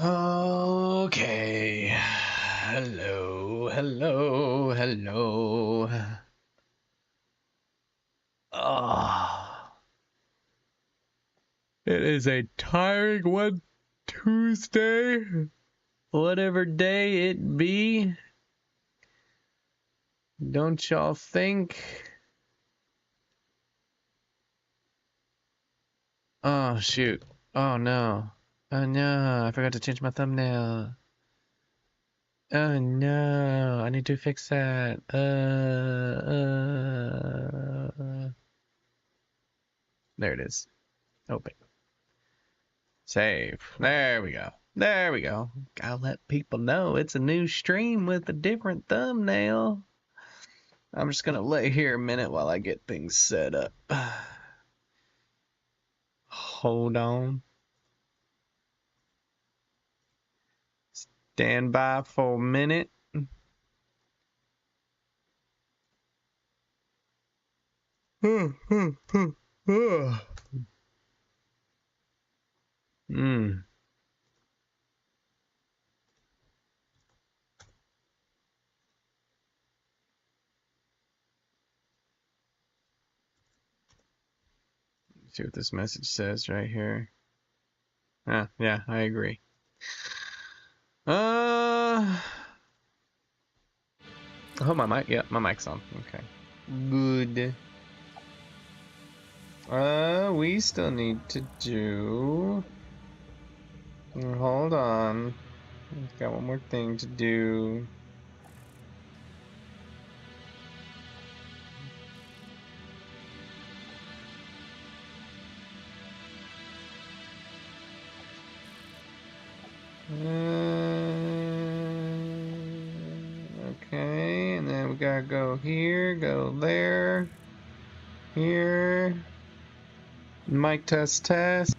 Okay. Hello, hello, hello. Ah, it is a tiring one Tuesday. Whatever day it be. Don't y'all think? Oh, shoot. Oh, no. Oh, no. I forgot to change my thumbnail. Oh, no. I need to fix that. There it is. Open. Save. There we go. There we go. Gotta let people know it's a new stream with a different thumbnail. I'm just gonna lay here a minute while I get things set up. Hold on. Stand by for a minute. Hmm. See what this message says right here. Yeah, I agree. I hope my mic, yeah, my mic's on. Okay. Good. We still need to do... Hold on. I've got one more thing to do. Okay, and then we gotta go here, go there, here. Mic test test.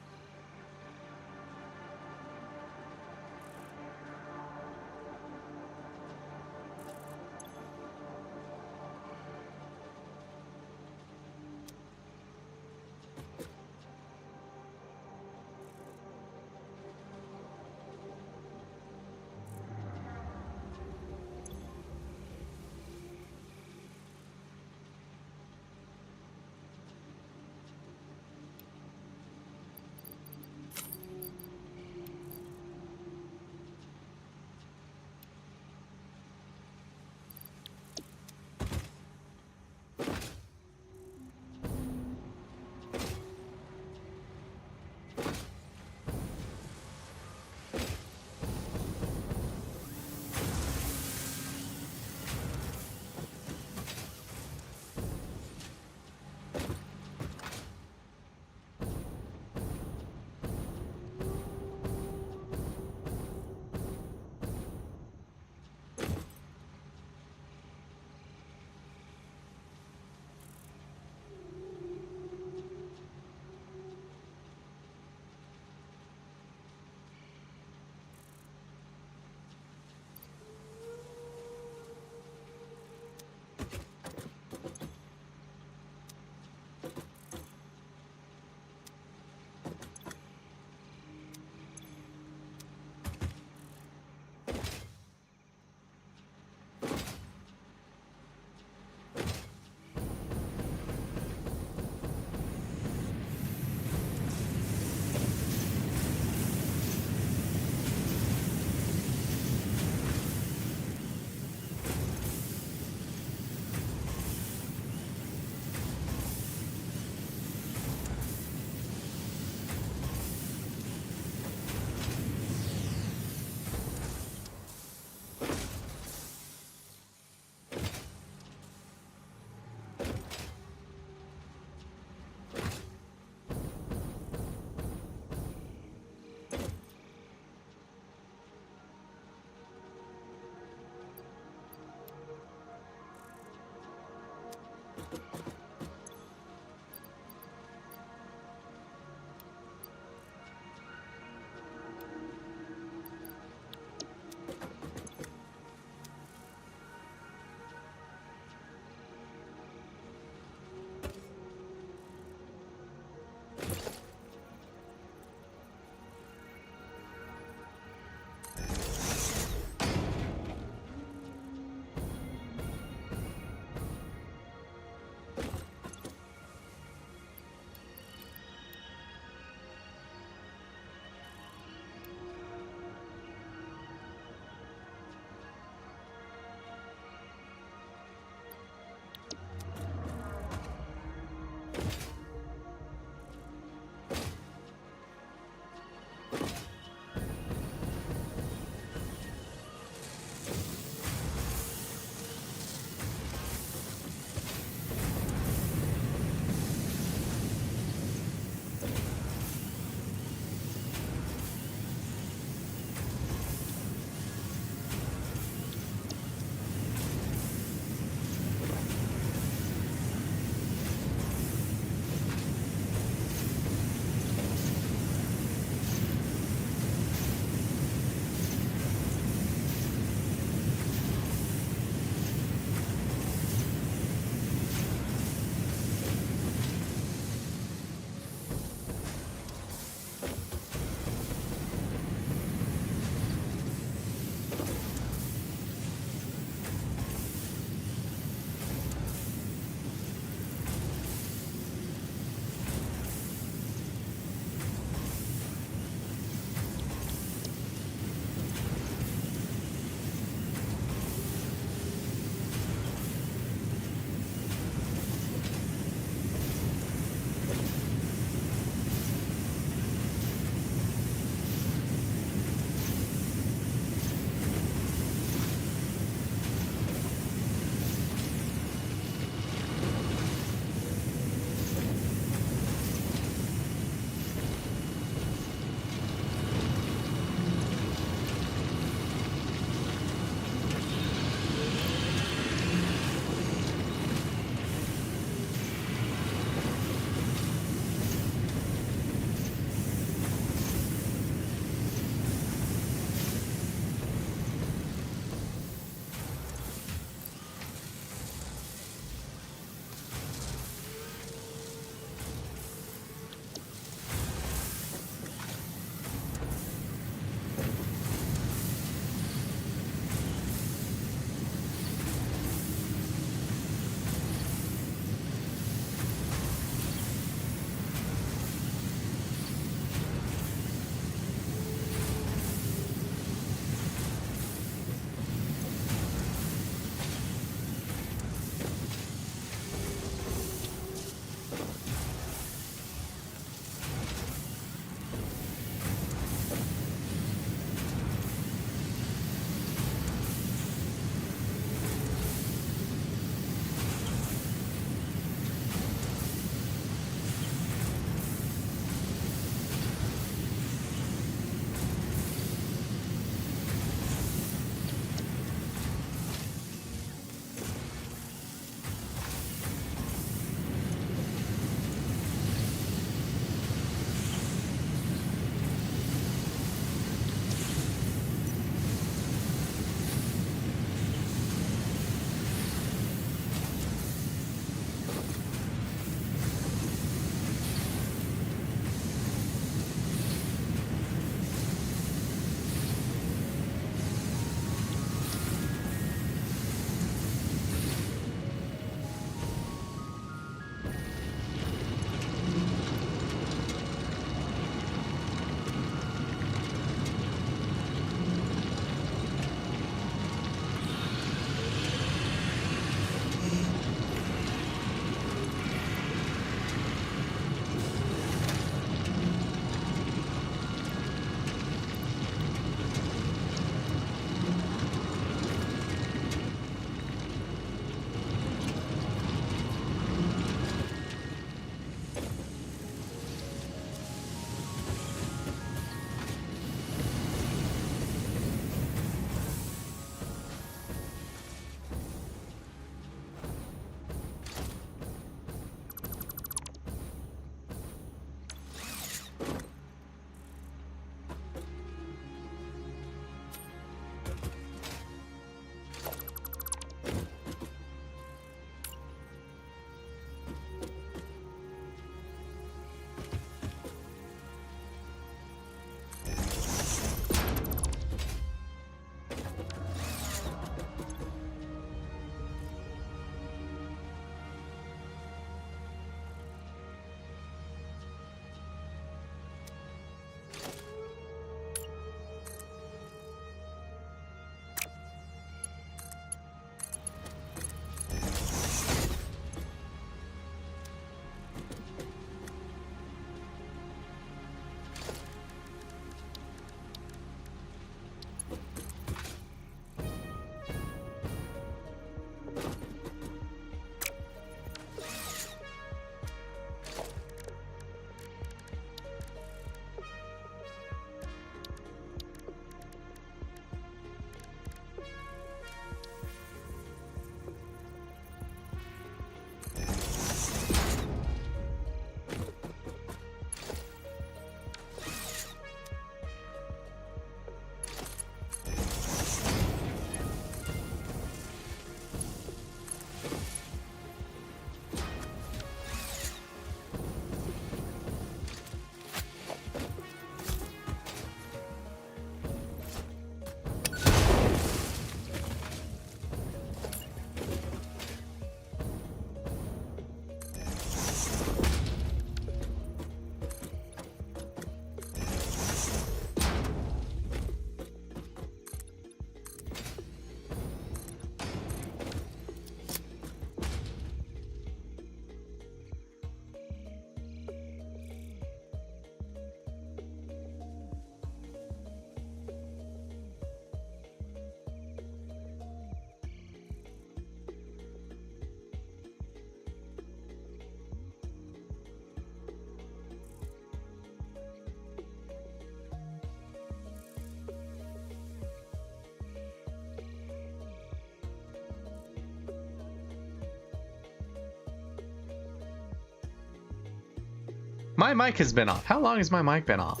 My mic has been off. How long has my mic been off?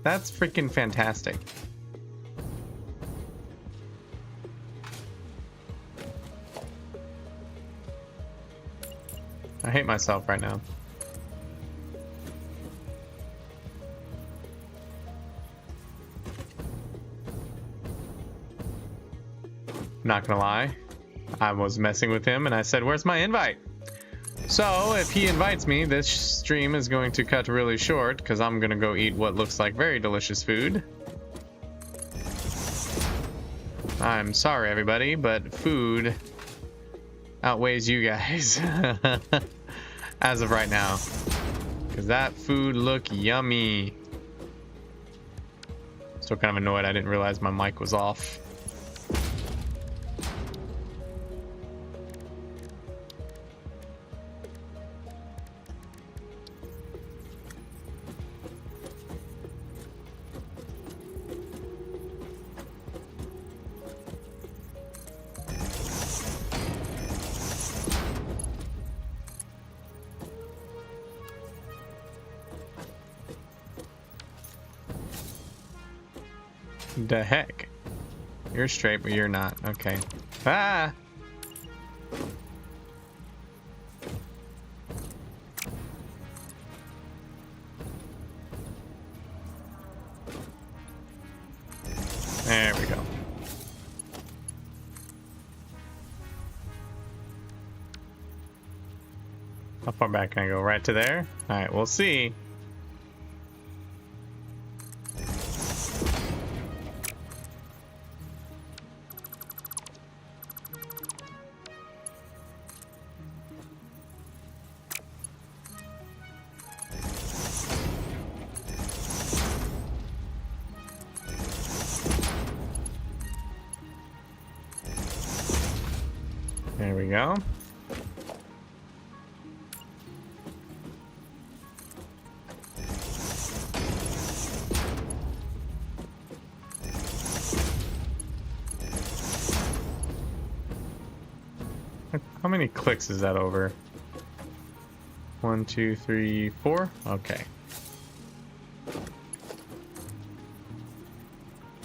That's freaking fantastic. I hate myself right now. Not gonna lie, I was messing with him and I said, where's my invite? So if he invites me, this stream is going to cut really short because I'm gonna go eat what looks like very delicious food. I'm sorry everybody, but food outweighs you guys as of right now, because that food look yummy. Still kind of annoyed I didn't realize my mic was off. The heck? You're straight, but you're not. Okay. Ah! There we go. How far back can I go? Right to there? Alright, we'll see. There we go. How many clicks is that over? 1, 2, 3, 4? Okay.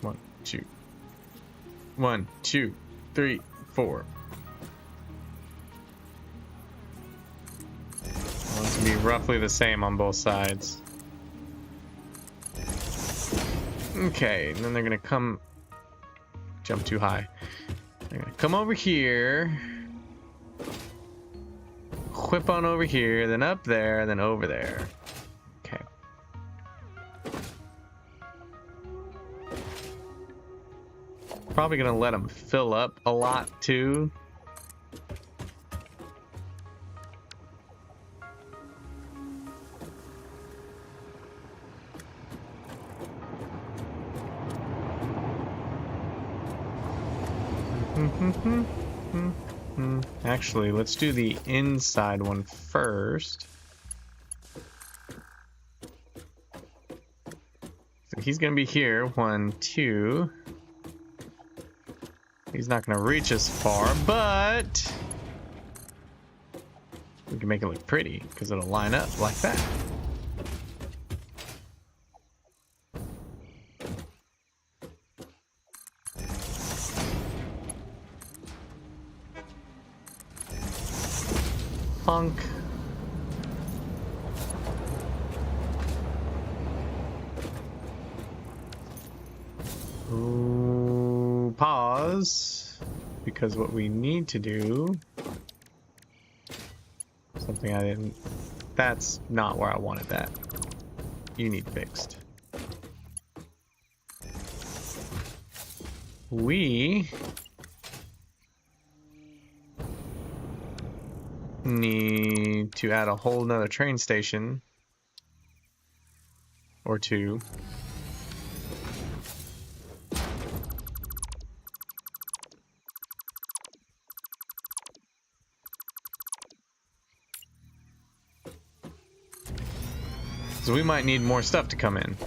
1, 2. 1, 2, 3, 4. I want it to be roughly the same on both sides. Okay, and then they're gonna come... Jump too high. They're gonna come over here. Whip on over here, then up there, then over there. Okay. Probably gonna let them fill up a lot too. Actually, let's do the inside one first. So he's gonna be here. 1, 2. He's not gonna reach as far, but we can make it look pretty because it'll line up like that. Punk. Ooh, pause, because what we need to do, something I didn't, that's not where I wanted that. You need fixed. We need to add a whole nother train station or two. So we might need more stuff to come in.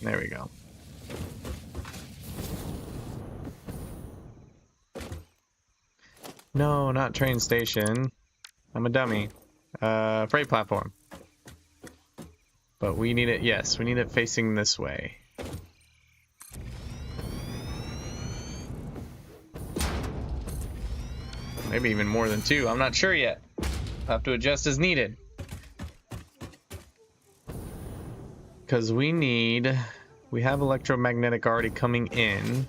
There we go. No, not train station. I'm a dummy. Freight platform. But we need it, yes, we need it facing this way. Maybe even more than 2, I'm not sure yet. I'll have to adjust as needed. Because we have electromagnetic already coming in.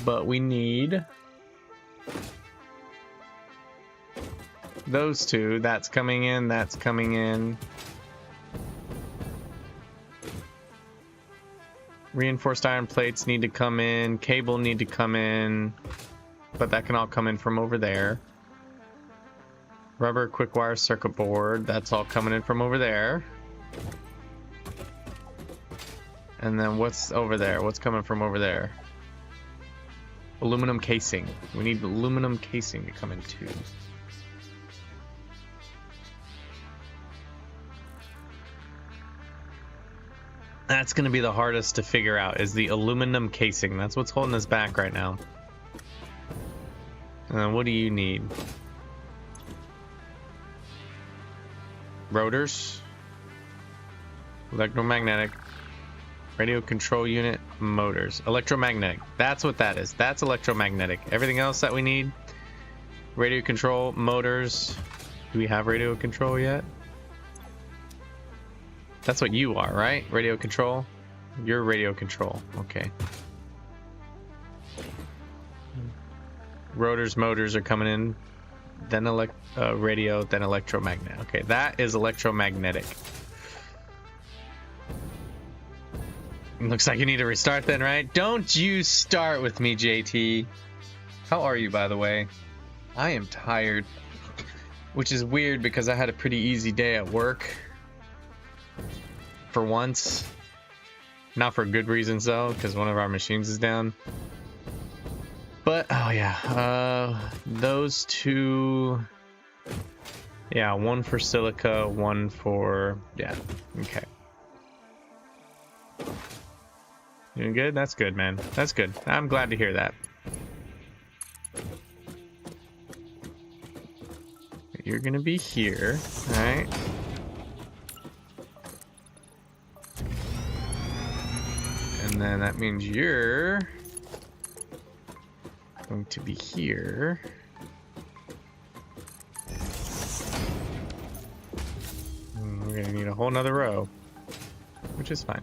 But we need those 2. That's coming in, that's coming in. Reinforced iron plates need to come in, cable need to come in, but that can all come in from over there. Rubber quick wire circuit board, that's all coming in from over there. And then what's over there? What's coming from over there? Aluminum casing. We need aluminum casing to come in too. That's going to be the hardest to figure out, is the aluminum casing. That's what's holding us back right now. And then what do you need? Rotors. Electromagnetic. Radio control unit. Motors. Electromagnetic. That's what that is. That's electromagnetic. Everything else that we need. Radio control. Motors. Do we have radio control yet? That's what you are, right? Radio control? You're radio control. Okay. Rotors, motors are coming in. Then radio, then electromagnetic. Okay, that is electromagnetic. Looks like you need to restart then, right? Don't you start with me, JT. How are you, by the way? I am tired. Which is weird because I had a pretty easy day at work. For once. Not for good reasons though, because one of our machines is down. But, oh yeah, those 2, yeah, 1 for silica, 1 for, yeah, okay. Doing good? That's good, man. That's good. I'm glad to hear that. You're gonna be here, alright? And then that means you're going to be here. And we're gonna need a whole nother row, which is fine.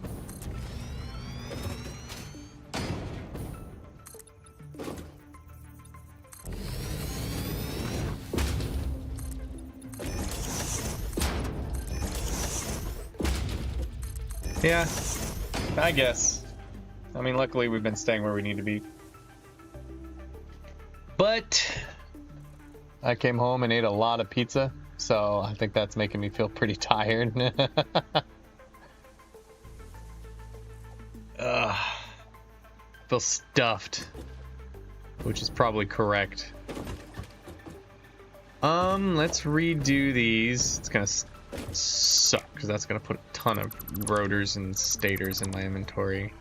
Yeah, I guess. I mean, luckily we've been staying where we need to be. But I came home and ate a lot of pizza, so I think that's making me feel pretty tired. Feel stuffed, which is probably correct. Let's redo these. It's gonna suck because that's gonna put a ton of rotors and stators in my inventory.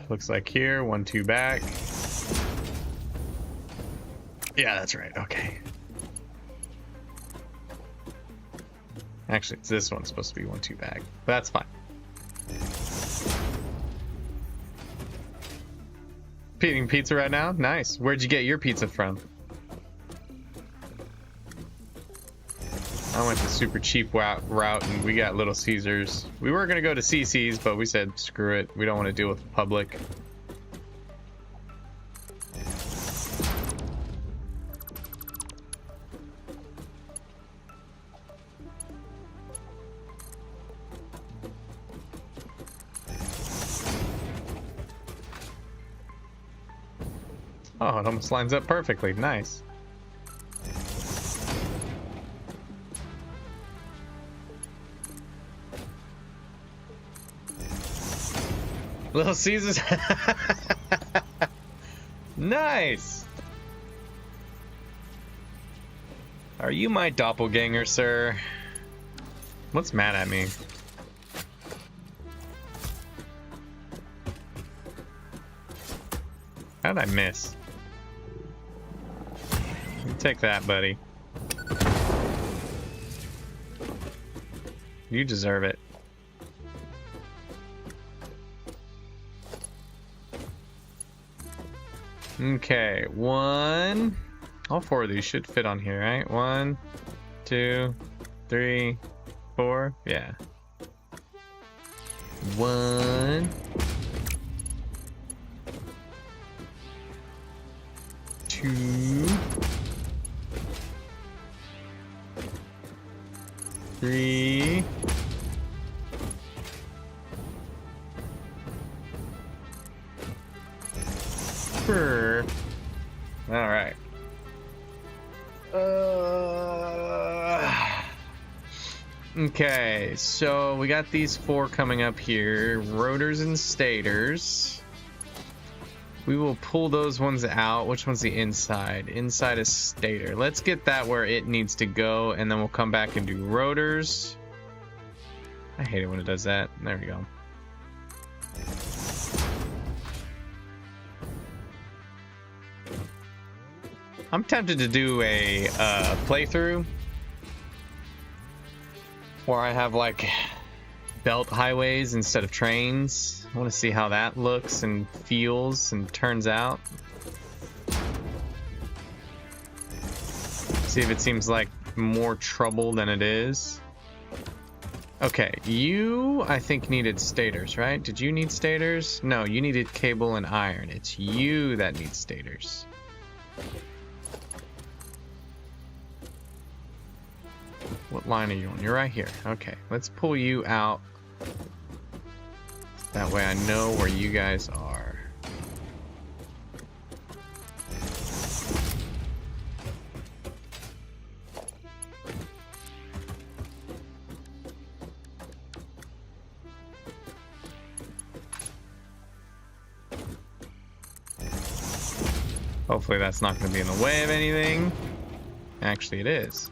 Looks like here, 1, 2 back. Yeah, that's right. Okay. Actually, it's this one's supposed to be 1, 2 back, but that's fine. Eating pizza right now? Nice. Where'd you get your pizza from? I went the super cheap route and we got Little Caesars. We were gonna go to CC's, but we said screw it. We don't want to deal with the public. Oh, it almost lines up perfectly. Nice. Little Caesars. Nice! Are you my doppelganger, sir? What's mad at me? How'd I miss? Take that, buddy. You deserve it. Okay, one. All four of these should fit on here, right? 1, 2, 3, 4. Yeah. 1. 2. 3. 4. All right. Okay, so we got these 4 coming up here. Rotors and stators. We will pull those ones out. Which one's the inside? Inside is stator. Let's get that where it needs to go, and then we'll come back and do rotors. I hate it when it does that. There we go. I'm tempted to do a playthrough where I have like belt highways instead of trains. I want to see how that looks and feels and turns out. See if it seems like more trouble than it is. Okay, you, I think, needed stators, right? Did you need stators? No, you needed cable and iron. It's you that needs stators. What line are you on? You're right here. Okay, let's pull you out. That way I know where you guys are. Hopefully that's not going to be in the way of anything. Actually, it is.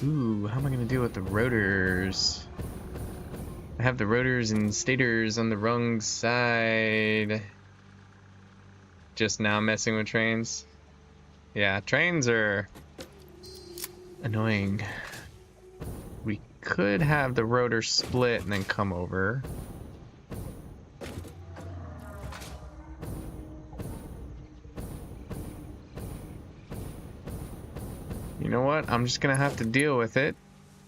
Ooh, how am I going to deal with the rotors? I have the rotors and stators on the wrong side. Just now messing with trains. Yeah, trains are annoying. We could have the rotor split and then come over. You know what? I'm just gonna have to deal with it,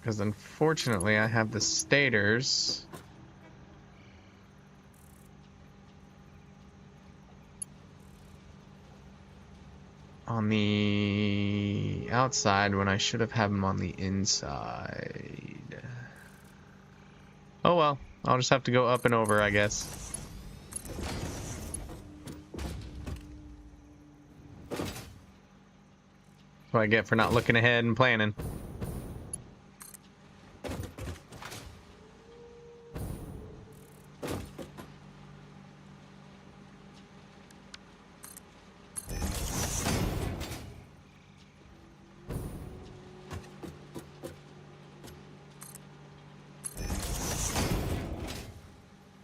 because unfortunately I have the stators. On the outside when I should have had them on the inside. Oh well, I'll just have to go up and over, I guess. What I get for not looking ahead and planning.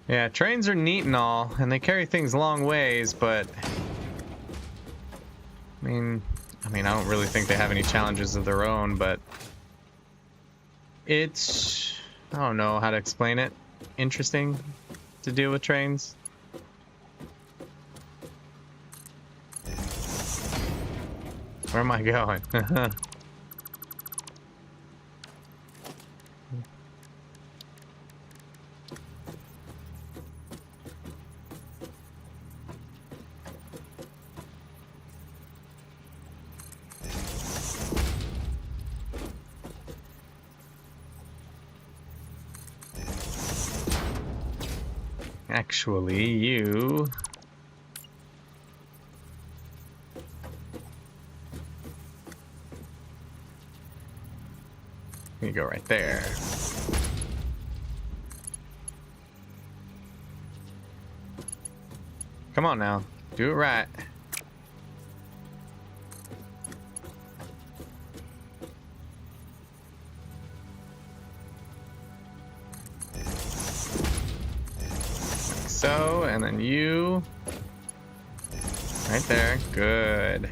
Yeah, trains are neat and all, and they carry things long ways, but I mean, I don't really think they have any challenges of their own, but it's, I don't know how to explain it, interesting to deal with trains. Where am I going? Actually, you... You go right there. Come on now. Do it right. So, and then you. Right there. Good.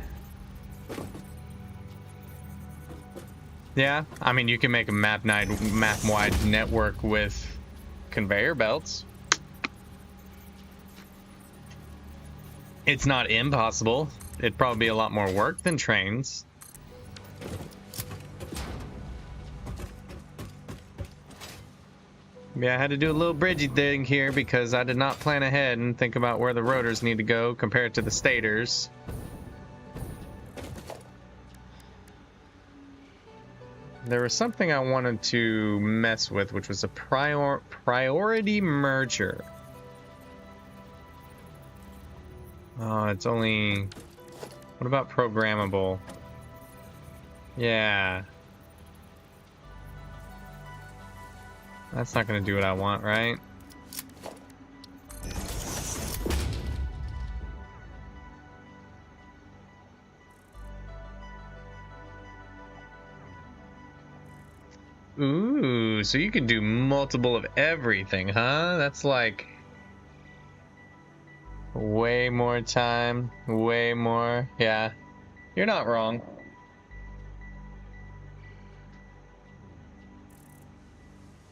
Yeah, I mean, you can make a map-wide network with conveyor belts. It's not impossible. It'd probably be a lot more work than trains. Yeah, I had to do a little bridgey thing here because I did not plan ahead and think about where the rotors need to go compared to the stators. There was something I wanted to mess with, which was a priority merger. Oh, it's only... What about programmable? Yeah. That's not going to do what I want, right? Ooh, so you can do multiple of everything, huh? That's like... way more time, way more. Yeah, you're not wrong.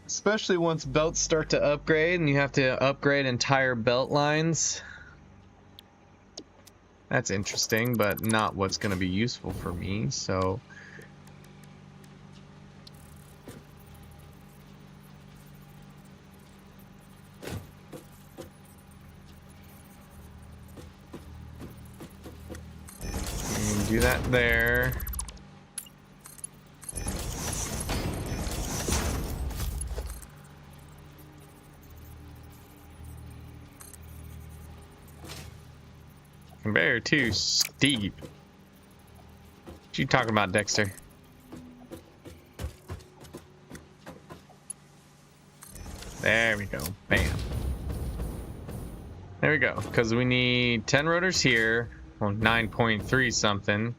Especially once belts start to upgrade and you have to upgrade entire belt lines. That's interesting, but not what's going to be useful for me, so... do that there. Conveyor too steep. What you talking about, Dexter? There we go. Bam. There we go. Because we need 10 rotors here. Well, 9.3 something.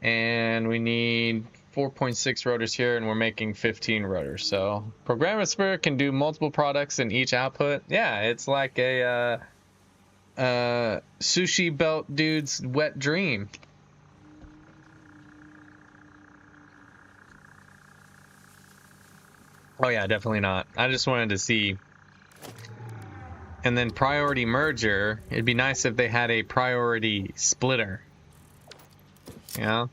And we need 4.6 rotors here, and we're making 15 rotors. So, Programmable Spirit can do multiple products in each output. Yeah, it's like a sushi belt dude's wet dream. Oh yeah, definitely not. I just wanted to see. And then priority merger, it'd be nice if they had a priority splitter. Yeah.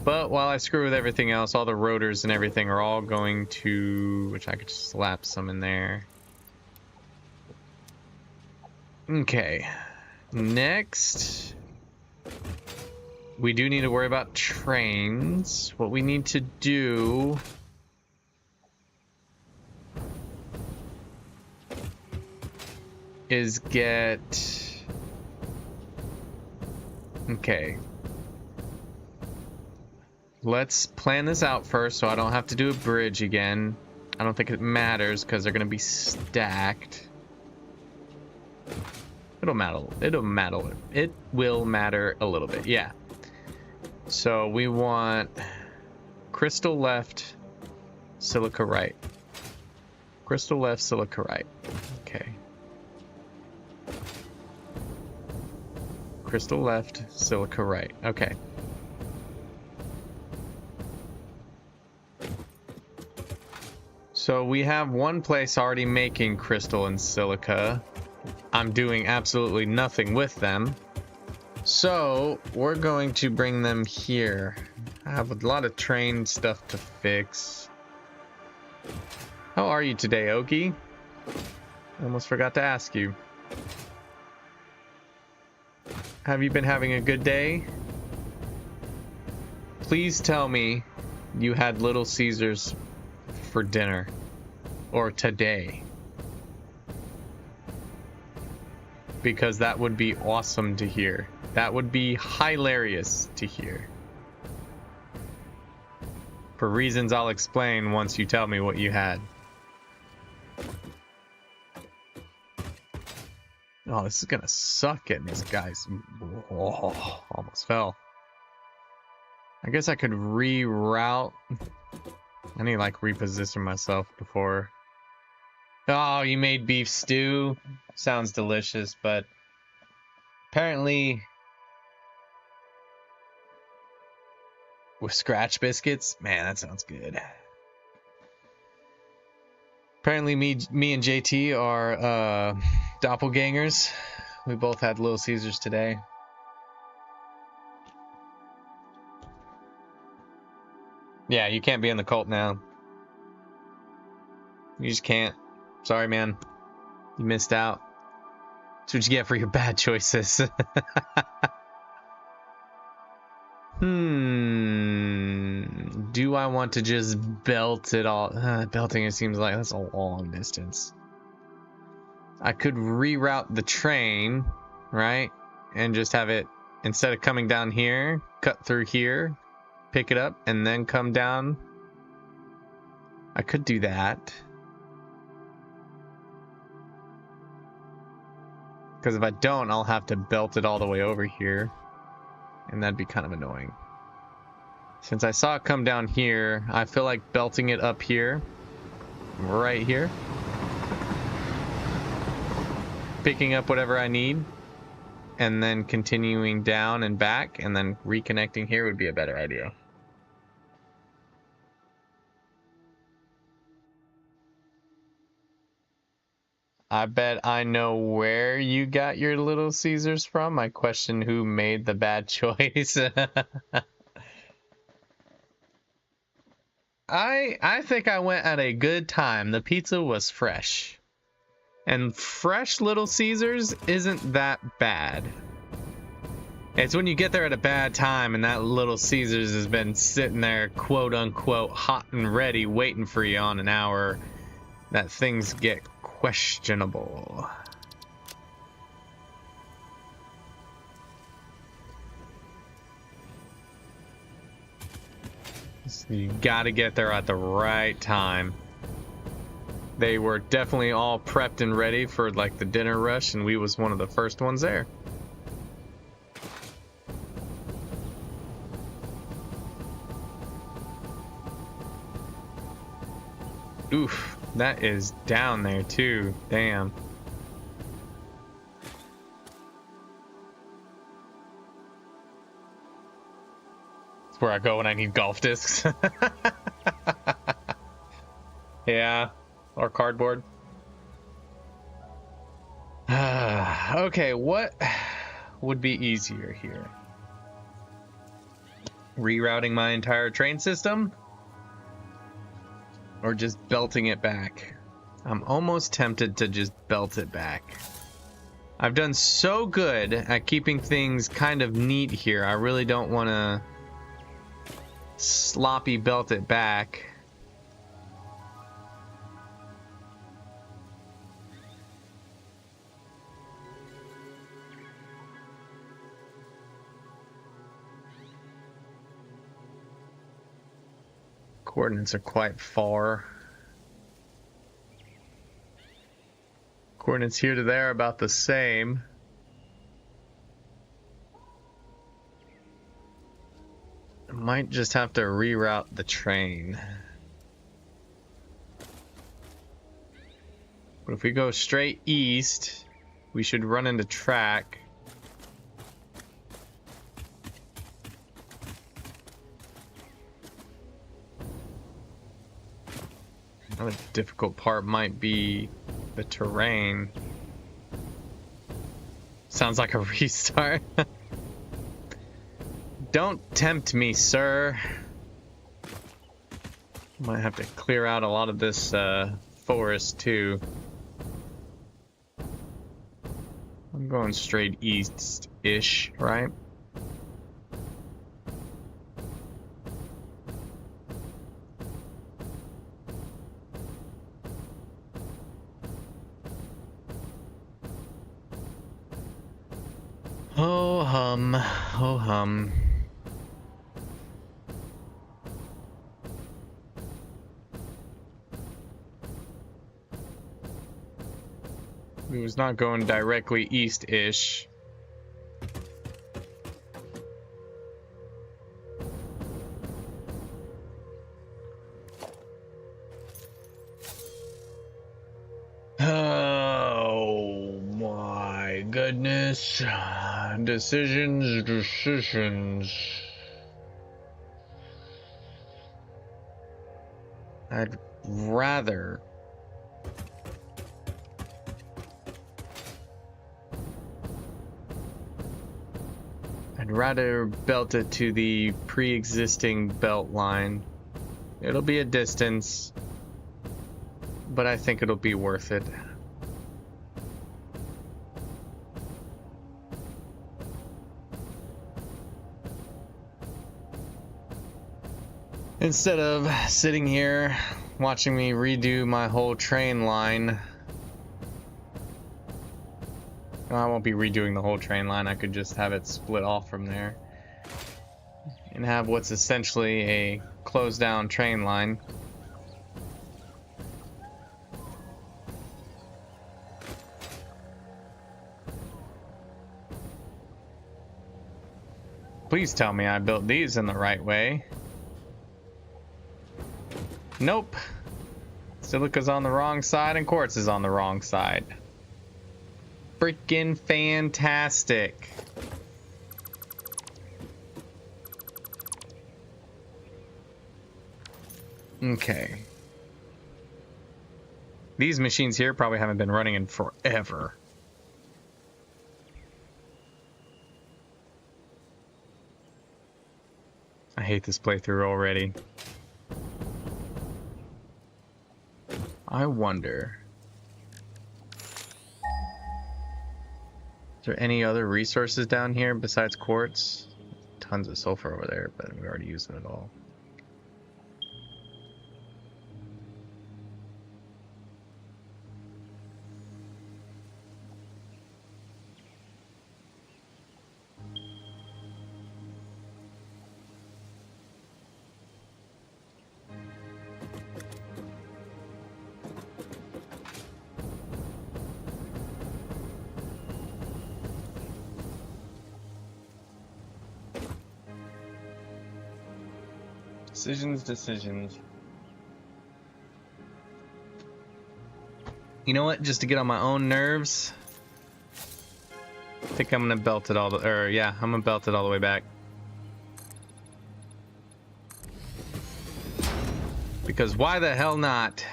But while I screw with everything else, all the rotors and everything are all going to, which I could just slap some in there. Okay. Next, we do need to worry about trains. What we need to do is get... Okay. Let's plan this out first so I don't have to do a bridge again. I don't think it matters because they're going to be stacked. It'll matter. It will matter a little bit. Yeah. So we want crystal left, silica right. Crystal left, silica right. Okay. Crystal left, silica right. Okay. So we have one place already making crystal and silica. I'm doing absolutely nothing with them. So we're going to bring them here. I have a lot of train stuff to fix. How are you today, Oki? I almost forgot to ask you. Have you been having a good day? Please tell me you had Little Caesars for dinner. Or today. Because that would be awesome to hear. That would be hilarious to hear. For reasons I'll explain once you tell me what you had. Oh, this is gonna suck getting these guys. Oh, almost fell. I guess I could reroute. I need to like reposition myself before. Oh, you made beef stew. Sounds delicious, but apparently with scratch biscuits, man, that sounds good. Apparently me and JT are doppelgangers. We both had Little Caesars today. Yeah, you can't be in the cult now. You just can't. Sorry, man. You missed out. That's what you get for your bad choices. Do I want to just belt it all? Belting it seems like that's a long distance. I could reroute the train, right? And just have it, instead of coming down here, cut through here, pick it up, and then come down. I could do that. Because if I don't, I'll have to belt it all the way over here. And that'd be kind of annoying. Since I saw it come down here, I feel like belting it up here. Right here. Picking up whatever I need. And then continuing down and back. And then reconnecting here would be a better idea. I bet I know where you got your Little Caesars from. I question who made the bad choice. I think I went at a good time. The pizza was fresh. And fresh Little Caesars isn't that bad. It's when you get there at a bad time and that Little Caesars has been sitting there, quote unquote, hot and ready, waiting for you on an hour, that things get questionable. So you gotta get there at the right time. They were definitely all prepped and ready for like the dinner rush, and we was one of the first ones there. Oof, that is down there too. Damn. That's where I go when I need golf discs. Yeah, or cardboard. Okay, what would be easier here? Rerouting my entire train system? Or just belting it back? I'm almost tempted to just belt it back. I've done so good at keeping things kind of neat here. I really don't want to sloppy belt it back. Coordinates are quite far. Coordinates here to there are about the same. I might just have to reroute the train. But if we go straight east, we should run into track. The difficult part might be the terrain. Sounds like a restart. Don't tempt me, sir. Might have to clear out a lot of this forest too. I'm going straight east-ish, right? Oh hum, oh hum. It was not going directly east-ish. Oh my goodness. Decisions. I'd rather belt it to the pre-existing belt line. It'll be a distance, but I think it'll be worth it. Instead of sitting here watching me redo my whole train line. Well, I won't be redoing the whole train line. I could just have it split off from there and have what's essentially a closed down train line. Please tell me I built these in the right way. Nope. Silica's on the wrong side and quartz is on the wrong side. Freaking fantastic. Okay. These machines here probably haven't been running in forever. I hate this playthrough already. I wonder, is there any other resources down here besides quartz? Tons of sulfur over there, but we already used it all. Decisions. You know what? Just to get on my own nerves, I think I'm gonna belt it all the, I'm gonna belt it all the way back. Because why the hell not?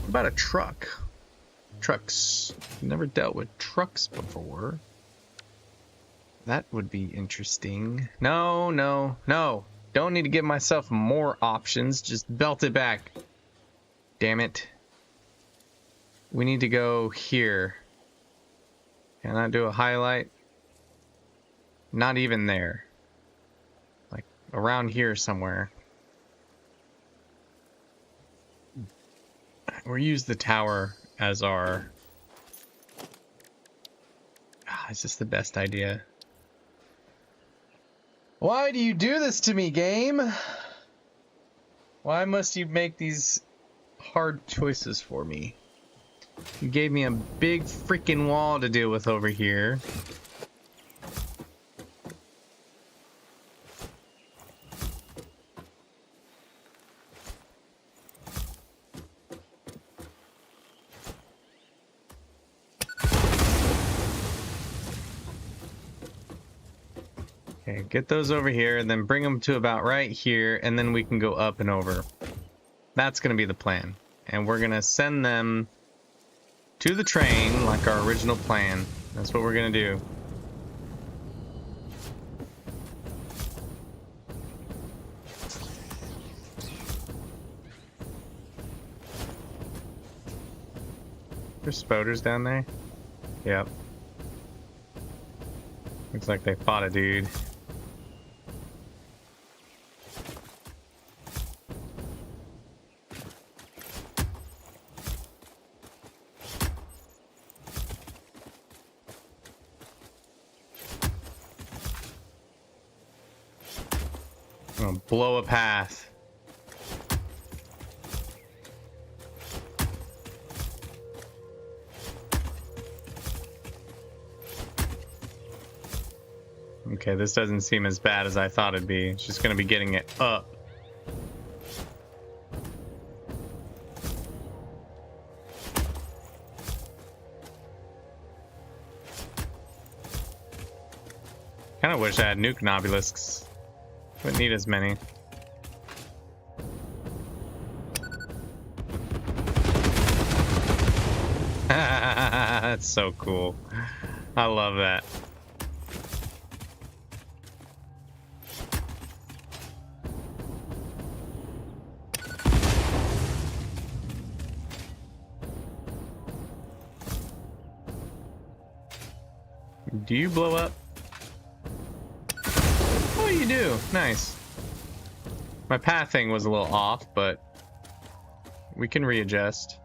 What about a truck? Trucks. Never dealt with trucks before. That would be interesting. No. Don't need to give myself more options. Just belt it back. Damn it. We need to go here. Can I do a highlight? Not even there. Like around here somewhere. Or use the tower as our... Is this the best idea? Why do you do this to me, game? Why must you make these hard choices for me? You gave me a big freaking wall to deal with over here. Okay, get those over here and then bring them to about right here, and then we can go up and over. That's going to be the plan. And we're going to send them to the train like our original plan. That's what we're going to do. There's spoders down there? Yep. Looks like they fought a dude. I'm gonna blow a path. Okay, this doesn't seem as bad as I thought it'd be. It's just gonna be getting it up. Kinda wish I had nuke obelisks. Wouldn't need as many. That's so cool. I love that. Do you blow up? Oh, you do. Nice. My pathing was a little off, but we can readjust.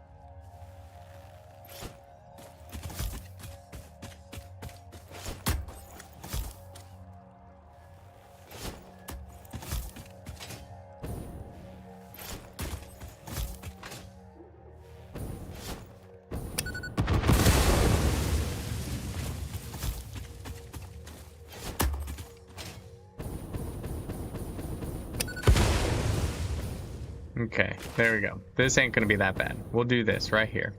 Okay, there we go. This ain't gonna be that bad. We'll do this right here.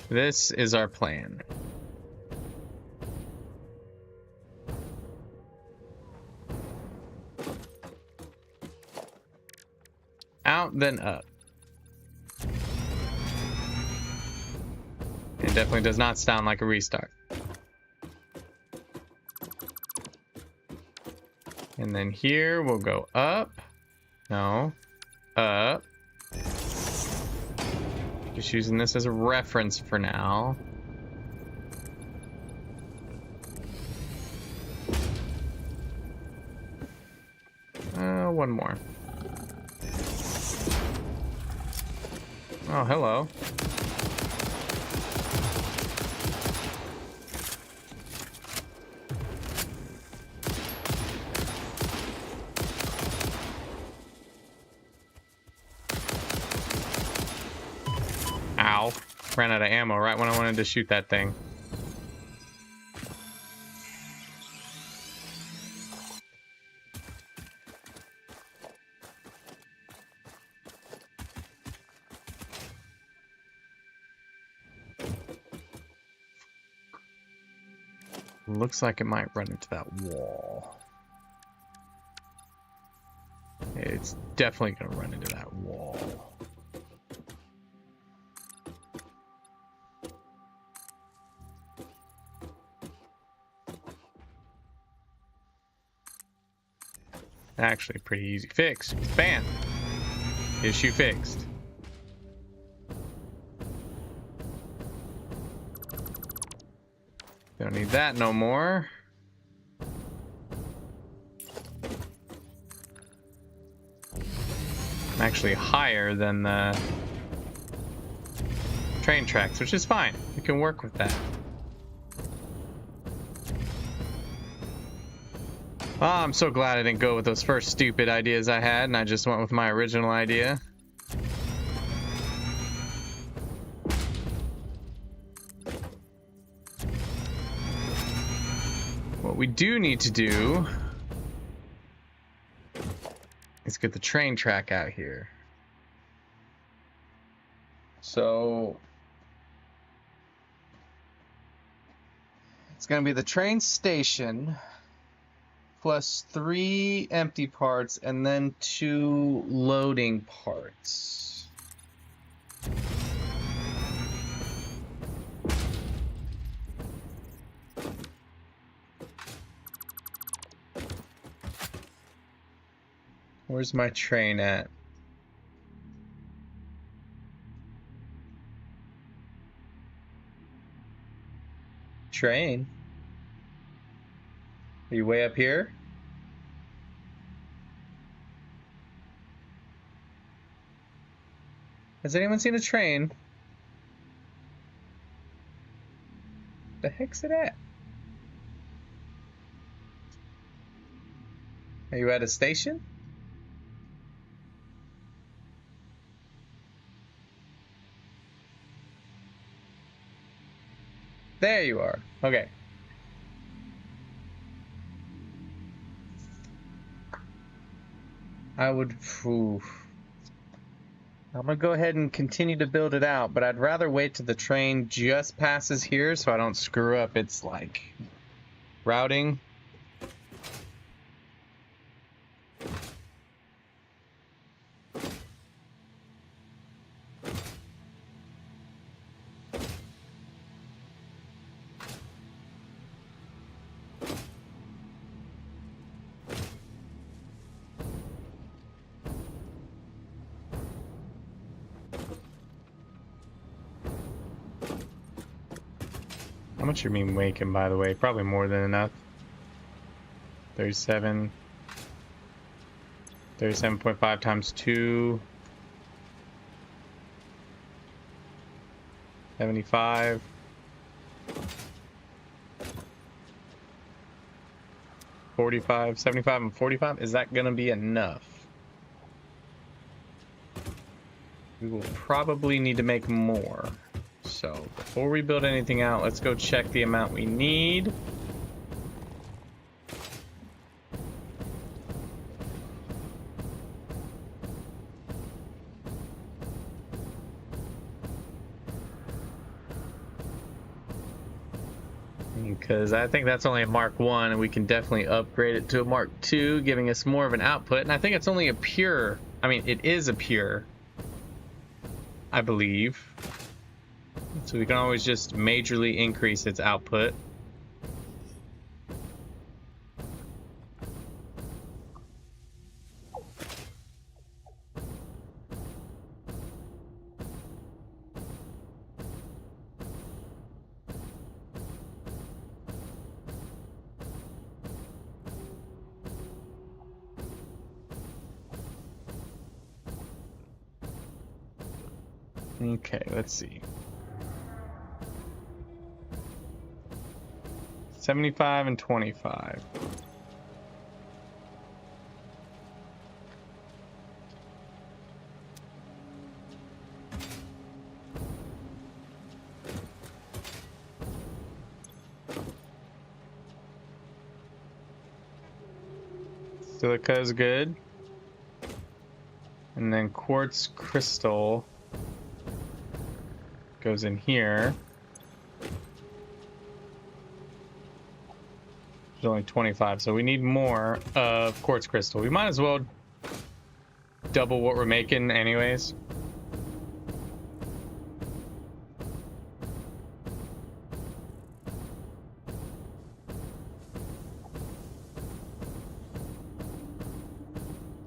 This is our plan. Out, then up. It definitely does not sound like a restart. And then here we'll go up. No. Up. Just using this as a reference for now. One more. Oh, hello. Ow. Ran out of ammo right when I wanted to shoot that thing. Looks like it might run into that wall. It's definitely gonna run into that wall. Actually, pretty easy fix. Bam! Issue fixed. Don't need that no more. I'm actually higher than the train tracks, which is fine. We can work with that. Oh, I'm so glad I didn't go with those first stupid ideas I had, and I just went with my original idea. What we do need to do is get the train track out here. So it's going to be the train station plus 3 empty parts and then 2 loading parts. Where's my train at? Train? Are you way up here? Has anyone seen a train? The heck's it at? Are you at a station? There you are. Okay. I would... Oof. I'm gonna go ahead and continue to build it out, but I'd rather wait till the train just passes here so I don't screw up its, like, routing. How much you mean waking, by the way? Probably more than enough. 37. 37.5 times 2. 75. 45. 75 and 45. Is that gonna be enough? We will probably need to make more. So, before we build anything out, let's go check the amount we need. Because I think that's only a Mark 1, and we can definitely upgrade it to a Mark 2, giving us more of an output. And I think it's only a pure, I mean, it is a pure, I believe. So we can always just majorly increase its output. Okay, let's see. 75 and 25. Silica is good. And then quartz crystal goes in here. There's only 25, so we need more of quartz crystal. We might as well double what we're making anyways.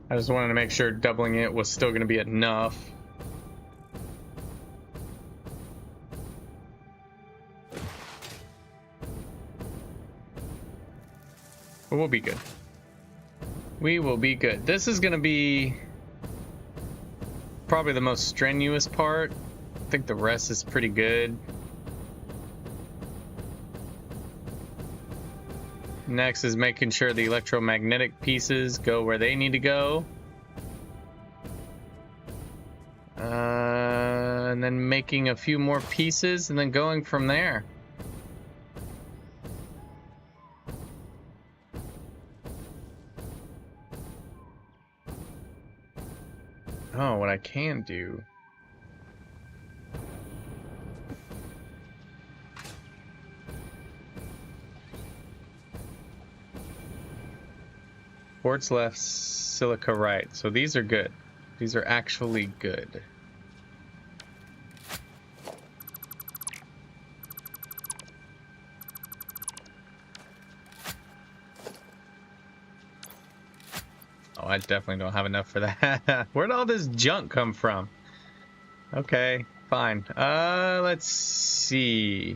I just wanted to make sure doubling it was still going to be enough. But we'll be good. We will be good. This is going to be probably the most strenuous part. I think the rest is pretty good. Next is making sure the electromagnetic pieces go where they need to go. And then making a few more pieces and then going from there. Oh, what I can do. Quartz left, silica right. So these are good. These are actually good. Oh, I definitely don't have enough for that. Where'd all this junk come from? Okay, fine. Let's see.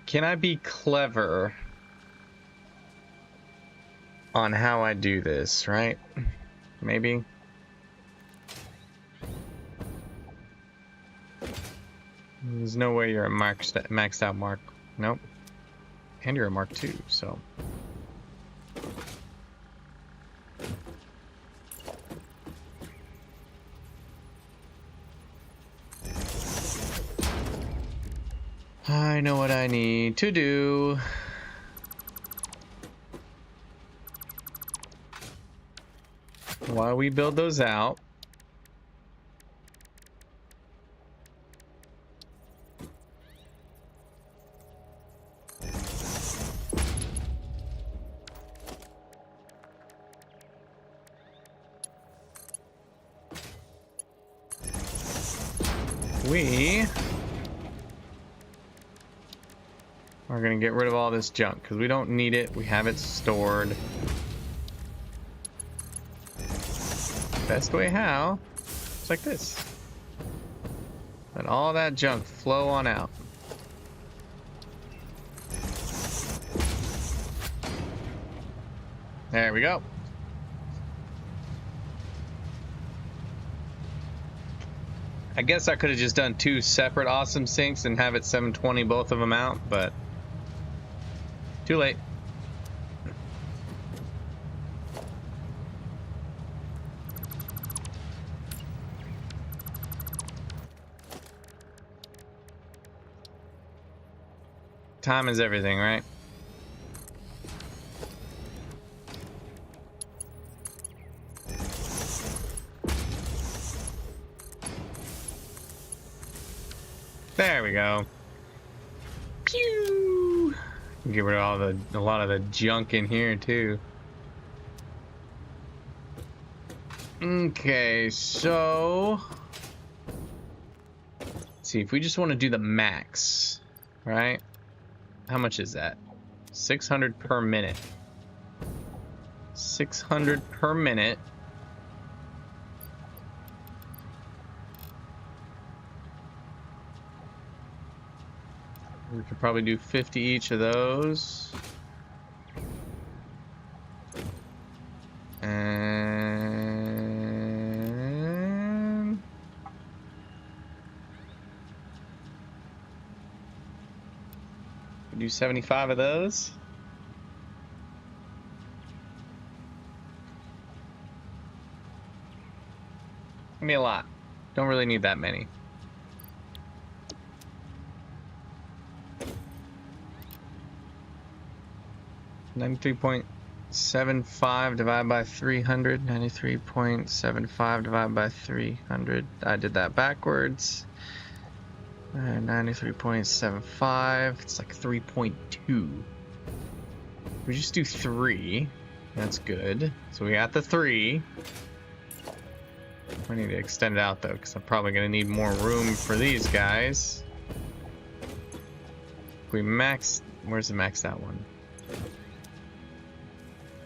Can I be clever on how I do this, right? Maybe. There's no way you're a maxed out Mark. Nope. And you're a Mark 2, so. I know what I need to do. While we build those out. We are going to get rid of all this junk because we don't need it. We have it stored. Best way how? It's like this. Let all that junk flow on out. There we go. I guess I could have just done 2 separate awesome sinks and have it 720 both of them out, but too late. Time is everything, right? There we go. Pew! Get rid of a lot of the junk in here too. Okay, so let's see if we just want to do the max, right? How much is that? 600 per minute. 600 per minute. We could probably do 50 each of those. And do 75 of those. Give me a lot. Don't really need that many. $93.75 divided by 300. 93.75 divided by 300. I did that backwards. 93.75. It's like 3.2. We just do 3. That's good. So we got the 3. I need to extend it out though, because I'm probably going to need more room for these guys. If we max. Where's the maxed out one?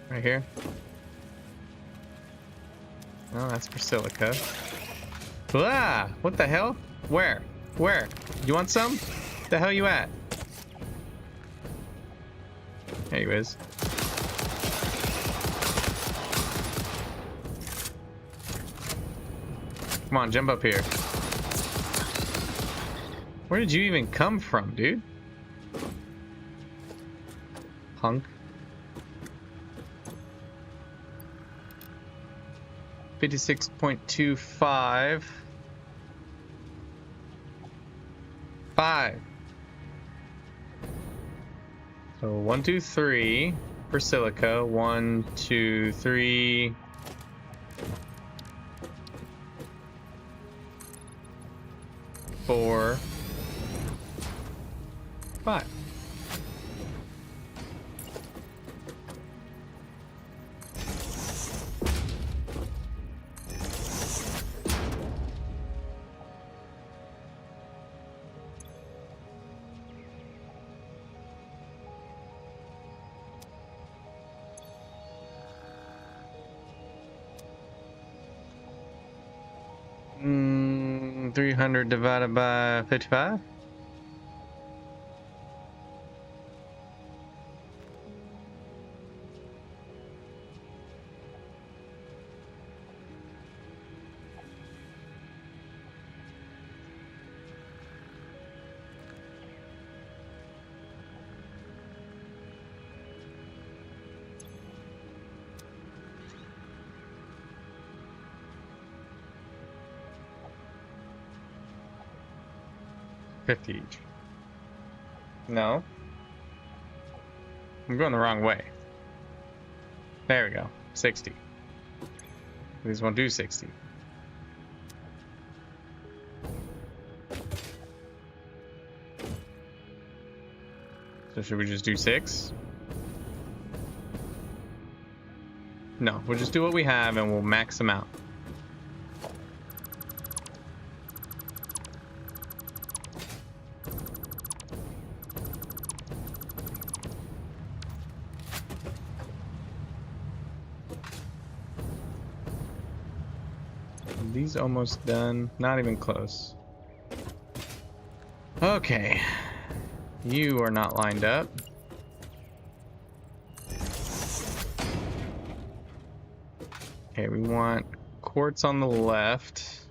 Right here. Oh, that's for silica. Ah! What the hell? Where? Where? You want some? The hell you at? There he is. Come on, jump up here. Where did you even come from, dude? Punk. 56.25. 5. So 1, 2, 3 for silica. 1, 2, 3. 4, 5. Mm, 300 divided by 55. $50 each. No. I'm going the wrong way. There we go. 60. These won't do 60. So should we just do 6? No, we'll just do what we have and we'll max them out. These almost done. Not even close. Okay. You are not lined up. Okay, we want quartz on the left.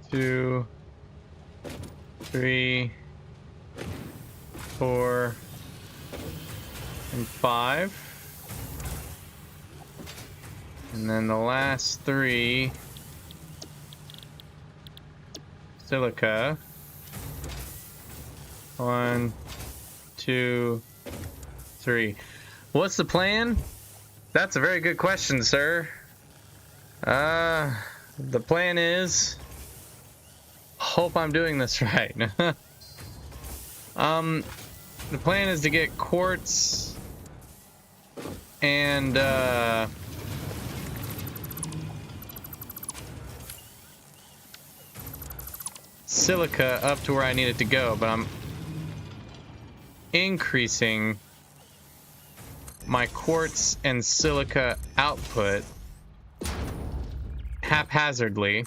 Two, 3, 4, and 5. And then the last 3 silica. 1, 2, 3. What's the plan? That's a very good question, sir. The plan is, hope I'm doing this right. The plan is to get quartz and silica up to where I need it to go, but I'm increasing my quartz and silica output haphazardly.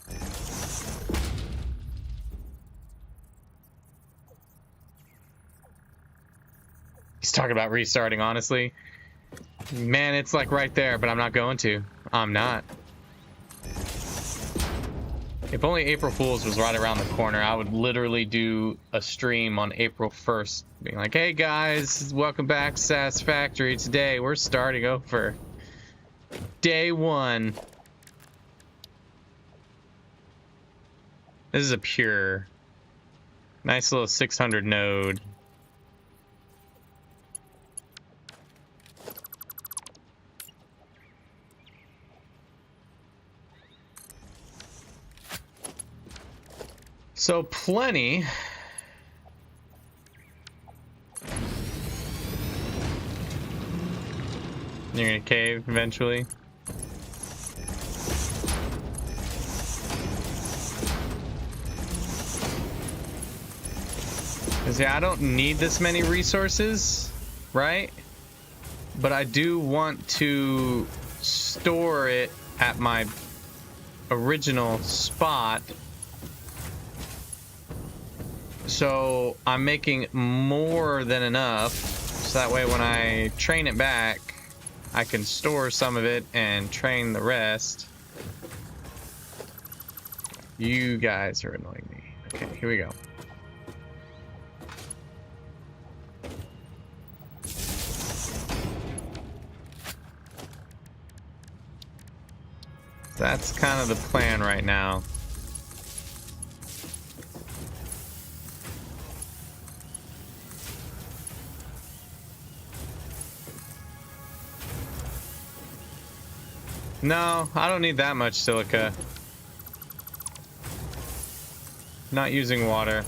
He's talking about restarting, honestly. Man, it's like right there, but I'm not going to. I'm not. If only April Fool's was right around the corner, I would literally do a stream on April 1st, being like, hey guys, welcome back to Satisfactory. Today, we're starting over. Day 1. This is a pure, nice little 600 node. So plenty. You're gonna cave eventually. Cause yeah, I don't need this many resources, right? But I do want to store it at my original spot. So I'm making more than enough, so that way when I train it back, I can store some of it and train the rest. You guys are annoying me. Okay, here we go. That's kind of the plan right now. No, I don't need that much silica. Not using water.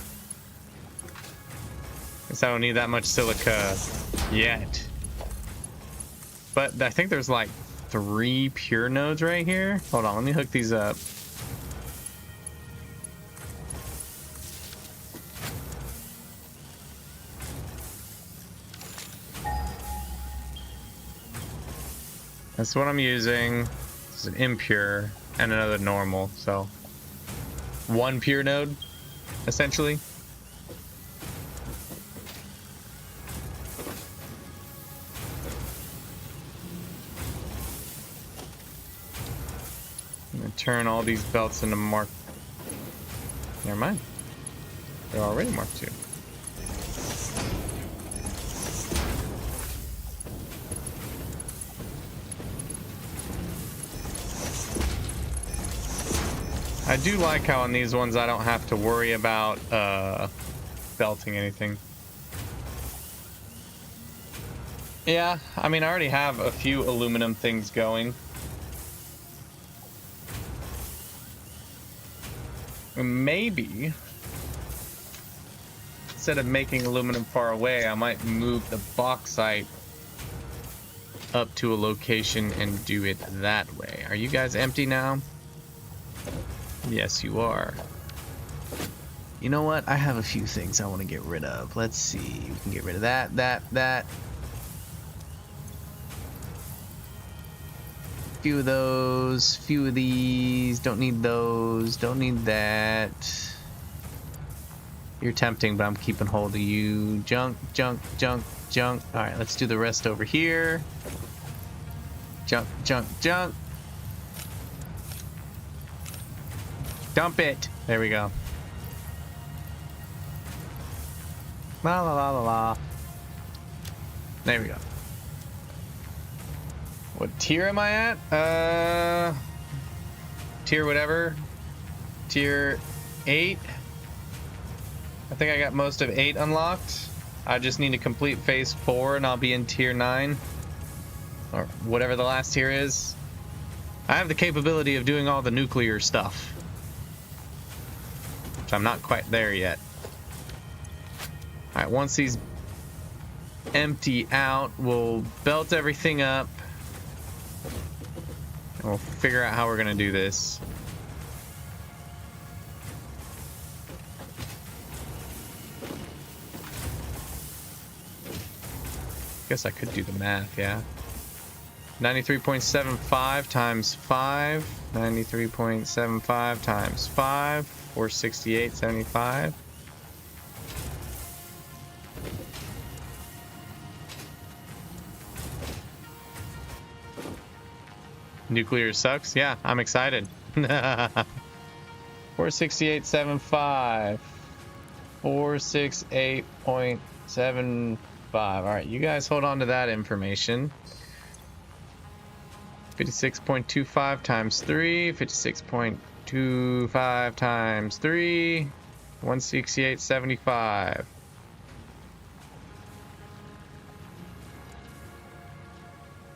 Guess I don't need that much silica yet. But I think there's like 3 pure nodes right here. Hold on, let me hook these up. That's what I'm using. This is an impure and another normal, so 1 pure node, essentially. I'm gonna turn all these belts into Mark. Never mind. They're already Mark 2. I do like how on these ones I don't have to worry about belting anything. Yeah, I mean, I already have a few aluminum things going. Maybe, instead of making aluminum far away, I might move the bauxite up to a location and do it that way. Are you guys empty now? Yes, you are. You know what? I have a few things I want to get rid of. Let's see. We can get rid of that. Few of those, few of these. Don't need those. Don't need that. You're tempting, but I'm keeping hold of you. Junk. All right, let's do the rest over here. Junk. Dump it. There we go. La la la la la. There we go. What tier am I at? Tier whatever. Tier 8. I think I got most of 8 unlocked. I just need to complete phase 4 and I'll be in tier 9. Or whatever the last tier is. I have the capability of doing all the nuclear stuff. Which I'm not quite there yet. Alright, once these empty out, we'll belt everything up. And we'll figure out how we're gonna do this. Guess I could do the math, yeah. 93.75 times 5. 93.75 times 5. 468.75. Nuclear sucks? Yeah, I'm excited. 468.75. 468.75. Alright, you guys hold on to that information. 56.25 times 3. 56.25 times 3. 168.75.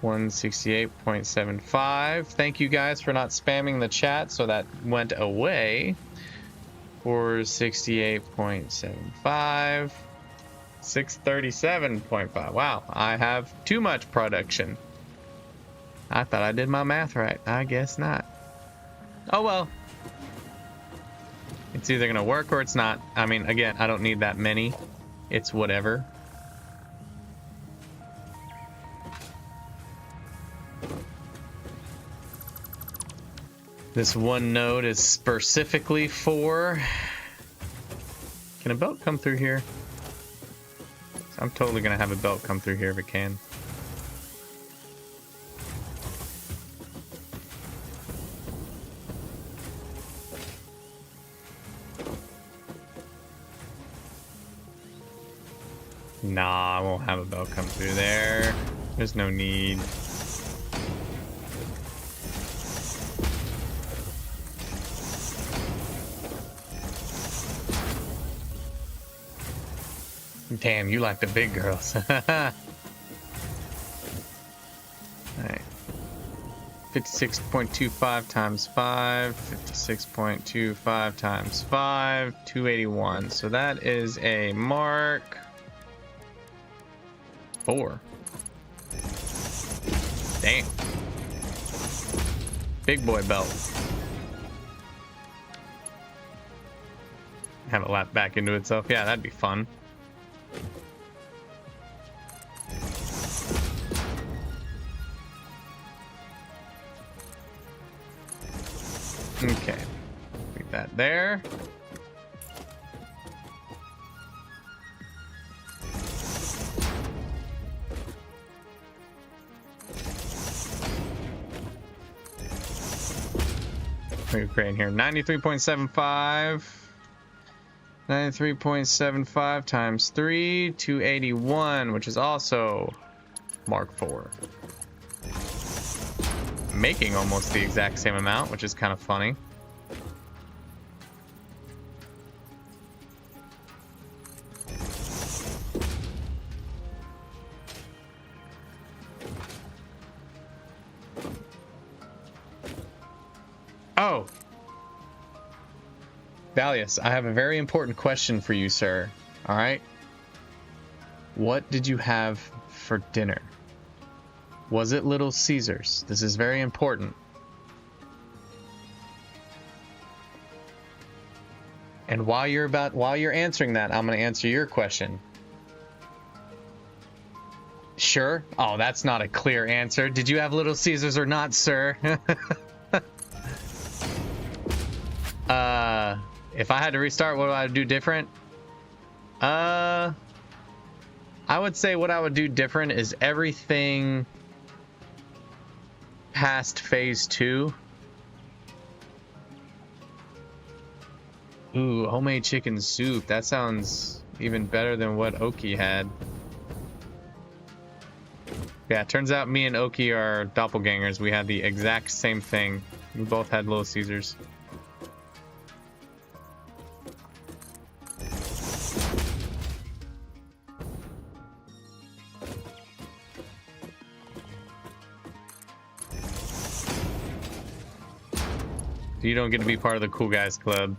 $168.75. Thank you guys for not spamming the chat, so that went away. 468.75. 637.5. Wow, I have too much production. I thought I did my math right. I guess not. Oh well. It's either gonna work or it's not. I mean, again, I don't need that many. It's whatever. This one node is specifically for... Can a belt come through here? I'm totally gonna have a belt come through here if it can. Nah, I won't have a belt come through there. There's no need. Damn, you like the big girls. Alright. 56.25 times 5. 56.25 times 5. 281. So that is a Mark 4. Damn. Big boy belt. Have it lap back into itself. Yeah, that'd be fun. Okay, leave that there. We're creating here 93.75. 93.75 times 3, 281, which is also Mark 4. Making almost the exact same amount, which is kind of funny. Oh, Valius, I have a very important question for you, sir. All right. What did you have for dinner? Was it Little Caesars? This is very important. And while you're answering that, I'm going to answer your question. Sure? Oh, that's not a clear answer. Did you have Little Caesars or not, sir? If I had to restart, what would I do different? I would say what I would do different is everything past phase 2. Ooh, homemade chicken soup. That sounds even better than what Oki had. Yeah, turns out me and Oki are doppelgangers. We had the exact same thing. We both had Little Caesars. You don't get to be part of the cool guys club.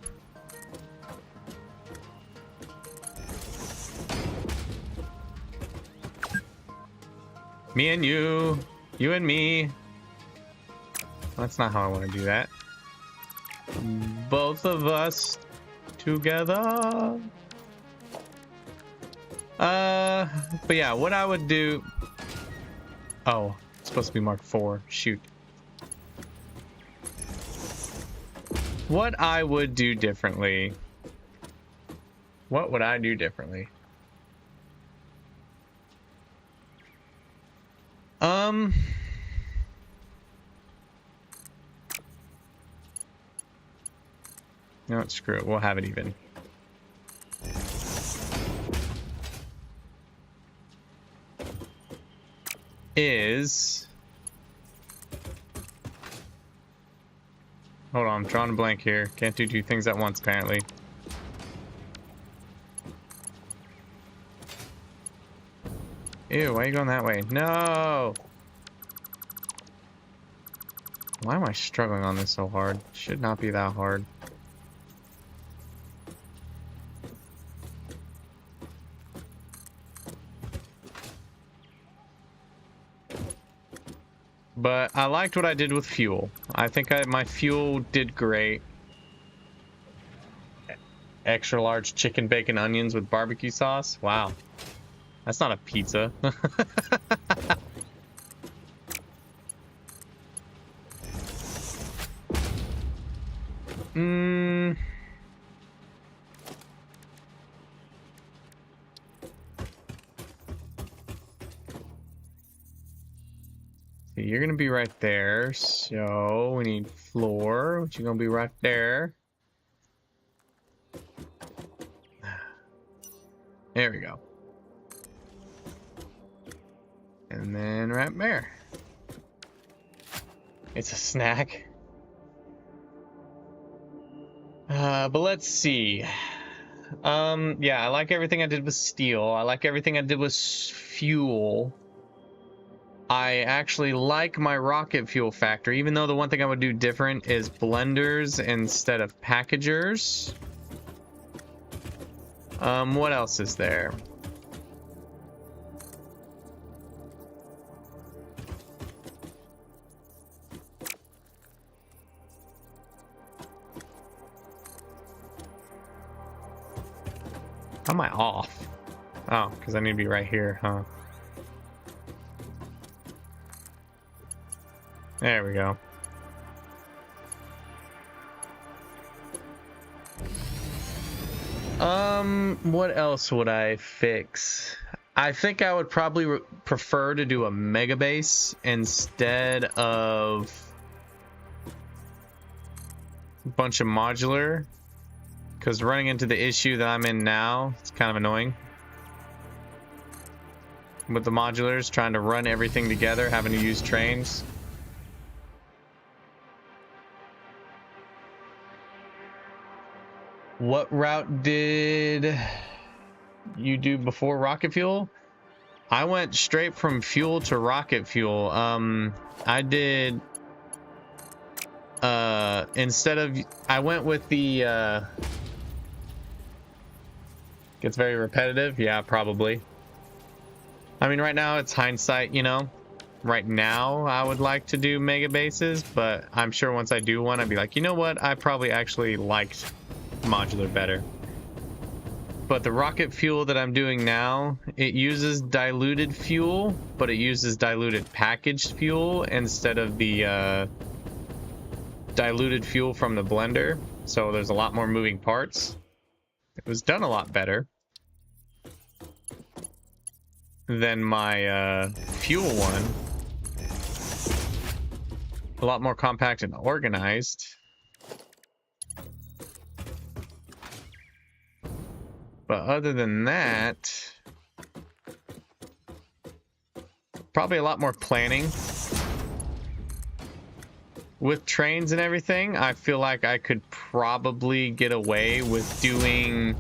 Me and you and me. That's not how I want to do that. Both of us together. But yeah, what I would do. Oh, it's supposed to be Mark 4. Shoot. What I would do differently. What would I do differently? No, screw it. We'll have it even. Hold on, I'm drawing a blank here. Can't do two things at once, apparently. Ew, why are you going that way? No! Why am I struggling on this so hard? Should not be that hard. But I liked what I did with fuel. I think my fuel did great. Extra large chicken, bacon, onions with barbecue sauce. Wow. That's not a pizza. You're gonna be right there, so we need floor, which you're gonna be right there. There we go. And then right there. It's a snack. But let's see. Yeah, I like everything I did with steel. I like everything I did with fuel. I actually like my rocket fuel factory, even though the one thing I would do different is blenders instead of packagers. What else is there? How am I off? Oh, because I need to be right here, huh? There we go. What else would I fix? I think I would probably prefer to do a mega base instead of a bunch of modular, because running into the issue that I'm in now, it's kind of annoying. With the modulars, trying to run everything together, having to use trains. What route did you do before rocket fuel? I went straight from fuel to rocket fuel. I did instead of, I went with the, gets very repetitive. Yeah, probably. I mean, right now it's hindsight, you know. Right now, I would like to do mega bases, but I'm sure once I do one, I'd be like, you know what? I probably actually liked modular better. But the rocket fuel that I'm doing now, it uses diluted fuel, but it uses diluted packaged fuel instead of the diluted fuel from the blender. So there's a lot more moving parts. It was done a lot better than my fuel one. A lot more compact and organized. But other than that, probably a lot more planning. With trains and everything, I feel like I could probably get away with doing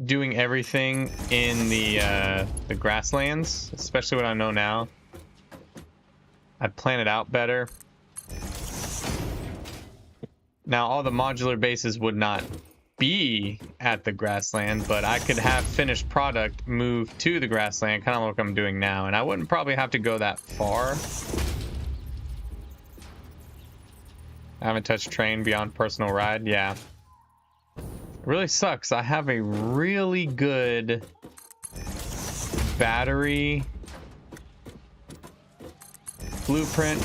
doing everything in the grasslands, especially what I know now. I'd plan it out better. Now, all the modular bases would not be at the grassland, but I could have finished product move to the grassland, kind of like I'm doing now, and I wouldn't probably have to go that far. I haven't touched train beyond personal ride. Yeah. It really sucks. I have a really good battery blueprint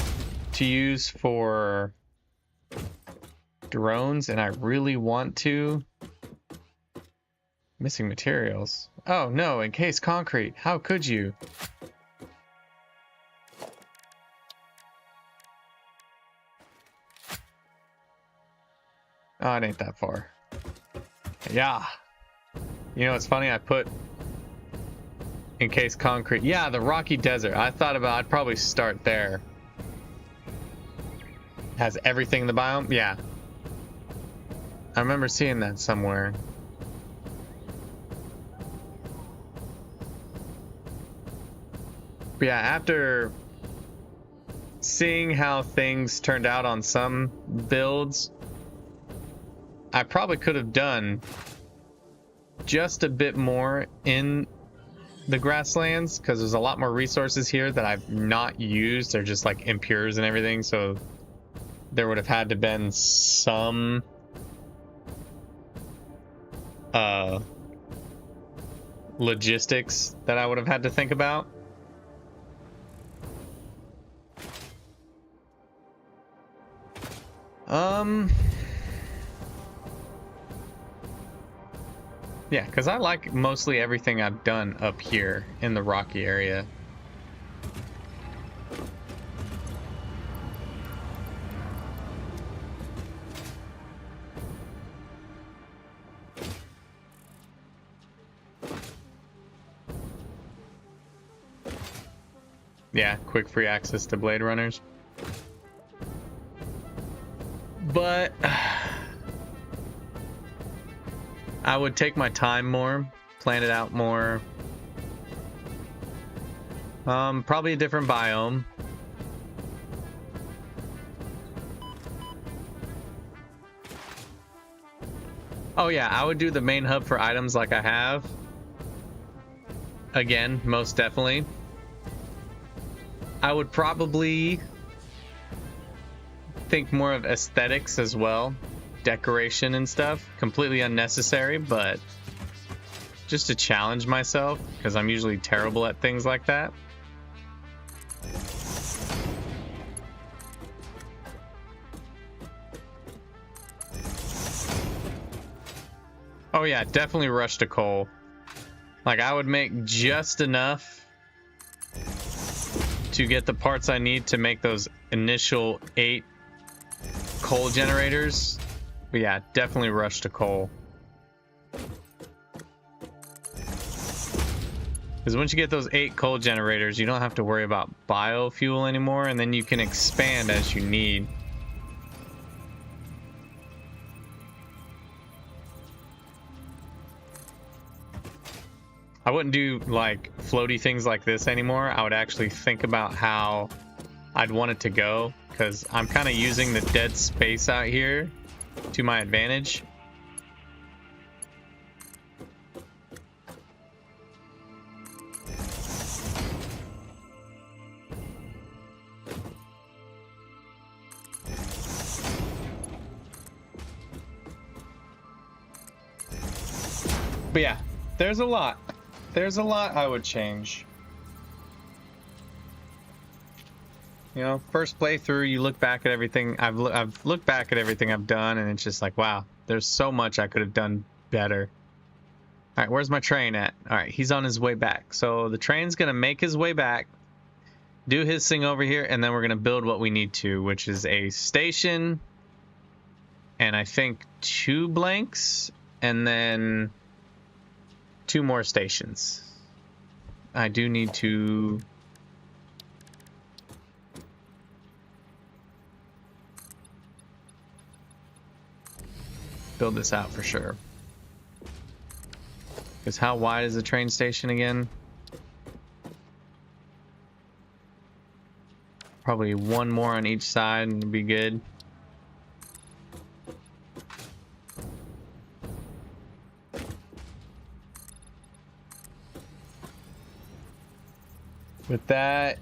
to use for drones, and I really want to. Missing materials. Oh no, encased concrete. How could you? Oh, it ain't that far. Yeah. You know, it's funny, I put encased concrete. Yeah, the rocky desert. I thought about I'd probably start there. Has everything in the biome? Yeah. I remember seeing that somewhere. But yeah, after seeing how things turned out on some builds, I probably could have done just a bit more in the grasslands, because there's a lot more resources here that I've not used. They're just like impures and everything, so there would have had to been some logistics that I would have had to think about. Yeah, because I like mostly everything I've done up here in the rocky area. Yeah, quick free access to Blade Runners. But I would take my time more, plan it out more. Probably a different biome. Oh yeah, I would do the main hub for items like I have. Again, most definitely. I would probably think more of aesthetics as well. Decoration and stuff. Completely unnecessary, but just to challenge myself, because I'm usually terrible at things like that. Oh yeah, definitely rush to coal. Like, I would make just enough to get the parts I need to make those initial 8 coal generators. But yeah, definitely rush to coal. Because once you get those 8 coal generators, you don't have to worry about biofuel anymore, and then you can expand as you need. I wouldn't do like floaty things like this anymore. I would actually think about how I'd want it to go, because I'm kind of using the dead space out here to my advantage. But yeah, there's a lot. There's a lot I would change. You know, first playthrough, you look back at everything. I've looked back at everything I've done, and it's just like, wow, there's so much I could have done better. All right, where's my train at? All right, he's on his way back. So the train's gonna make his way back, do his thing over here, and then we're gonna build what we need to, which is a station, and I think 2 blanks, and then 2 more stations. I do need to build this out for sure. Because how wide is the train station again? Probably 1 more on each side and it'd be good. With that,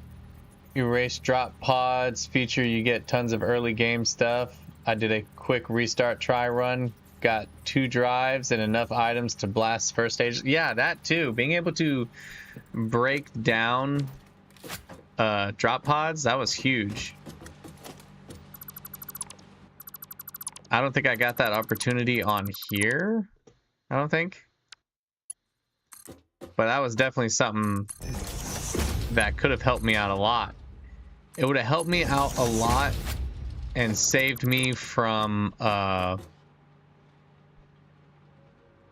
erase drop pods feature, you get tons of early game stuff. I did a quick restart try run, got 2 drives and enough items to blast first stage. Yeah, that too. Being able to break down drop pods, that was huge. I don't think I got that opportunity on here. I don't think. But that was definitely something that could have helped me out a lot. It would have helped me out a lot and saved me from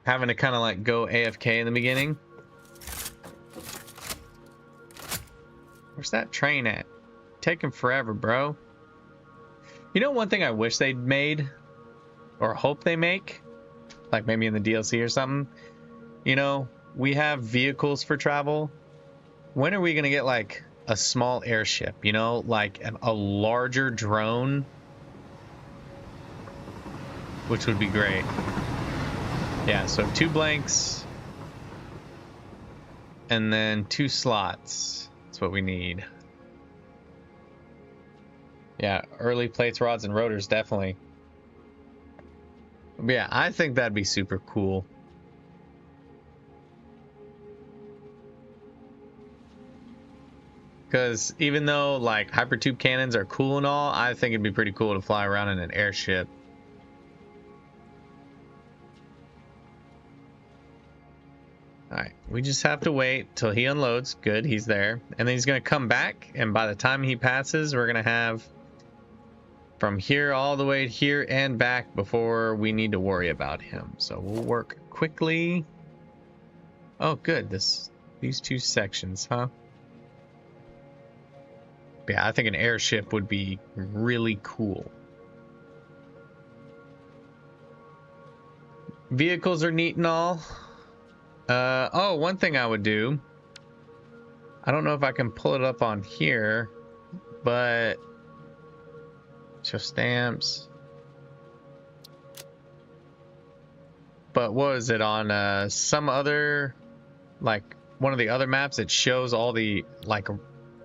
having to kind of like go AFK in the beginning. Where's that train at? Taking forever, bro. You know, one thing I wish they'd made, or hope they make, like maybe in the DLC or something, you know, we have vehicles for travel. When are we gonna get like a small airship, you know, like a larger drone, which would be great. Yeah, so 2 blanks and then 2 slots. That's what we need. Yeah, early plates, rods, and rotors, definitely. But yeah, I think that'd be super cool. Because even though like hypertube cannons are cool and all, I think it'd be pretty cool to fly around in an airship. Alright, we just have to wait till he unloads. Good, he's there. And then he's going to come back, and by the time he passes, we're going to have from here all the way here and back before we need to worry about him. So we'll work quickly. Oh, good. These 2 sections, huh? Yeah, I think an airship would be really cool. Vehicles are neat and all. Oh, one thing I would do. I don't know if I can pull it up on here, but show stamps. But what is it on some other, like one of the other maps? It shows all the like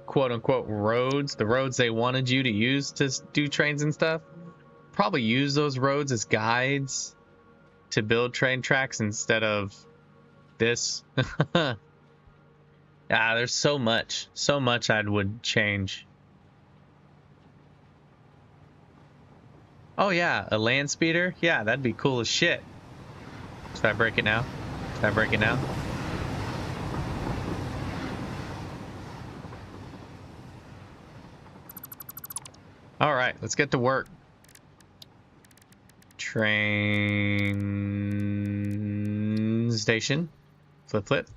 quote unquote roads, the roads they wanted you to use to do trains and stuff. Probably use those roads as guides to build train tracks instead of this. Yeah, there's so much I would change. Oh yeah, a land speeder. Yeah, that'd be cool as shit. Should I break it now? Should I break it now? All right, let's get to work. Train station. Flip, flip.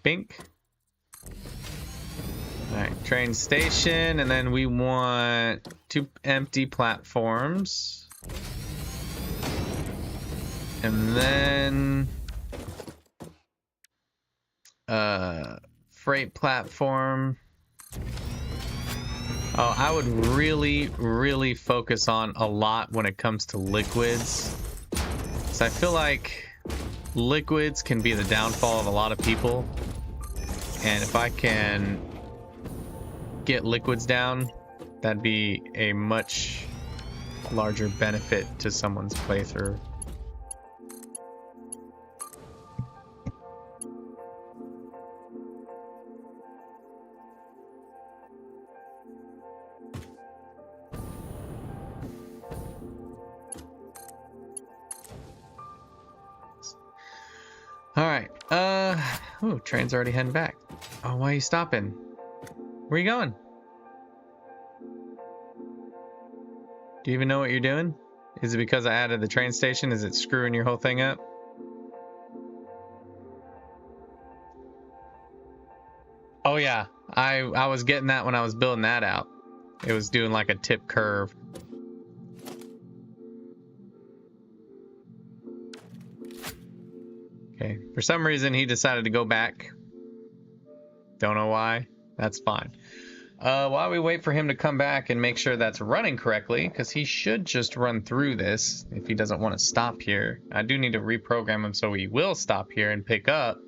Bink. Alright, train station, and then we want 2 empty platforms. And then freight platform. Oh, I would really focus on a lot when it comes to liquids. So I feel like liquids can be the downfall of a lot of people. And if I can get liquids down, that'd be a much larger benefit to someone's playthrough. All right. Oh, train's already heading back. Oh, why are you stopping? Where are you going? Do you even know what you're doing? Is it because I added the train station? Is it screwing your whole thing up? Oh yeah, I was getting that when I was building that out. It was doing like a tip curve. Okay, for some reason he decided to go back. Don't know why. That's fine. While we wait for him to come back and make sure that's running correctly, because he should just run through this if he doesn't want to stop here. I do need to reprogram him so he will stop here and pick up.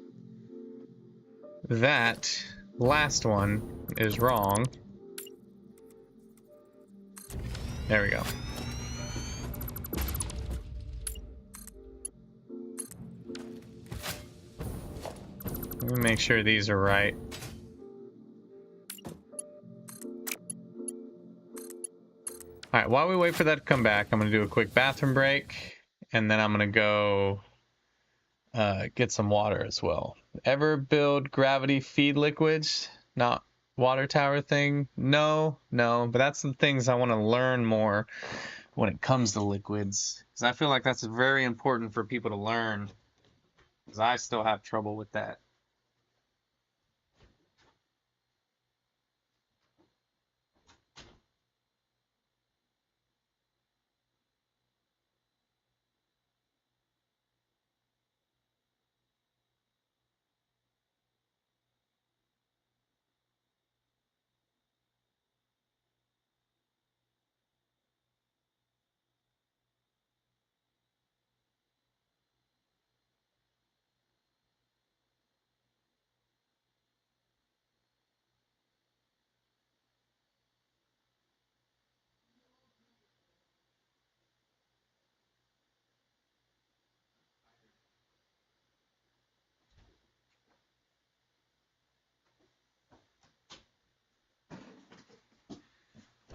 That last one is wrong. There we go. Let me make sure these are right. Alright, while we wait for that to come back, I'm going to do a quick bathroom break, and then I'm going to go get some water as well. Ever build gravity feed liquids? Not water tower thing? No, but that's some things I want to learn more when it comes to liquids. Because I feel like that's very important for people to learn. Because I still have trouble with that.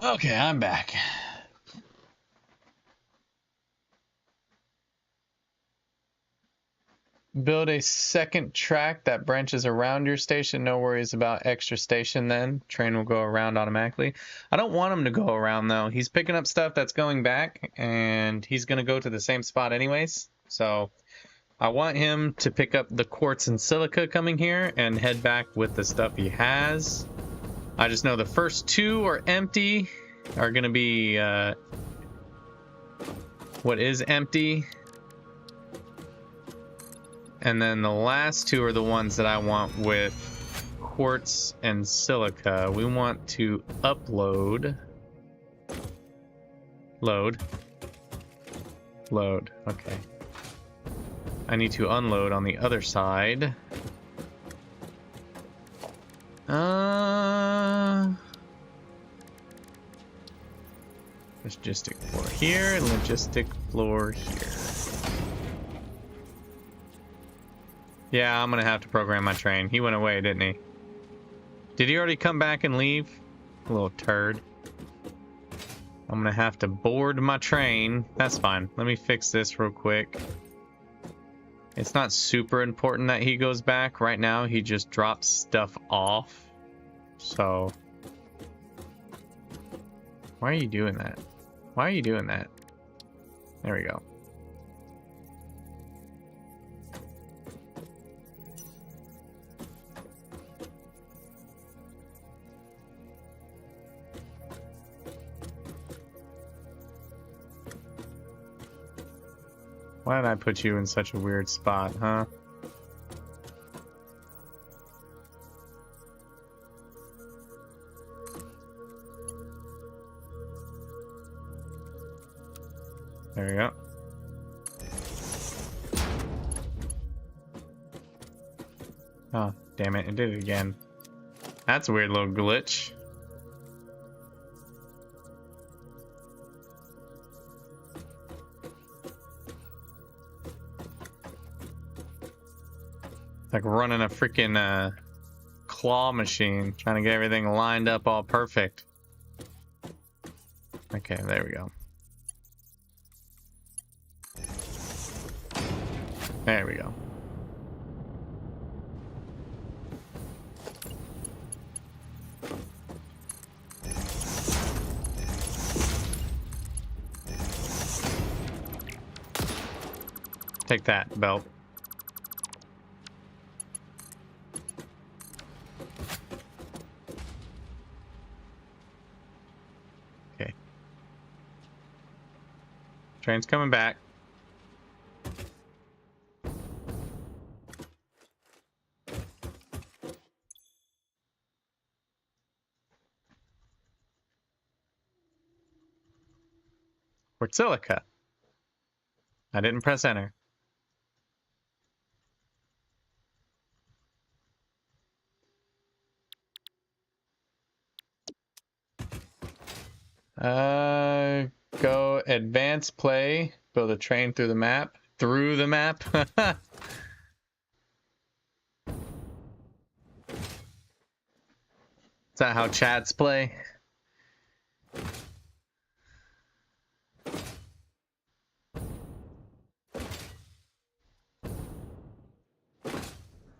Okay, I'm back. Build a second track that branches around your station. No worries about extra station then. Train will go around automatically. I don't want him to go around though. He's picking up stuff that's going back and he's going to go to the same spot anyways. So I want him to pick up the quartz and silica coming here and head back with the stuff he has. I just know the first 2 are empty, are going to be what is empty. And then the last 2 are the ones that I want with quartz and silica. We want to upload. Load. Okay. I need to unload on the other side. Logistic floor here, and logistic floor here. Yeah, I'm gonna have to program my train. He went away, didn't he? Did he already come back and leave? Little turd. I'm gonna have to board my train. That's fine. Let me fix this real quick. It's not super important that he goes back. Right now, he just drops stuff off. So... why are you doing that? Why are you doing that? There we go. Why did I put you in such a weird spot, huh? There we go. Oh, damn it, it did it again. That's a weird little glitch. It's like running a freaking claw machine, trying to get everything lined up all perfect. Okay, there we go. There we go. Take that, belt. Okay. Train's coming back. Port Silica. I didn't press enter. Go advance play. Build a train through the map. Through the map. Is that how chats play?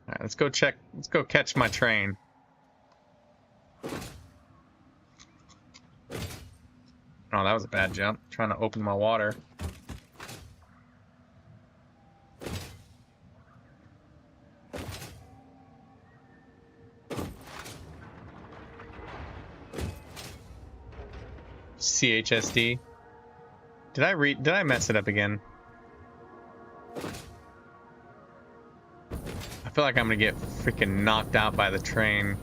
Alright, let's go check. Let's go catch my train. Oh, that was a bad jump. Trying to open my water. CHSD. Did I mess it up again? I feel like I'm gonna get freaking knocked out by the train.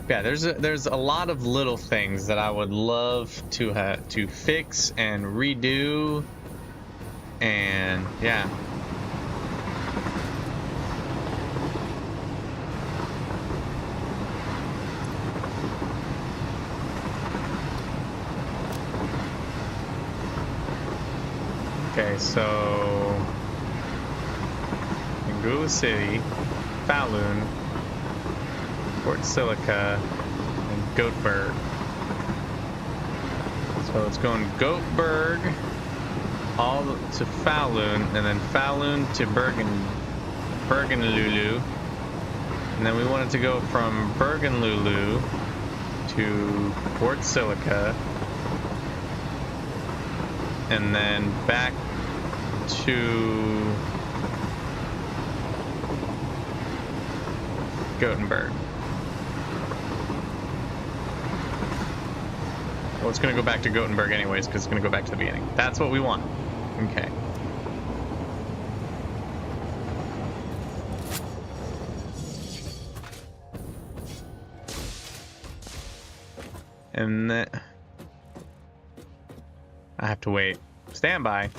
Yeah, there's a lot of little things that I would love to fix and redo, and yeah. Okay, so Ingula City, Falun, Port Silica, and Goatburg. So it's going Goatburg all to Falun, and then Falun to Bergenlulu. And then we wanted to go from Bergenlulu to Port Silica, and then back to Gothenburg. Well, it's going to go back to Gothenburg anyways, because it's going to go back to the beginning. That's what we want. Okay. And then I have to wait. Stand by.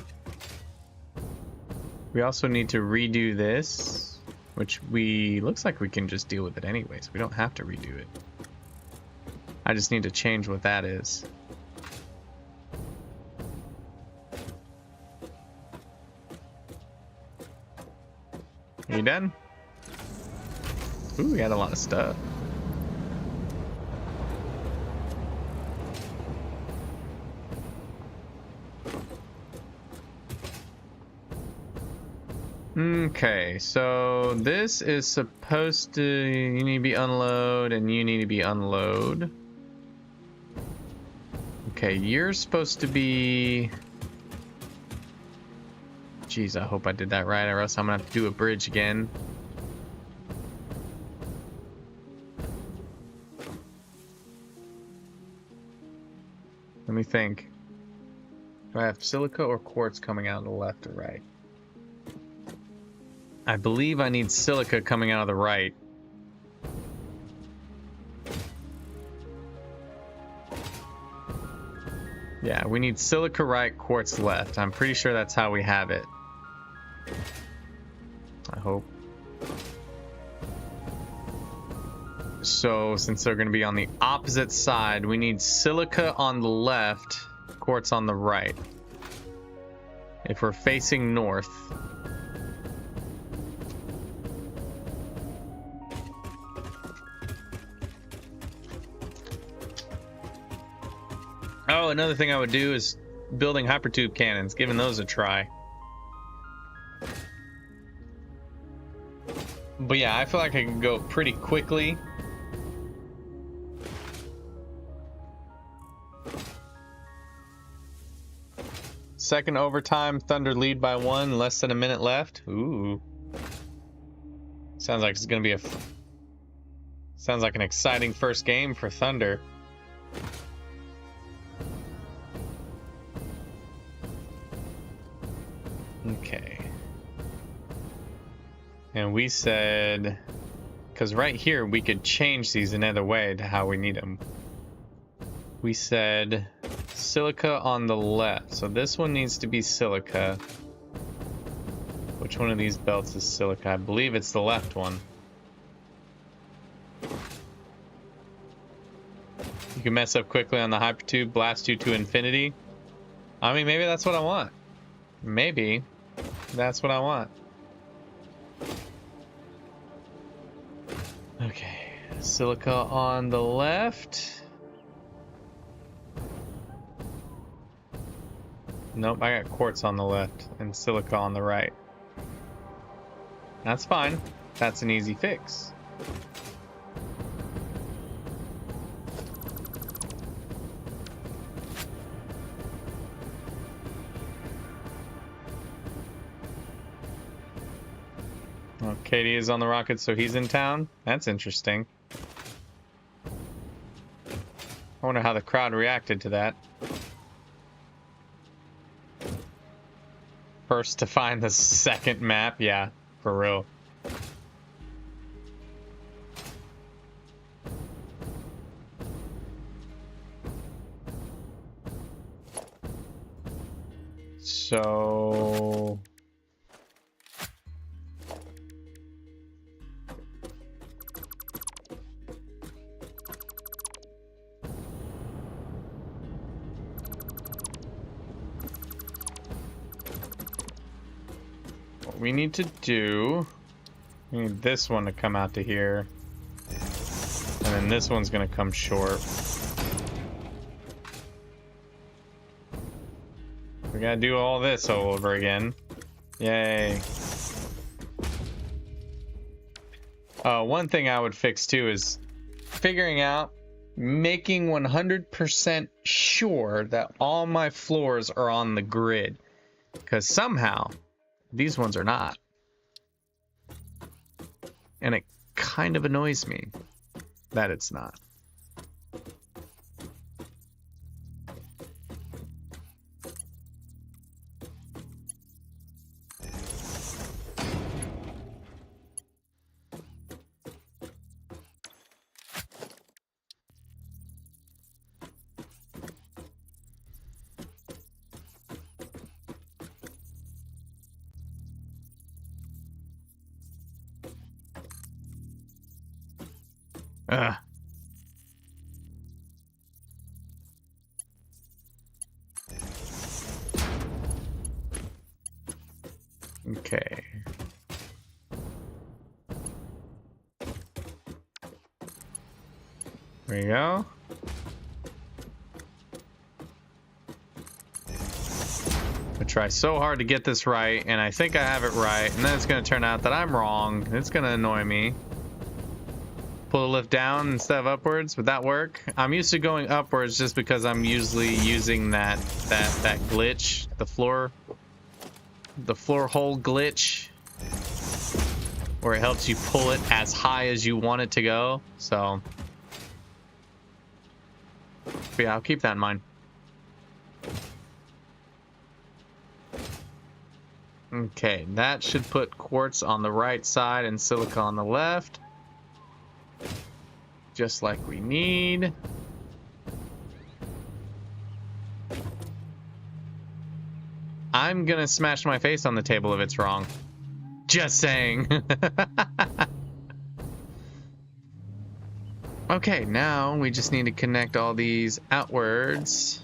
We also need to redo this, which looks like we can just deal with it anyways. We don't have to redo it. I just need to change what that is. Are you done? Ooh, we got a lot of stuff. Okay, so this is supposed to, you need to be unload and you need to be unload. Okay, you're supposed to be, jeez, I hope I did that right, or else I'm gonna have to do a bridge again. Let me think. Do I have silica or quartz coming out of the left or right? I believe I need silica coming out of the right. Yeah, we need silica right, quartz left. I'm pretty sure that's how we have it. I hope. So, since they're going to be on the opposite side, we need silica on the left, quartz on the right. If we're facing north. Oh, another thing I would do is building hypertube cannons, giving those a try. But yeah, I feel like I can go pretty quickly. Second overtime, Thunder lead by 1, less than a minute left. Ooh. Sounds like it's gonna be sounds like an exciting first game for Thunder. Okay. And we said, because right here we could change these another way to how we need them. We said silica on the left. So this one needs to be silica. Which one of these belts is silica? I believe it's the left one. You can mess up quickly on the hypertube, blast you to infinity. I mean, maybe that's what I want. Maybe that's what I want. Okay, silica on the left. Nope, I got quartz on the left and silica on the right. That's fine. That's an easy fix. Well, Katie is on the rocket, so he's in town. That's interesting. I wonder how the crowd reacted to that. First to find the second map, yeah, for real. So what we need to do, we need this one to come out to here, and then this one's gonna come short. We gotta do all this all over again. Yay. One thing I would fix too is figuring out, making 100% sure that all my floors are on the grid. Because somehow, these ones are not. And it kind of annoys me that it's not. Ugh. Okay. There you go. I try so hard to get this right, and I think I have it right, and then it's going to turn out that I'm wrong. It's going to annoy me. Pull the lift down instead of upwards. Would that work? I'm used to going upwards just because I'm usually using that glitch, the floor hole glitch, where it helps you pull it as high as you want it to go. So, but yeah, I'll keep that in mind. Okay, that should put quartz on the right side and silica on the left. Just like we need. I'm gonna smash my face on the table if it's wrong. Just saying. Okay, now we just need to connect all these outwards.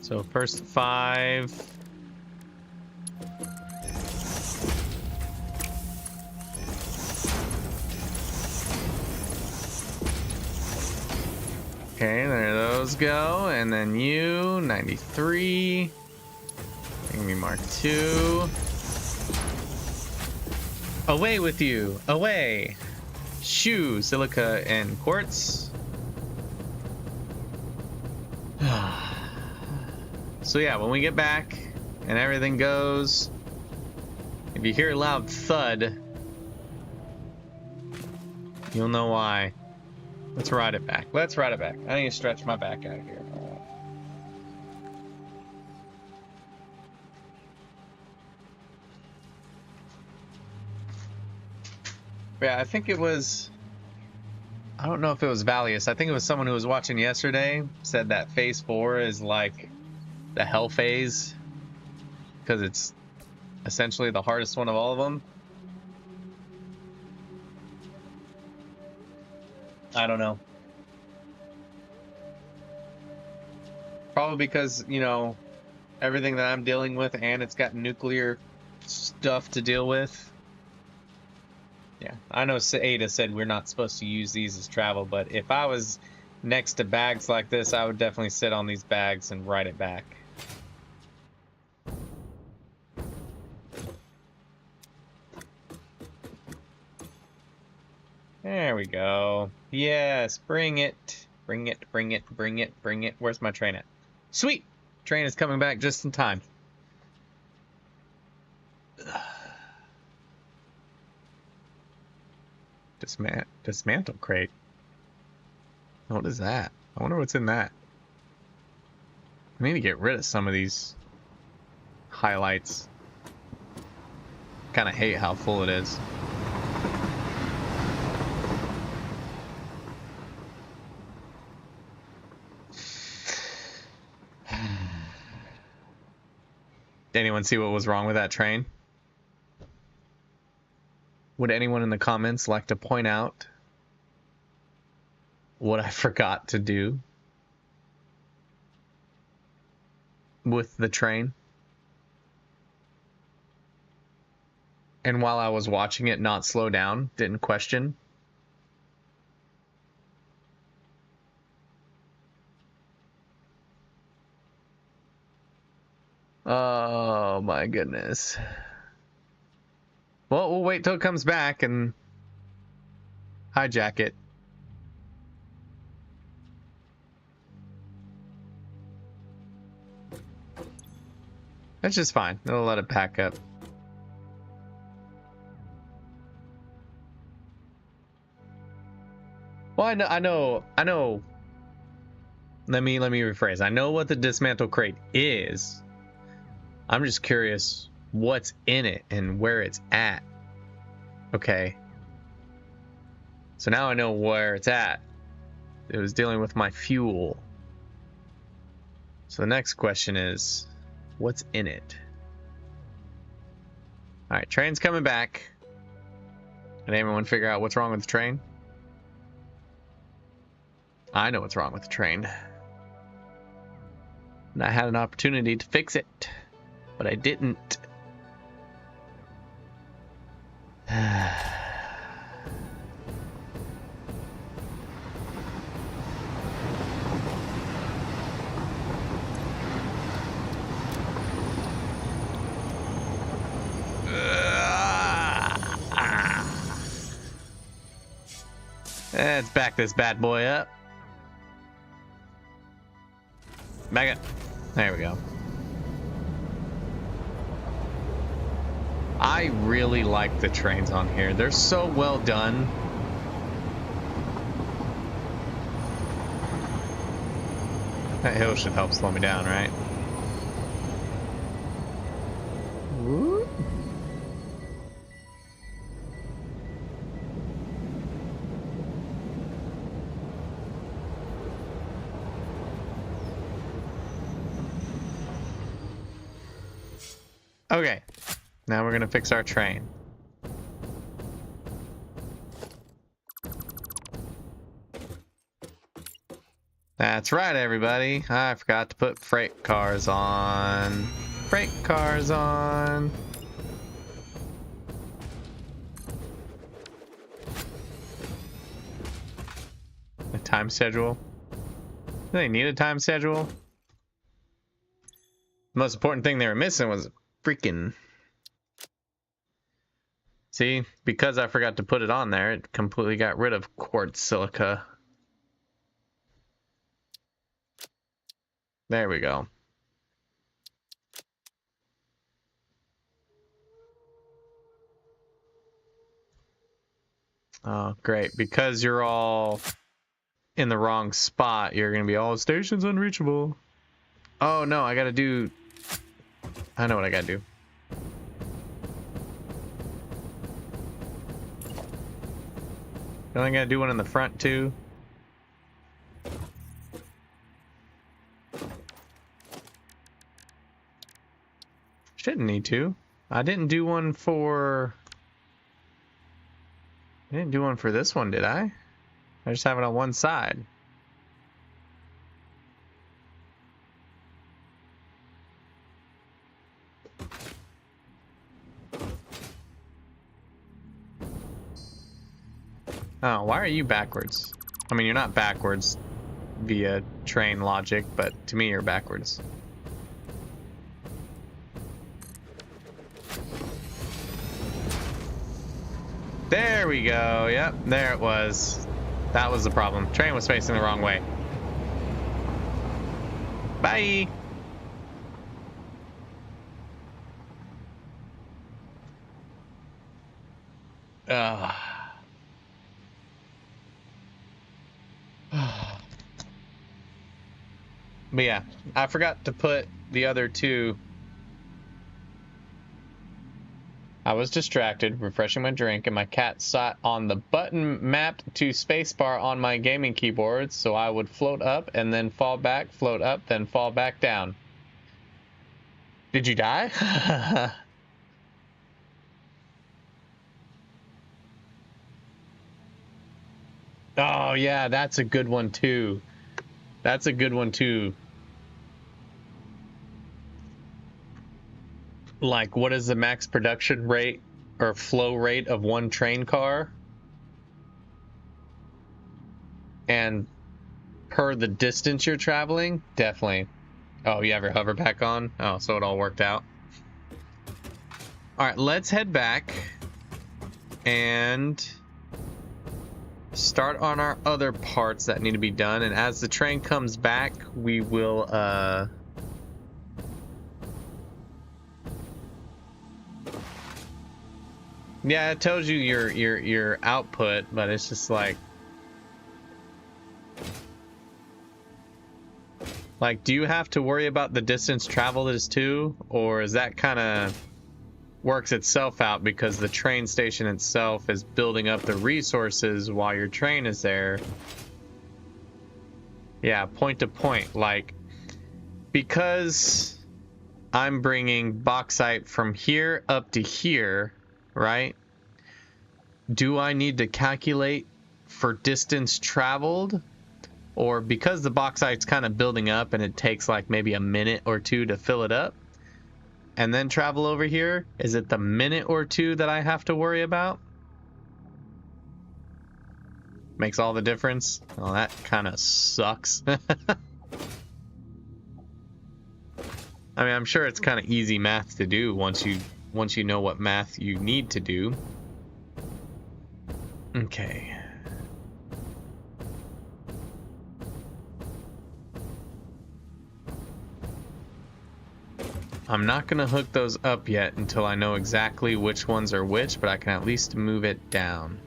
So first 5. Okay, there those go. And then you, 93. Bring me Mark 2. Away with you! Away! Shoo, silica, and quartz. So yeah, when we get back and everything goes, if you hear a loud thud, you'll know why. Let's ride it back. Let's ride it back. I need to stretch my back out here. Yeah, I think it was, I don't know if it was Valius. I think it was someone who was watching yesterday said that phase 4 is like the hell phase because it's essentially the hardest one of all of them. I don't know. Probably because, you know, everything that I'm dealing with and it's got nuclear stuff to deal with. Yeah, I know Ada said we're not supposed to use these as travel, but if I was next to bags like this, I would definitely sit on these bags and ride it back. There we go. Yes, bring it. Bring it, bring it, bring it, bring it. Where's my train at? Sweet! Train is coming back just in time. Dismantle crate. What is that? I wonder what's in that. I need to get rid of some of these highlights. Kind of hate how full it is. Did anyone see what was wrong with that train? Would anyone in the comments like to point out what I forgot to do with the train? And while I was watching it not slow down, didn't question? Oh my goodness. Well, we'll wait till it comes back and hijack it. That's just fine. It'll let it pack up. Well, I know. Let me rephrase. I know what the dismantle crate is. I'm just curious what's in it and where it's at. Okay. So now I know where it's at. It was dealing with my fuel. So the next question is, what's in it? All right, train's coming back. Did anyone figure out what's wrong with the train? I know what's wrong with the train. And I had an opportunity to fix it, but I didn't. Let's back this bad boy up. Back it. There we go. I really like the trains on here. They're so well done. That hill should help slow me down, right? Woo. Okay, now we're gonna fix our train. That's right, everybody. I forgot to put freight cars on. Freight cars on. A time schedule. Do they need a time schedule? The most important thing they were missing was freaking... See, because I forgot to put it on there, it completely got rid of quartz silica. There we go. Oh, great. Because you're all in the wrong spot, you're going to be all stations unreachable. Oh, no, I got to do... I know what I got to do. Don't I got to do one in the front, too? Shouldn't need to. I didn't do one for... I didn't do one for this one, did I? I just have it on one side. Oh, why are you backwards? I mean, you're not backwards via train logic, but to me, you're backwards. There we go. Yep, there it was. That was the problem. Train was facing the wrong way. Bye. But yeah, I forgot to put the other two. I was distracted, refreshing my drink, and my cat sat on the button mapped to spacebar on my gaming keyboard, so I would float up and then fall back, float up, then fall back down. Did you die? Oh, yeah, that's a good one, too. That's a good one, too. Like, what is the max production rate or flow rate of one train car? And per the distance you're traveling? Definitely. Oh, you have your hover back on? Oh, so it all worked out. All right, let's head back and start on our other parts that need to be done. And as the train comes back, we will, yeah, it tells you your output, but it's just like, do you have to worry about the distance traveled as too, or is that kind of works itself out because the train station itself is building up the resources while your train is there? Yeah, point to point, like, because I'm bringing bauxite from here up to here, right? Do I need to calculate for distance traveled? Or because the bauxite's kind of building up and it takes like maybe a minute or two to fill it up and then travel over here, is it the minute or two that I have to worry about? Makes all the difference. Well, that kind of sucks. I mean, I'm sure it's kind of easy math to do once you know what math you need to do. Okay. I'm not going to hook those up yet until I know exactly which ones are which, but I can at least move it down.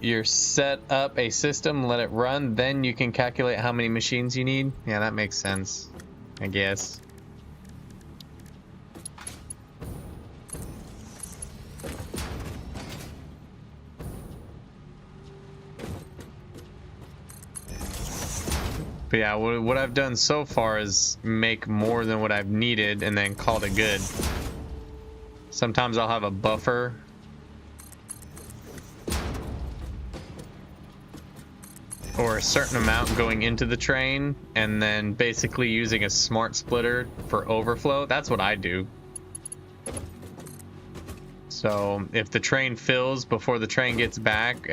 You're set up a system, let it run, then you can calculate how many machines you need. Yeah, that makes sense, I guess. But yeah, what I've done so far is make more than what I've needed and then called it good. Sometimes I'll have a buffer. Or a certain amount going into the train and then basically using a smart splitter for overflow. That's what I do. So if the train fills before the train gets back,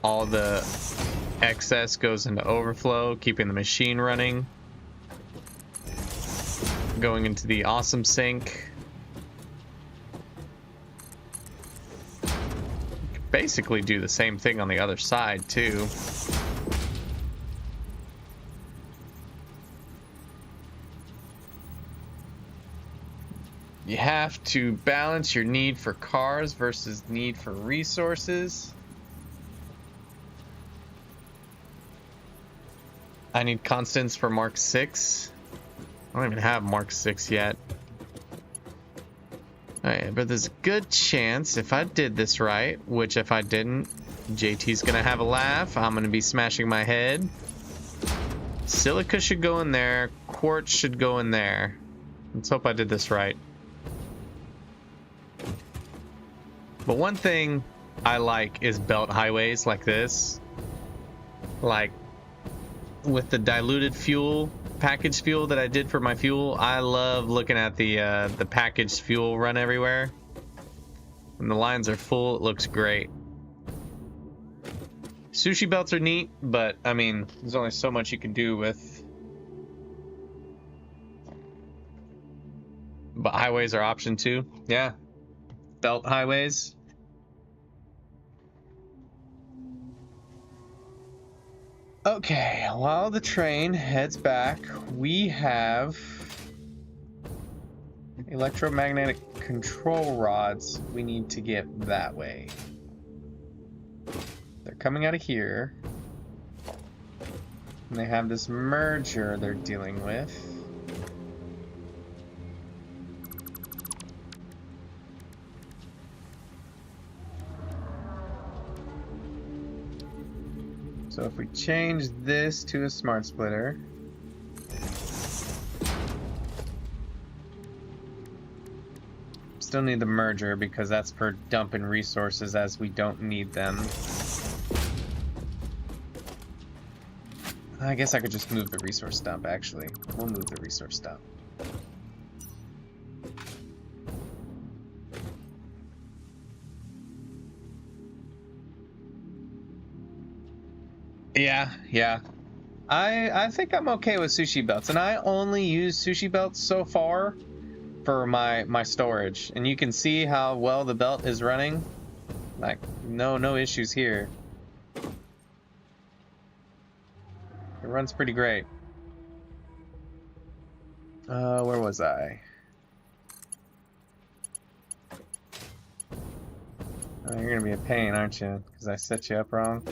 all the excess goes into overflow, keeping the machine running. Going into the awesome sink. Basically do the same thing on the other side too. You have to balance your need for cars versus need for resources. I need constants for Mark 6. I don't even have Mark 6 yet. Alright, but there's a good chance if I did this right, which if I didn't, JT's gonna have a laugh. I'm gonna be smashing my head. Silica should go in there. Quartz should go in there. Let's hope I did this right. But one thing I like is belt highways like this. Like with the diluted fuel, packaged fuel that I did for my fuel, I love looking at the packaged fuel run everywhere. When the lines are full, it looks great. Sushi belts are neat, but I mean, there's only so much you can do with. But highways are option 2. Yeah. Belt highways. Okay, while the train heads back, we have electromagnetic control rods we need to get that way. They're coming out of here. And they have this merger they're dealing with. So if we change this to a smart splitter, still need the merger because that's for dumping resources as we don't need them. I guess I could just move the resource dump, actually. We'll move the resource dump. Yeah. I think I'm okay with sushi belts, and I only use sushi belts so far for my storage, and you can see how well the belt is running. Like no issues here. It runs pretty great. Where was I? Oh, you're gonna be a pain, aren't you? Because I set you up wrong.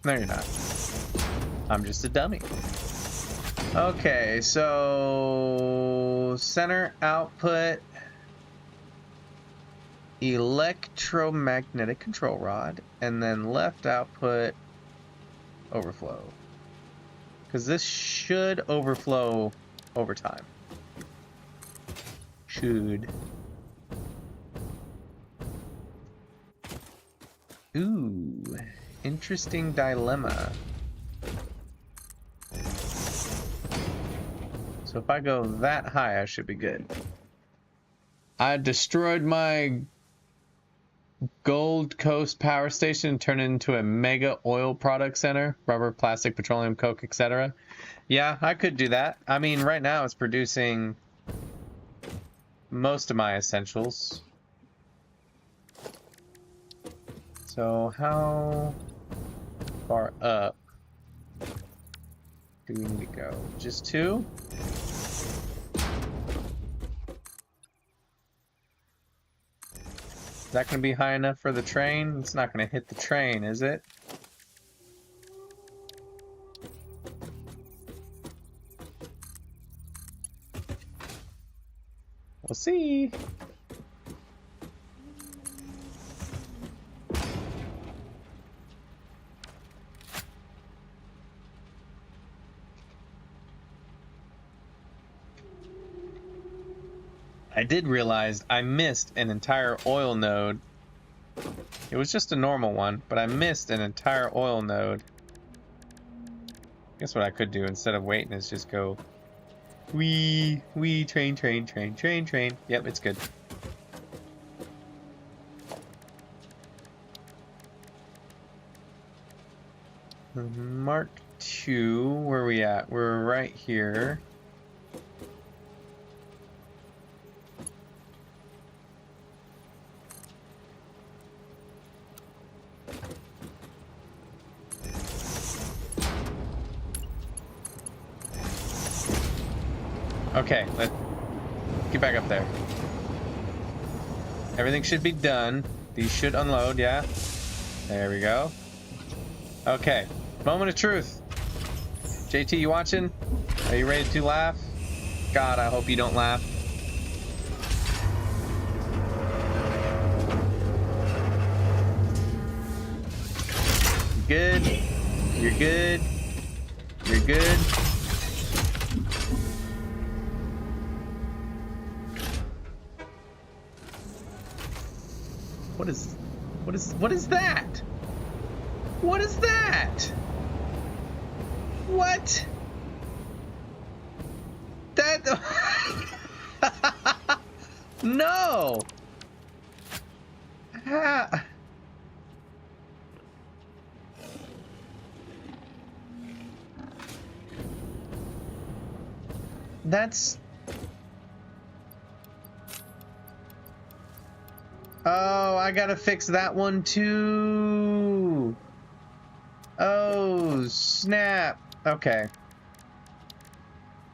No, you're not. I'm just a dummy. Okay, so center output, electromagnetic control rod, and then left output, overflow. Because this should overflow over time. Should. Ooh. Interesting dilemma. So if I go that high, I should be good. I destroyed my Gold Coast power station and turned it into a mega oil product center. Rubber, plastic, petroleum, coke, etc. Yeah, I could do that. I mean, right now it's producing most of my essentials. So how far up do we need to go? Just 2? Is that going to be high enough for the train? It's not going to hit the train, is it? We'll see. I did realize I missed an entire oil node. It was just a normal one, but I missed an entire oil node. Guess what I could do instead of waiting is just go wee, train. Yep, it's good. Mark 2, where are we at? We're right here. Okay, let's get back up there. Everything should be done. These should unload, yeah. There we go. Okay, moment of truth. JT, you watching? Are you ready to laugh? God, I hope you don't laugh. Good. You're good. You're good. What is that? What is that? What? That no. That's... Oh, I gotta fix that one too. Oh, snap. Okay.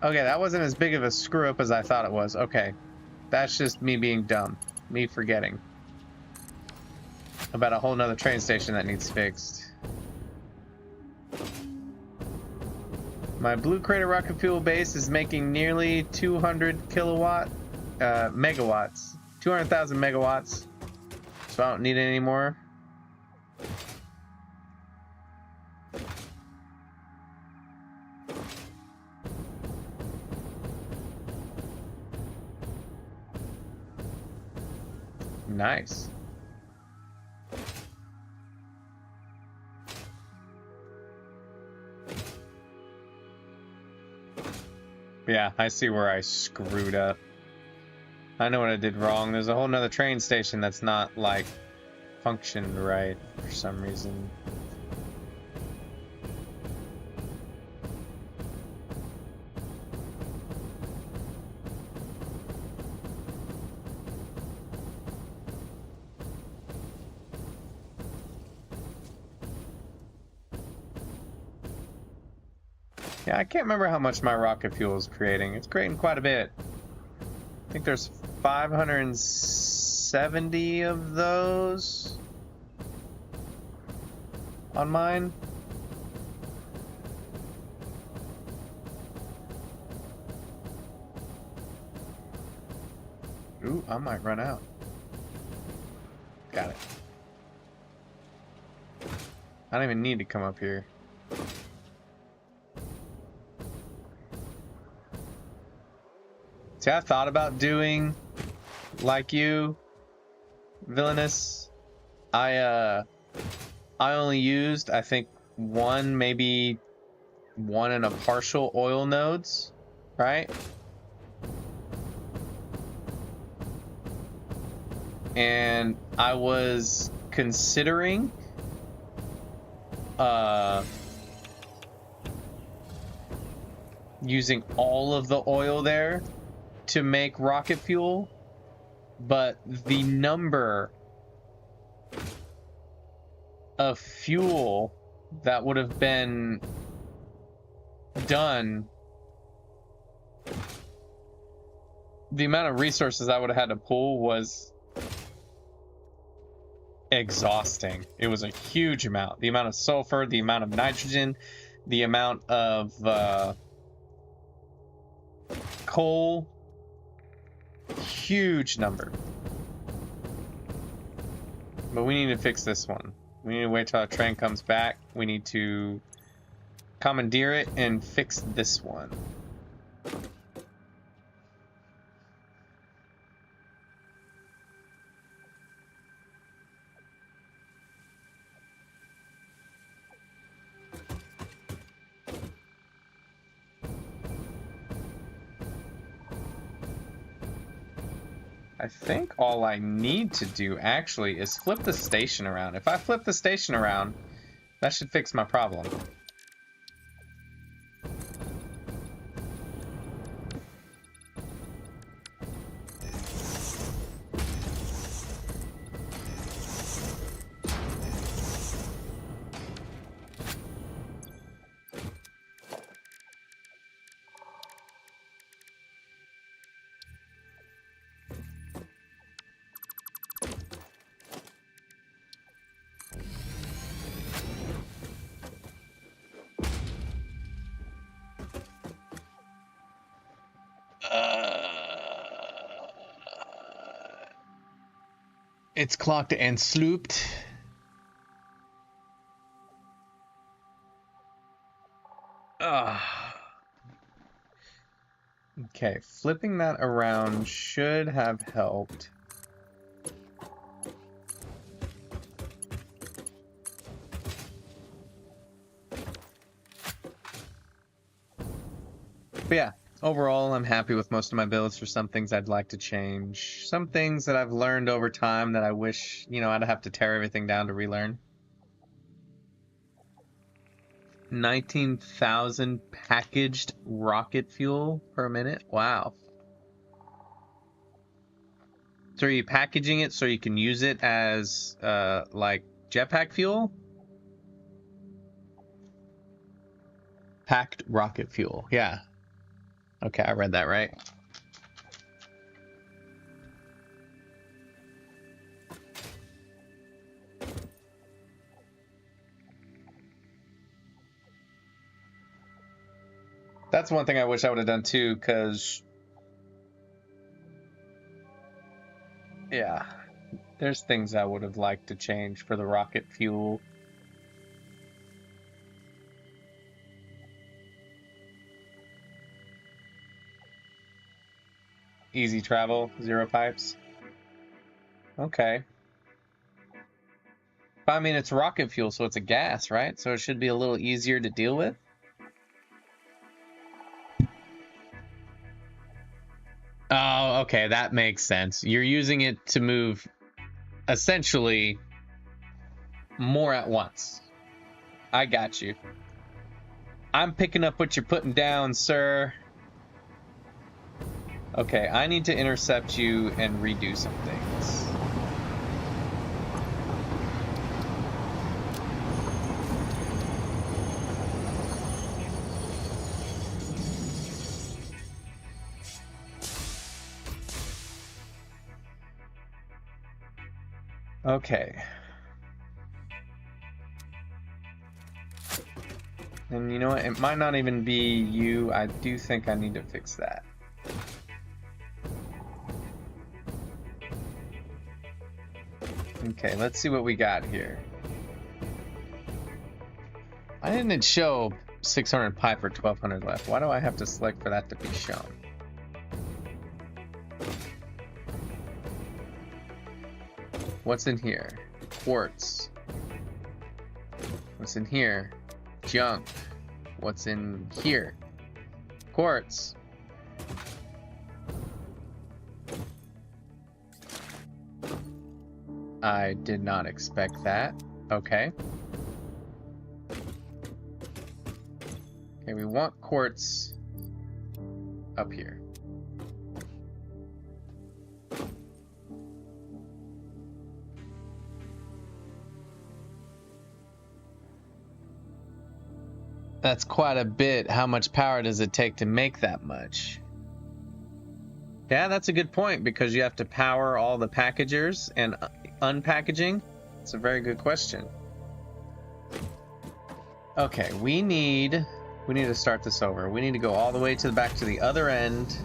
Okay, that wasn't as big of a screw up as I thought it was. Okay. That's just me being dumb. Me forgetting about a whole nother train station that needs fixed. My Blue Crater rocket fuel base is making nearly 200 megawatts. 200,000 megawatts. So I don't need it anymore. Nice. Yeah, I see where I screwed up. I know what I did wrong. There's a whole nother train station that's not, like, functioned right for some reason. Yeah, I can't remember how much my rocket fuel is creating. It's creating quite a bit. I think there's 570 of those on mine. Ooh, I might run out. Got it. I don't even need to come up here. See, I thought about doing like you, Villainous. I only used, I think, maybe one and a partial oil nodes, right? And I was considering using all of the oil there to make rocket fuel, but the number of fuel that would have been done, the amount of resources I would have had to pull was exhausting. It was a huge amount. The amount of sulfur, the amount of nitrogen, the amount of coal. Huge number. But we need to fix this one. We need to wait till our train comes back. We need to commandeer it and fix this one. I think all I need to do actually is flip the station around. If I flip the station around, that should fix my problem. It's clocked and slooped. Okay, flipping that around should have helped. But yeah, overall, I'm happy with most of my builds. For some things I'd like to change. Some things that I've learned over time that I wish, you know, I'd have to tear everything down to relearn. 19,000 packaged rocket fuel per minute. Wow. So are you packaging it so you can use it as, like, jetpack fuel? Packed rocket fuel. Yeah. Okay, I read that right. That's one thing I wish I would have done too, because yeah, there's things I would have liked to change for the rocket fuel. Easy travel, 0 pipes. Okay. But I mean, it's rocket fuel, so it's a gas, right? So it should be a little easier to deal with. Oh, okay, that makes sense. You're using it to move essentially More at once. I got you. I'm picking up what you're putting down, sir. Okay, I need to intercept you and redo some things. Okay. And you know what? It might not even be you. I do think I need to fix that. Okay, let's see what we got here. Why didn't it show 600 pipe or 1200 left? Why do I have to select for that to be shown? What's in here? Quartz. What's in here? Junk. What's in here? Quartz. I did not expect that. Okay. Okay, we want quartz up here. That's quite a bit. How much power does it take to make that much? Yeah, that's a good point, because you have to power all the packagers and unpackaging. It's a very good question. Okay, we need to start this over. We need to go all the way to the back to the other end,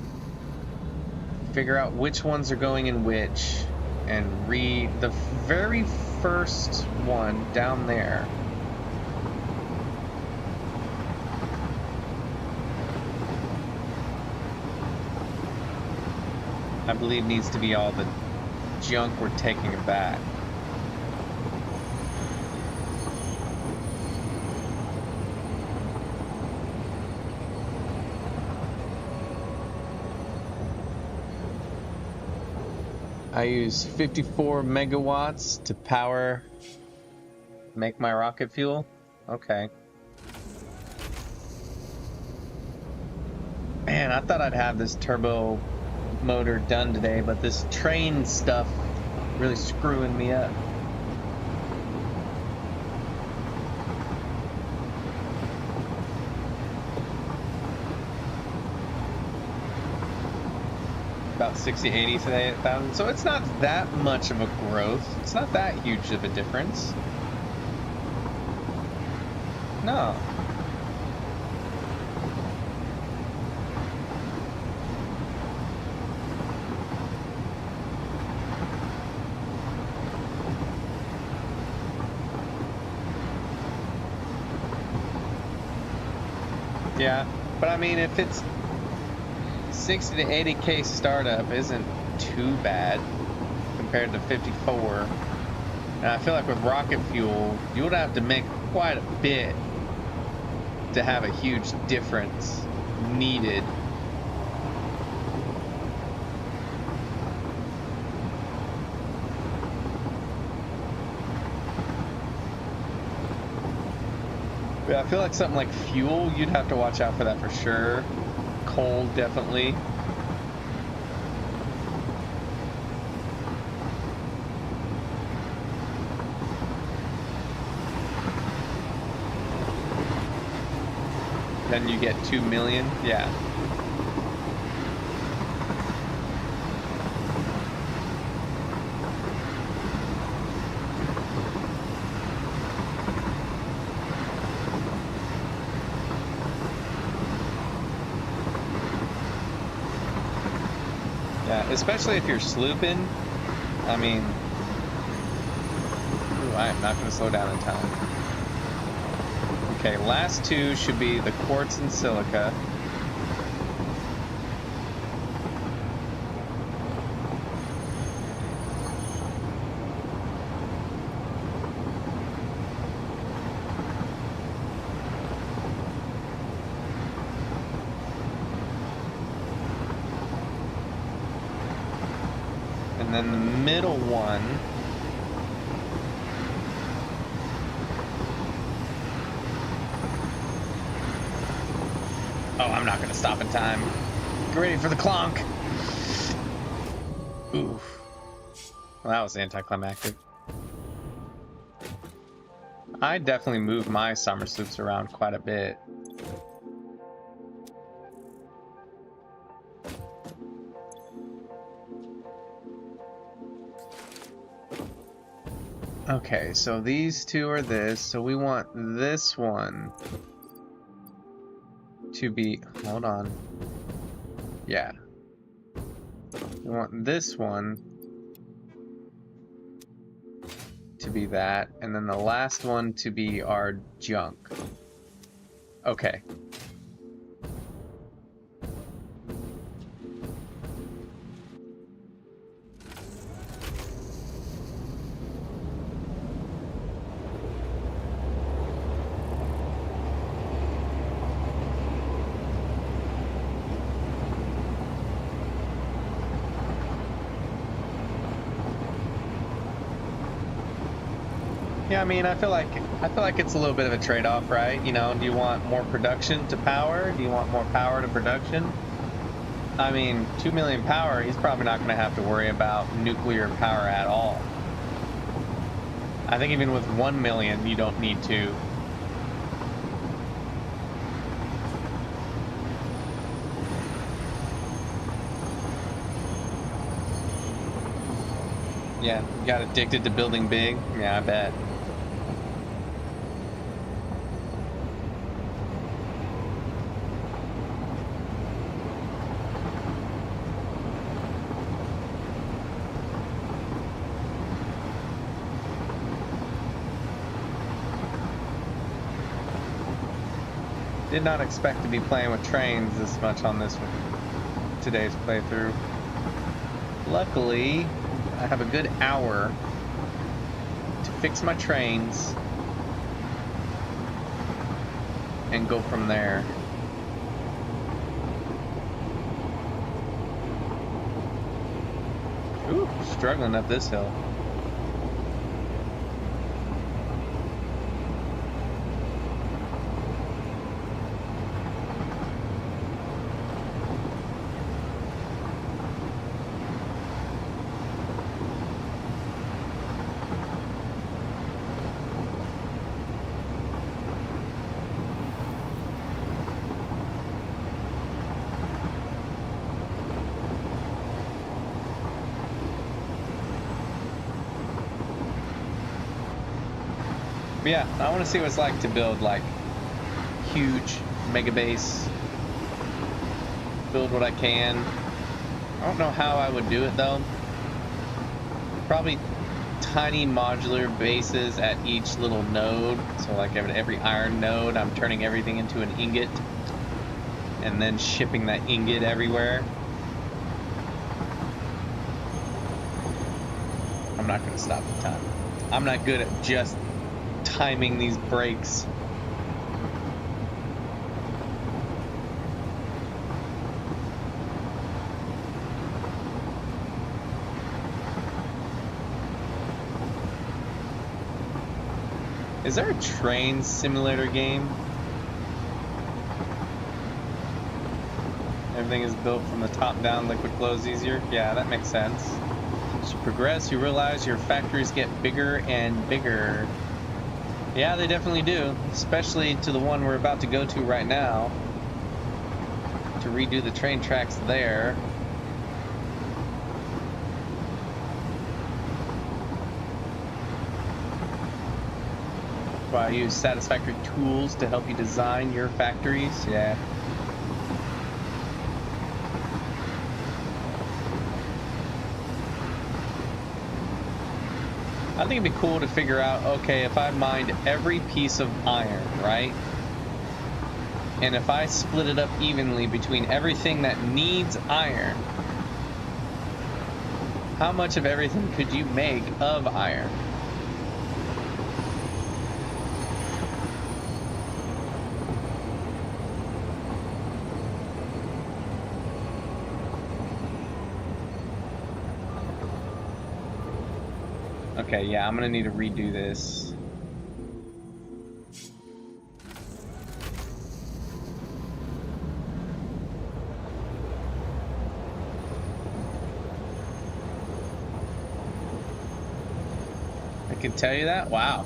figure out which ones are going in which, and read the very first one down there. I believe needs to be all the junk we're taking back. I use 54 megawatts to make my rocket fuel. Okay. Man, I thought I'd have this turbo motor done today, but this train stuff really screwing me up. About 60, 80 today at 1,000. So it's not that much of a growth. It's not that huge of a difference. No. Yeah, but I mean, if it's 60 to 80K startup isn't too bad compared to 54. And I feel like with rocket fuel, you would have to make quite a bit to have a huge difference needed. But I feel like something like fuel, you'd have to watch out for that for sure. Coal, definitely. Then you get 2 million. Yeah. Yeah, especially if you're slooping. I mean, ooh, I am not going to slow down in time. Okay, last two should be the quartz and silica. And then the middle one oh, I'm not gonna stop in time. Get ready for the clonk. Oof. Well, that was anticlimactic. I definitely moved my summer sloops around quite a bit. Okay, so these two are this, so we want this one to be, hold on. Yeah. We want this one to be that, and then the last one to be our junk. Okay. Yeah, I mean, I feel like it's a little bit of a trade-off, right? You know, do you want more production to power? Do you want more power to production? I mean, 2 million power, he's probably not going to have to worry about nuclear power at all. I think even with 1 million, you don't need to. Yeah, got addicted to building big? Yeah, I bet. Did not expect to be playing with trains this much on this one, today's playthrough. Luckily, I have a good hour to fix my trains and go from there. Ooh, struggling up this hill. But yeah, I want to see what it's like to build like huge mega base. Build what I can. I don't know how I would do it though. Probably tiny modular bases at each little node. So like every iron node, I'm turning everything into an ingot and then shipping that ingot everywhere. I'm not going to stop the time. I'm not good at just timing these brakes. Is there a train simulator game? Everything is built from the top down, liquid flows easier. Yeah, that makes sense. As you progress, you realize your factories get bigger and bigger. Yeah, they definitely do, especially to the one we're about to go to right now, to redo the train tracks there. Why I use Satisfactory tools to help you design your factories. Yeah. I think it'd be cool to figure out, okay, if I mined every piece of iron, right? And if I split it up evenly between everything that needs iron, how much of everything could you make of iron? Okay, yeah, I'm gonna need to redo this. I can tell you that? Wow.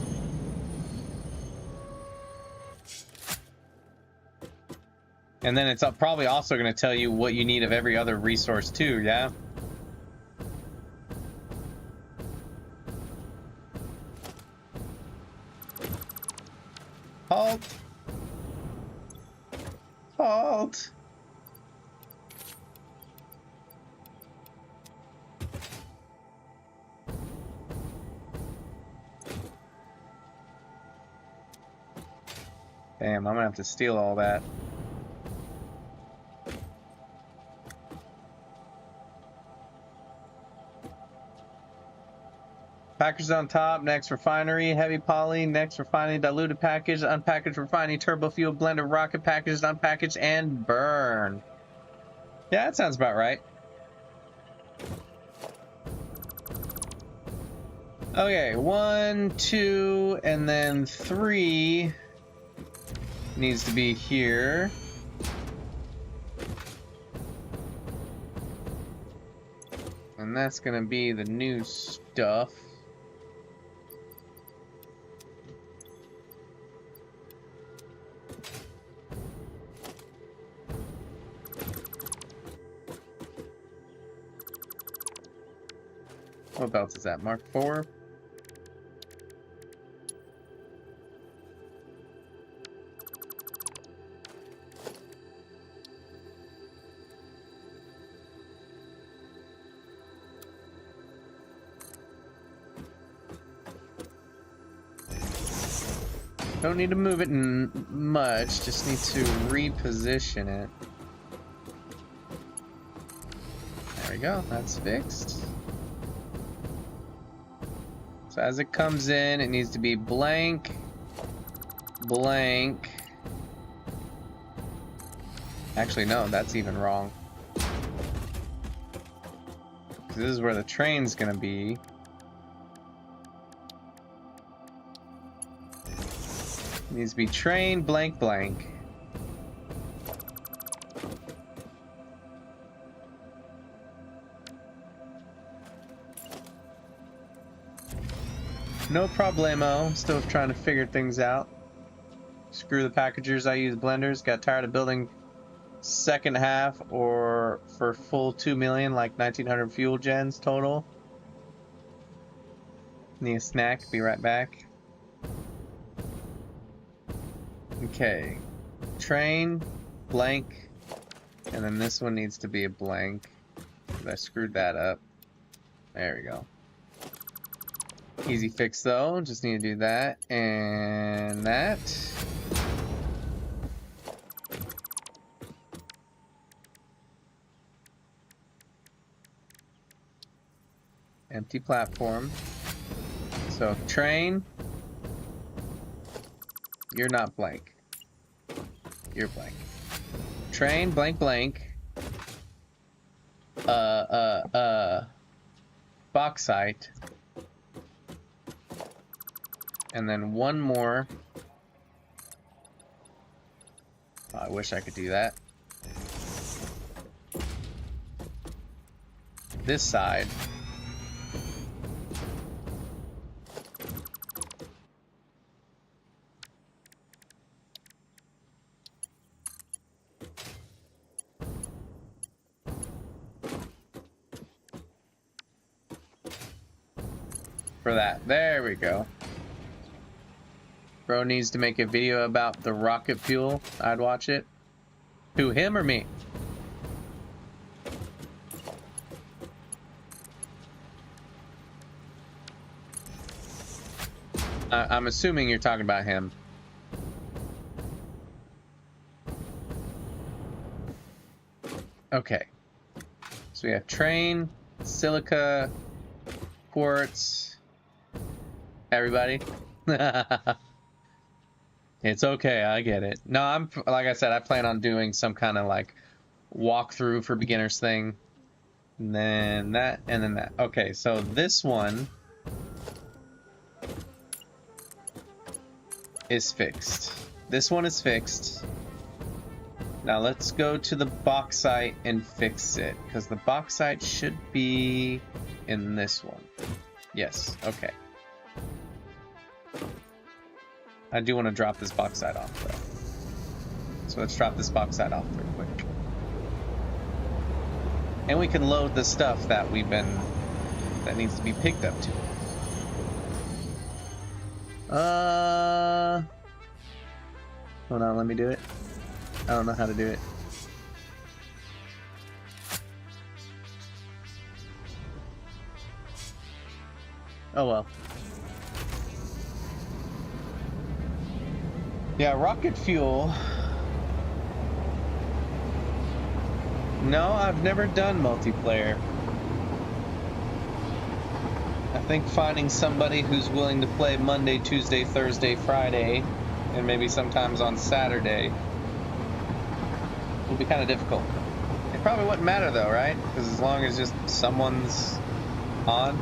And then it's probably also gonna tell you what you need of every other resource too, yeah? Halt! Halt! Damn, I'm gonna have to steal all that. Package on top, next refinery, heavy poly, next refining, diluted package, unpackaged refining, turbo fuel, blended rocket packaged, unpackaged, and burn. Yeah, that sounds about right. Okay, 1, 2, and then 3 needs to be here. And that's gonna be the new stuff. What belt is that? Mark 4? Don't need to move it much, just need to reposition it. There we go, that's fixed. So as it comes in, it needs to be blank, blank. Actually, no, that's even wrong. This is where the train's gonna be. Needs to be train blank blank. No problemo. Still trying to figure things out. Screw the packagers. I use blenders. Got tired of building second half or for full 2 million, like 1900 fuel gens total. Need a snack. Be right back. Okay. Train, blank, and then this one needs to be a blank. I screwed that up. There we go. Easy fix though. Just need to do that and that. Empty platform. So train. You're not blank. You're blank. Train blank blank. Bauxite. And then one more. Oh, I wish I could do that. This side. For that. There we go. Bro needs to make a video about the rocket fuel. I'd watch it. Who, him or me? I'm assuming you're talking about him. Okay. So we have train, silica, quartz. Everybody. It's okay, I get it. No, I'm like I said, I plan on doing some kind of like walkthrough for beginners thing. And then that, and then that. Okay, so this one is fixed. This one is fixed. Now let's go to the bauxite and fix it, because the bauxite should be in this one. Yes, okay. I do want to drop this bauxite off, though. So let's drop this bauxite off real quick. And we can load the stuff that that needs to be picked up to. Hold on, let me do it. I don't know how to do it. Oh well. Yeah, rocket fuel. No, I've never done multiplayer. I think finding somebody who's willing to play Monday, Tuesday, Thursday, Friday, and maybe sometimes on Saturday will be kind of difficult. It probably wouldn't matter though, right? Because as long as just someone's on.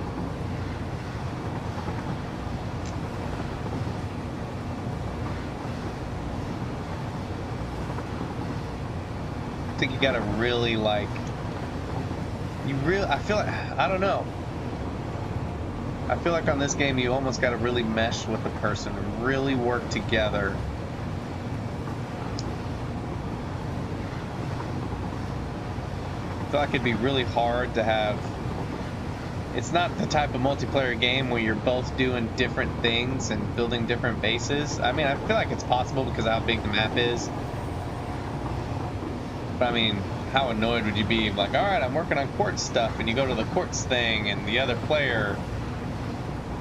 I think you gotta really like, I feel like, I don't know. I feel like on this game you almost gotta really mesh with the person and really work together. I feel like it'd be really hard to have, it's not the type of multiplayer game where you're both doing different things and building different bases. I mean, I feel like it's possible because of how big the map is. But I mean, how annoyed would you be? Like, alright, I'm working on quartz stuff, and you go to the quartz thing, and the other player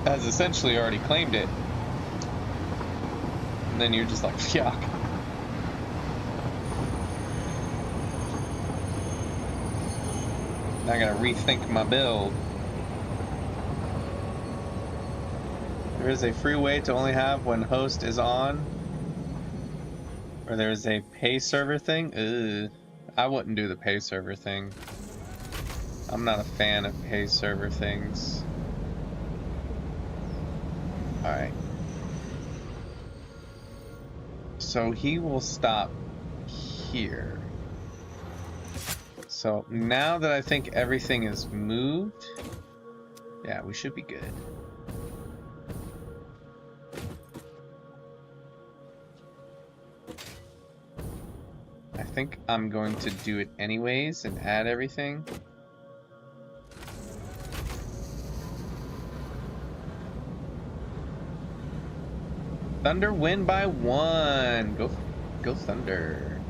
has essentially already claimed it. And then you're just like, yuck. Now I gotta rethink my build. There is a free way to only have when host is on. Or there's a pay server thing. Ugh. I wouldn't do the pay server thing. I'm not a fan of pay server things. Alright. So he will stop here. So now that I think everything is moved, yeah, we should be good. I think I'm going to do it anyways and add everything. Thunder win by 1. Go Thunder.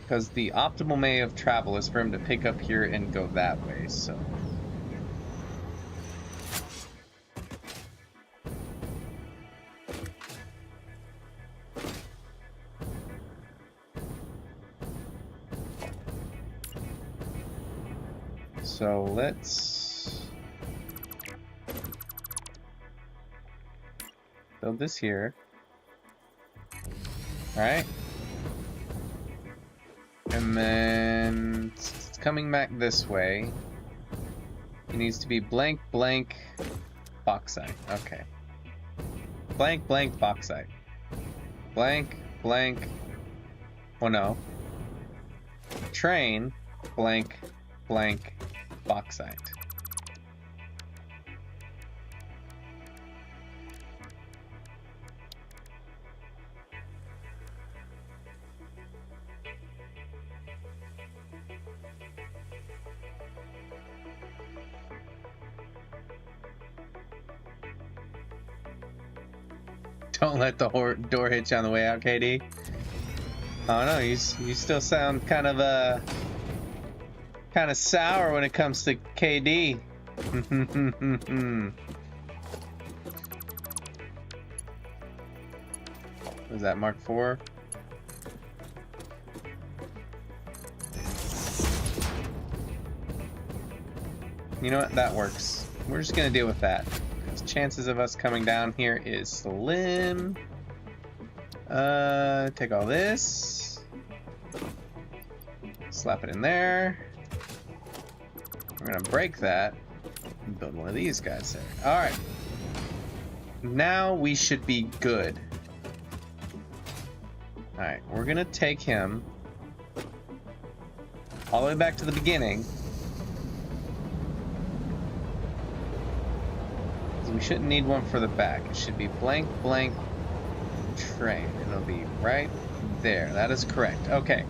Because the optimal way of travel is for him to pick up here and go that way, so. So let's build this here. Alright. And then it's coming back this way. It needs to be blank, blank, bauxite. Okay. Blank, blank, bauxite. Blank, blank. Oh no. Train, blank, blank, bauxite. Don't let the door hit you on the way out, KD. Oh no, you still sound kind of sour when it comes to KD. Was that Mark IV? You know what? That works. We're just gonna deal with that. Chances of us coming down here is slim. Take all this. Slap it in there. We're gonna break that and build one of these guys there. Alright. Now we should be good. Alright, we're gonna take him all the way back to the beginning. We shouldn't need one for the back. It should be blank, blank, train. It'll be right there. That is correct. Okay.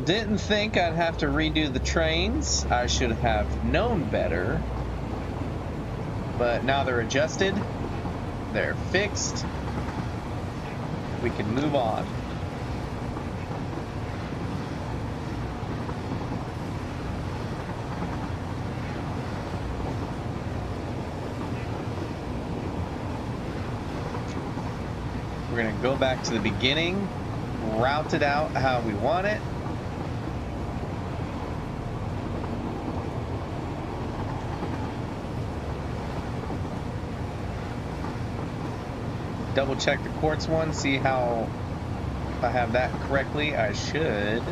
Didn't think I'd have to redo the trains. I should have known better. But now they're adjusted. They're fixed. We can move on. We're going to go back to the beginning, route it out how we want it. Double check the quartz one, see how, if I have that correctly. I should.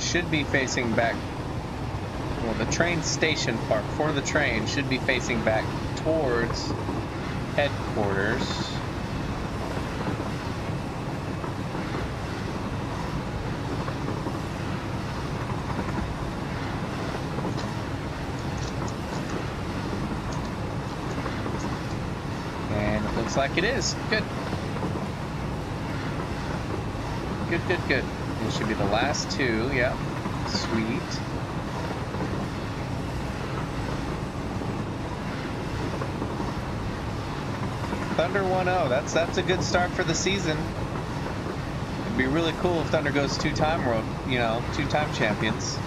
Should be facing back. Well, the train station part for the train should be facing back towards headquarters. And it looks like it is. Good. Good, good, good. It should be the last two, yep. Sweet. Thunder 1-0. That's a good start for the season. It'd be really cool if Thunder goes two-time world, two-time champions.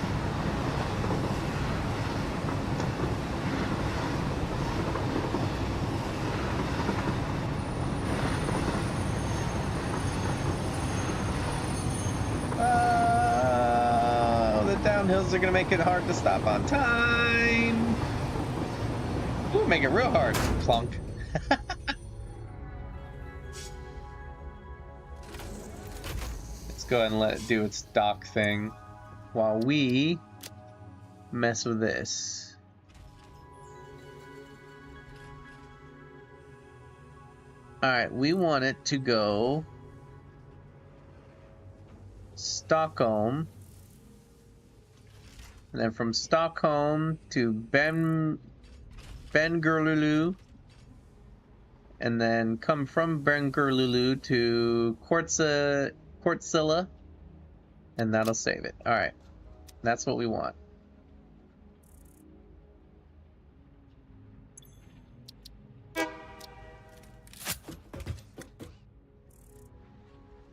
downhills are gonna make it hard to stop on time. Ooh, make it real hard. Plunk. Let's go ahead and let it do its dock thing while we mess with this. Alright, we want it to go Stockholm, and then from Stockholm to Bengaluru, and then come from Bengaluru to Kortsilla, and that'll save it. Alright, that's what we want.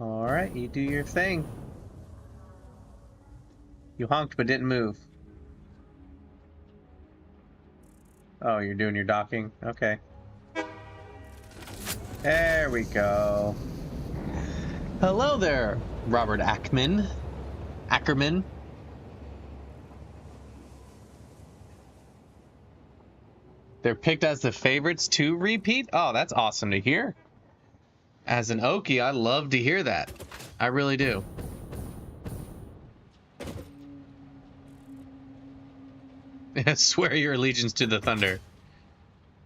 Alright, you do your thing. You honked but didn't move. Oh, you're doing your docking? Okay. There we go. Hello there, Robert Ackerman. They're picked as the favorites to repeat? Oh, that's awesome to hear. As an Okie, I love to hear that. I really do. Swear your allegiance to the Thunder.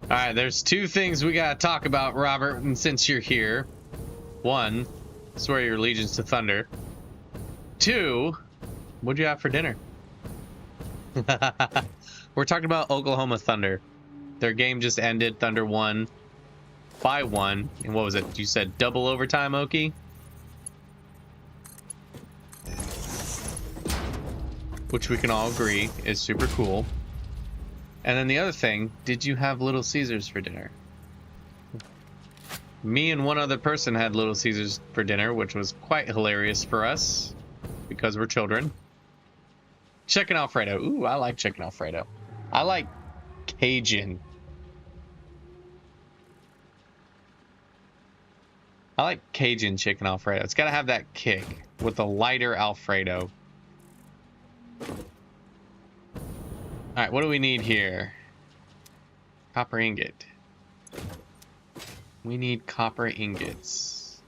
Alright, there's two things we gotta talk about, Robert, and since you're here. One, swear your allegiance to Thunder. Two, what'd you have for dinner? We're talking about Oklahoma Thunder. Their game just ended. Thunder won by 1. And what was it? You said double overtime, Okie? Which we can all agree is super cool. And then the other thing, did you have Little Caesars for dinner? Me and one other person had Little Caesars for dinner, which was quite hilarious for us because we're children. Chicken Alfredo. Ooh, I like chicken Alfredo. I like Cajun. I like Cajun chicken Alfredo. It's got to have that kick with a lighter Alfredo. Alright, what do we need here? Copper ingot. We need copper ingots.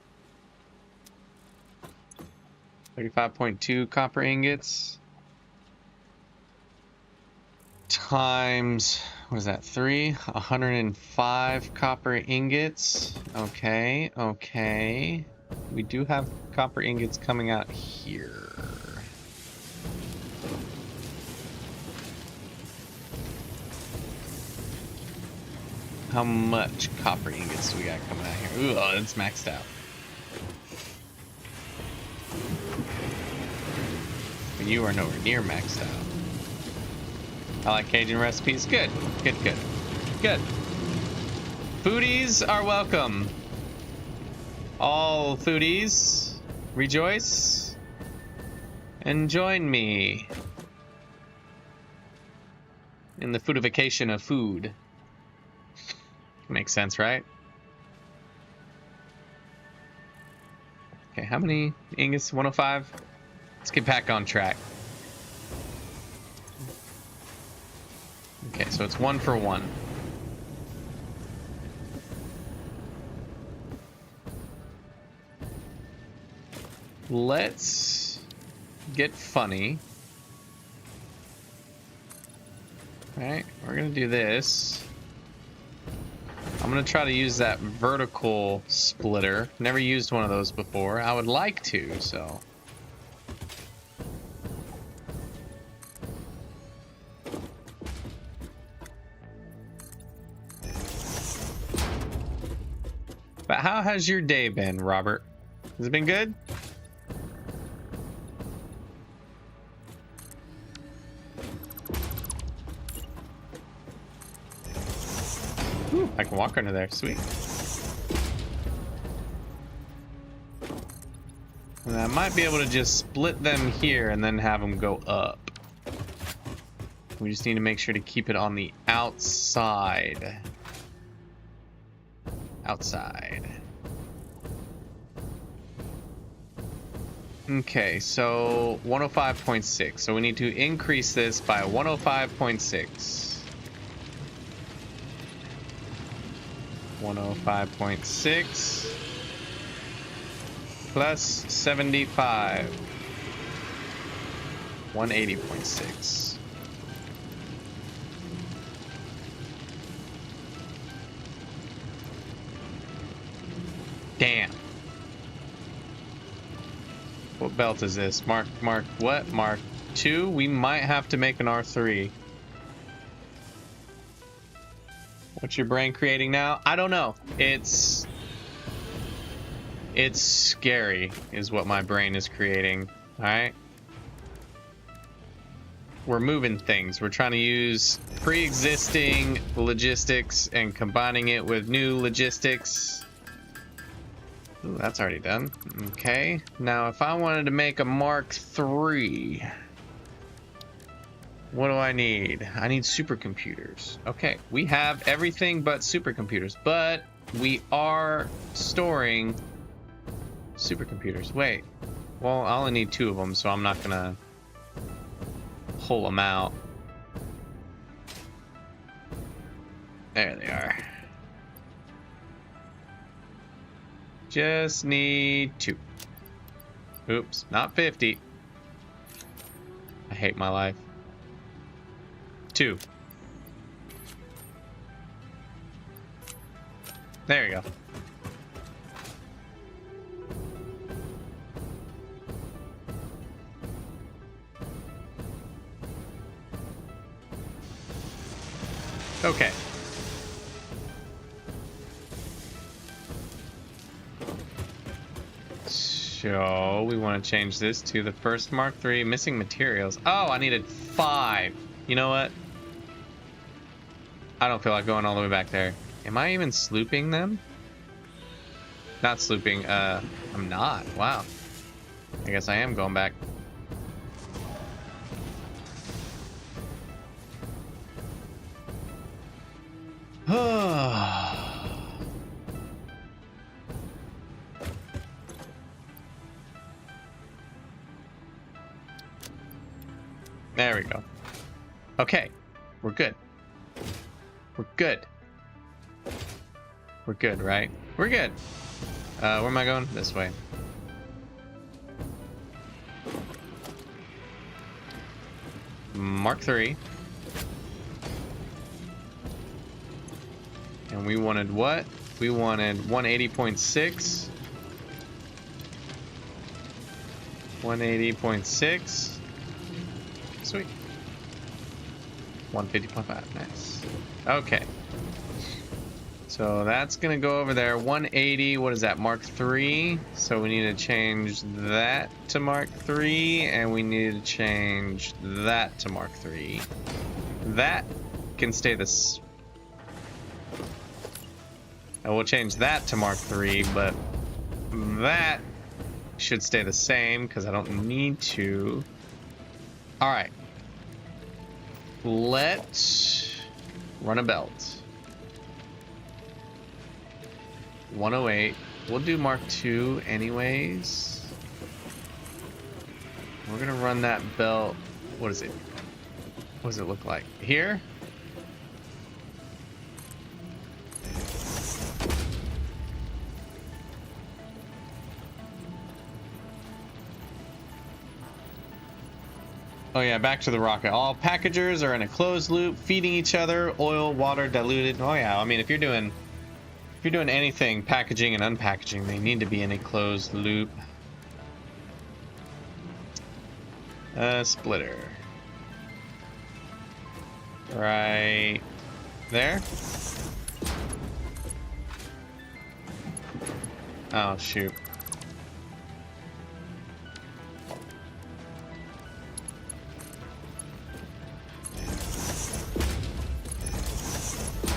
35.2 copper ingots. Times, what is that, 3? 105 copper ingots. Okay, okay. We do have copper ingots coming out here. How much copper ingots do we got coming out here? Ooh, oh, it's maxed out. But you are nowhere near maxed out. I like Cajun recipes. Good, good, good, good. Foodies are welcome. All foodies, rejoice and join me in the foodification of food. Makes sense, right? Okay, how many ingots? 105? Let's get back on track. Okay, so it's 1 for 1. Let's get funny. Alright, we're gonna do this. I'm gonna try to use that vertical splitter. Never used one of those before. I would like to, so. But how has your day been, Robert? Has it been good? Ooh, I can walk under there. Sweet. And I might be able to just split them here and then have them go up. We just need to make sure to keep it on the outside. Outside. Okay, so 105.6. So we need to increase this by 105.6. 105.6 plus 75. 180.6. Damn. What belt is this? Mark what? Mark 2? We might have to make an R3. What's your brain creating now? I don't know. It's scary is what my brain is creating. All right? We're moving things. We're trying to use pre-existing logistics and combining it with new logistics. Ooh, that's already done. Okay. Now, if I wanted to make a Mark III, what do I need? I need supercomputers. Okay, we have everything but supercomputers, but we are storing supercomputers. Wait. Well, I only need 2 of them, so I'm not gonna pull them out. There they are. Just need 2. Oops, not 50. I hate my life. 2. There you go. Okay. So we want to change this to the first Mark III. Missing materials. Oh, I needed 5. You know what? I don't feel like going all the way back there. Am I even slooping them? Not slooping. I'm not. Wow. I guess I am going back. There we go. Okay. We're good. We're good. We're good, right? We're good. Where am I going? This way. Mark III. And we wanted what? We wanted 180.6. 180.6. Sweet. 150.5. Nice. Okay. So that's going to go over there. 180. What is that? Mark III. So we need to change that to Mark III. And we need to change that to Mark III. That can stay this. And we'll change that to Mark III, but that should stay the same because I don't need to. All right. Let's run a belt. 108. We'll do Mark II anyways. We're gonna run that belt. What is it? What does it look like? Here? Oh yeah, back to the rocket. All packagers are in a closed loop, feeding each other, oil, water, diluted. Oh yeah, I mean if you're doing anything packaging and unpackaging, they need to be in a closed loop. Splitter. Right there. Oh shoot.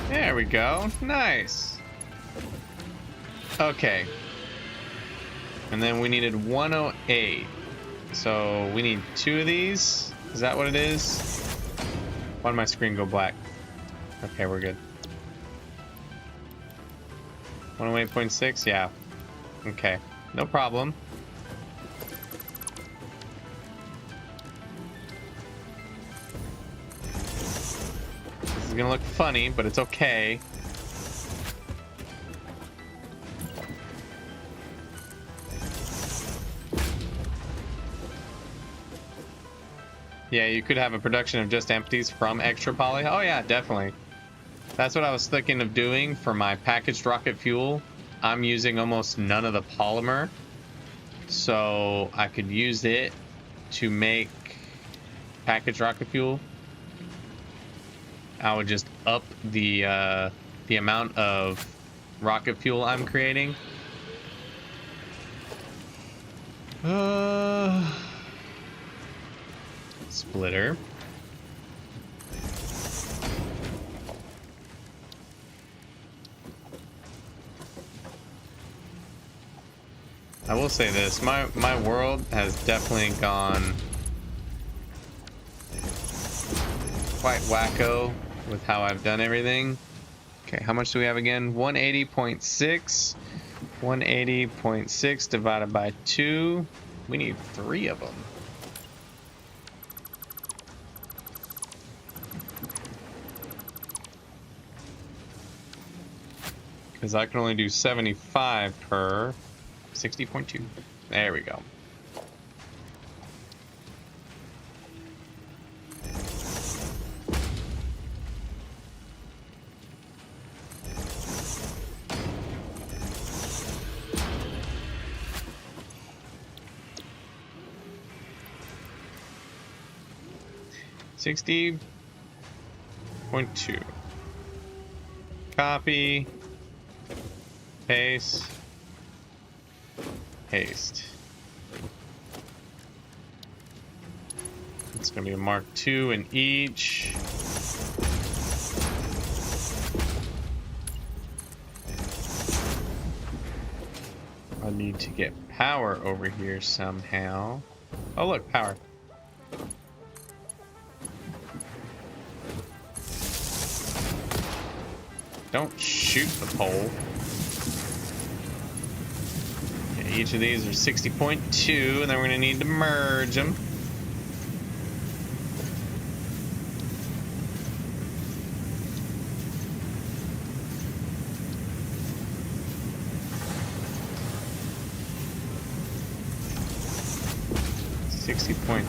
There we go. Nice. Okay. And then we needed 108. So we need 2 of these. Is that what it is? Why did my screen go black? Okay, we're good. 108.6? Yeah. Okay. No problem. is gonna look funny, but it's okay. Yeah, you could have a production of just empties from extra poly. Oh yeah, definitely. That's what I was thinking of doing for my packaged rocket fuel. I'm using almost none of the polymer, so I could use it to make packaged rocket fuel. I would just up the amount of rocket fuel I'm creating. Splitter. I will say this, my world has definitely gone quite wacko with how I've done everything. Okay, how much do we have again? 180.6. 180.6 divided by 2. We need 3 of them. Because I can only do 75 per 60.2. There we go. $60.2. Copy. Paste. Paste. It's going to be a Mark II in each. I need to get power over here somehow. Oh look, power. Don't shoot the pole. Okay, each of these are 60.2, and then we're going to need to merge them.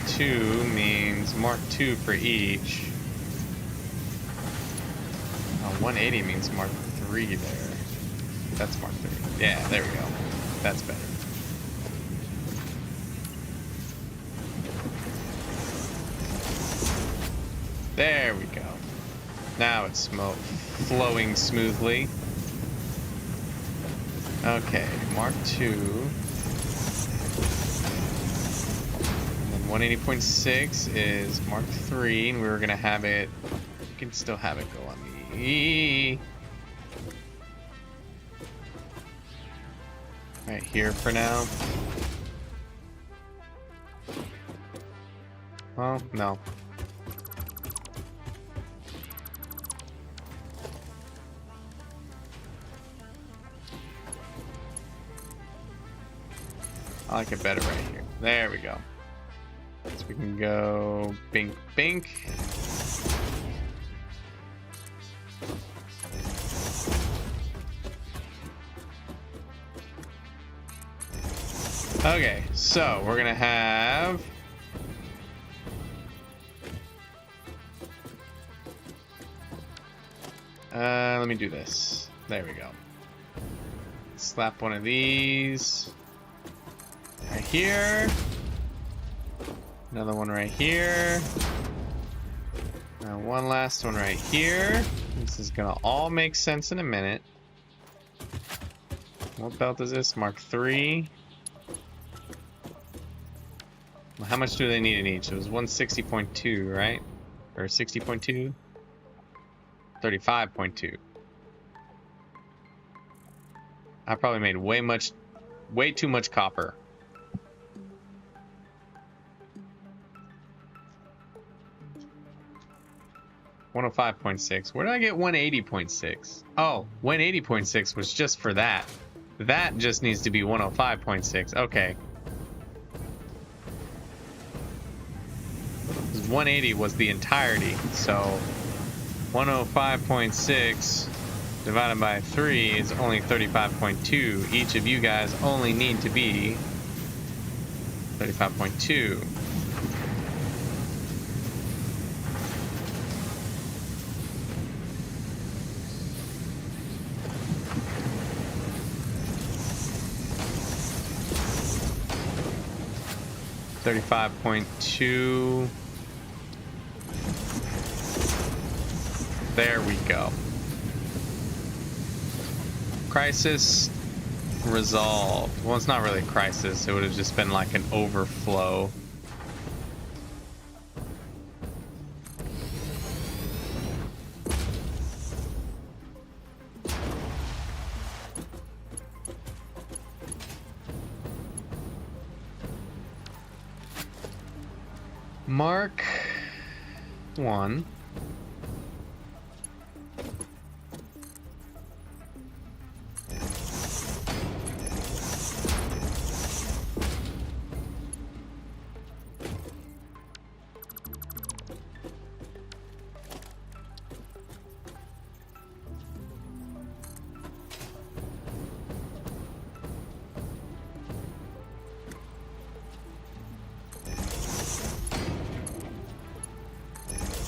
.2 means Mark II for each. 180 means Mark III there. That's Mark III. Yeah, there we go. That's better. There we go. Now it's flowing smoothly. Okay, Mark II. And then 180.6 is Mark III, and we were gonna have it. We can still have it go on the right here for now. Well, no. I like it better right here. There we go. So we can go bink bink. Okay, so we're gonna have let me do this. There we go. Slap one of these right here. Another one right here. And one last one right here. This is gonna all make sense in a minute. What belt is this? Mark III. How much do they need in each? It was 160.2, right? Or 60.2? 35.2. I probably made way too much copper. $105.6. Where did I get 180.6? Oh, 180.6 was just for that. That just needs to be 105.6. Okay. 180 was the entirety, so 105.6 divided by 3 is only 35.2. Each of you guys only need to be 35.2. .2. There we go. Crisis resolved. Well, it's not really a crisis. It would have just been like an overflow. Mark 1.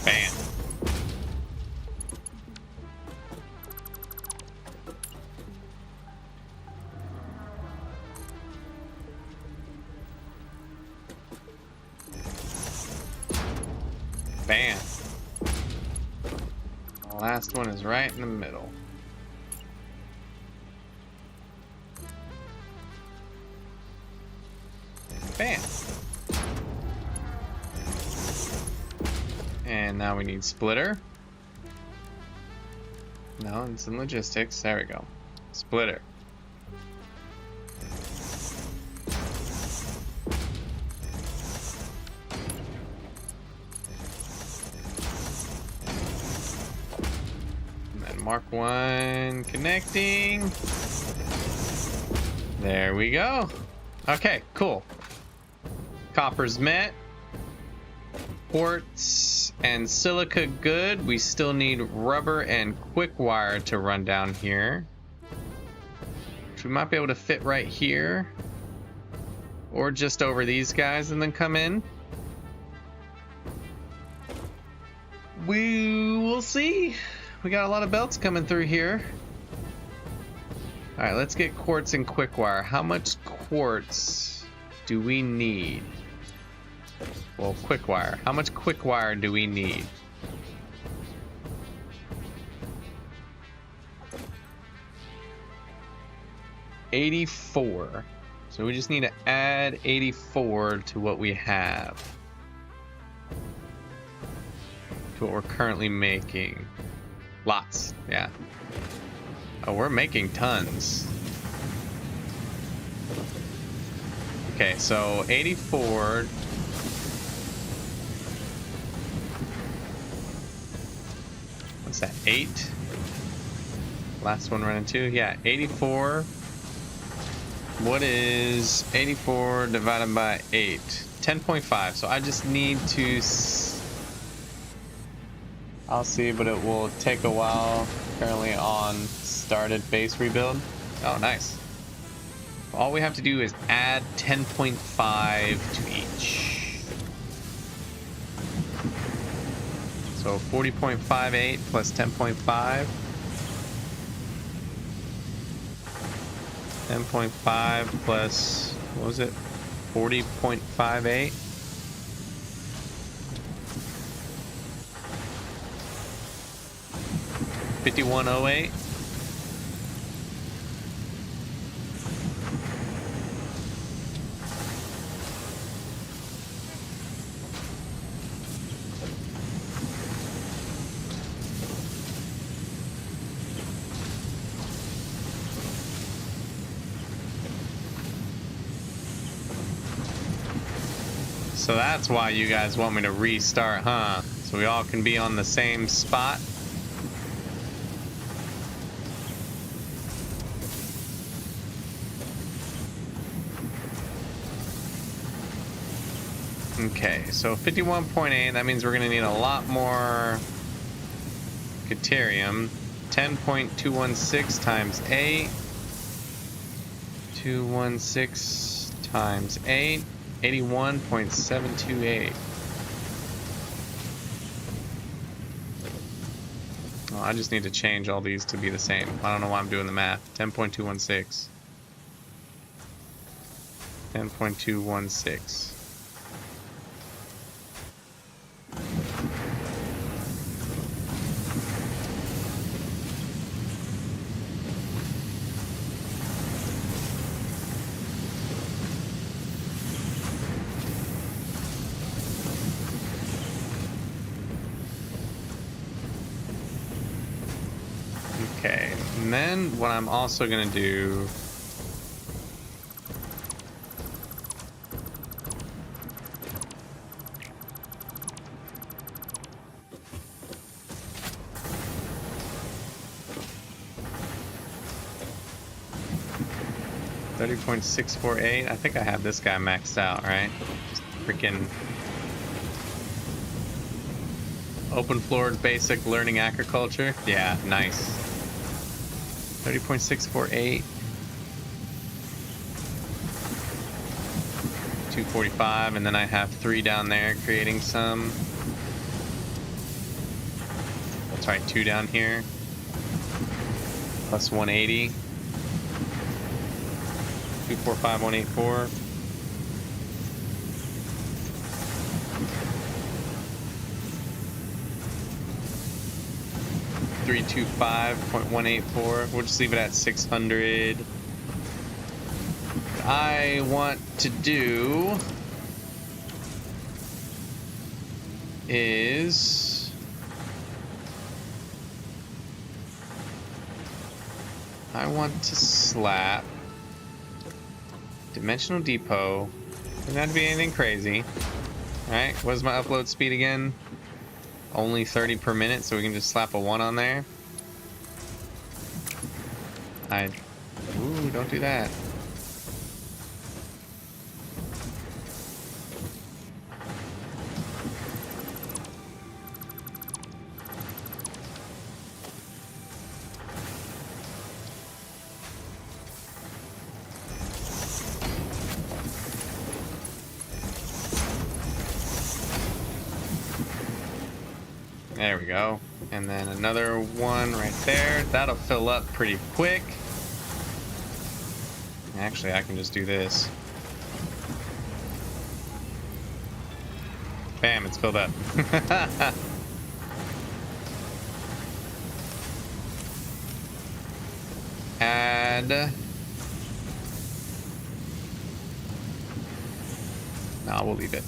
Bam. Bam. The last one is right in the middle. Bam. And now we need splitter. No, it's in logistics. There we go. Splitter. And then Mark 1 connecting. There we go. Okay, cool. Copper's met. Quartz and silica good. We still need rubber and quick wire to run down here, which we might be able to fit right here or just over these guys and then come in. We will see. We got a lot of belts coming through here. All right, let's get quartz and quick wire. How much quartz do we need? Well, quick wire. How much quick wire do we need? $84. So we just need to add 84 to what we have. To what we're currently making. Lots, yeah. Oh, we're making tons. Okay, so 84. What's that, 8? Last one running 2? Yeah, 84. What is 84 divided by 8? 10.5. So I just need to... I'll see, but it will take a while. Currently on started base rebuild. Oh, nice. All we have to do is add 10.5 to each. So 40.58 plus 10.5. 10.5 plus, what was it? 40.58. $51.08. So that's why you guys want me to restart, huh? So we all can be on the same spot? Okay, so 51.8, that means we're gonna need a lot more Deuterium. 10.216 times 8. 216 times 8. 81.728. Well, I just need to change all these to be the same. I don't know why I'm doing the math. 10.216. 10.216. Okay, and then what I'm also gonna do $30.648. I think I have this guy maxed out, right? Just freaking open floored basic learning agriculture. Yeah, nice. 30.648. 245, and then I have 3 down there creating some. That's right, 2 down here. Plus 180. 245, 184. $325.184. We'll just leave it at 600. I want to do is I want to slap Dimensional Depot. Doesn't have to be anything crazy. Alright, what is my upload speed again? Only 30 per minute, so we can just slap a 1 on there. Ooh, don't do that. There we go. And then another 1 right there. That'll fill up pretty quick. Actually, I can just do this. Bam, it's filled up. Add. No, we'll leave it.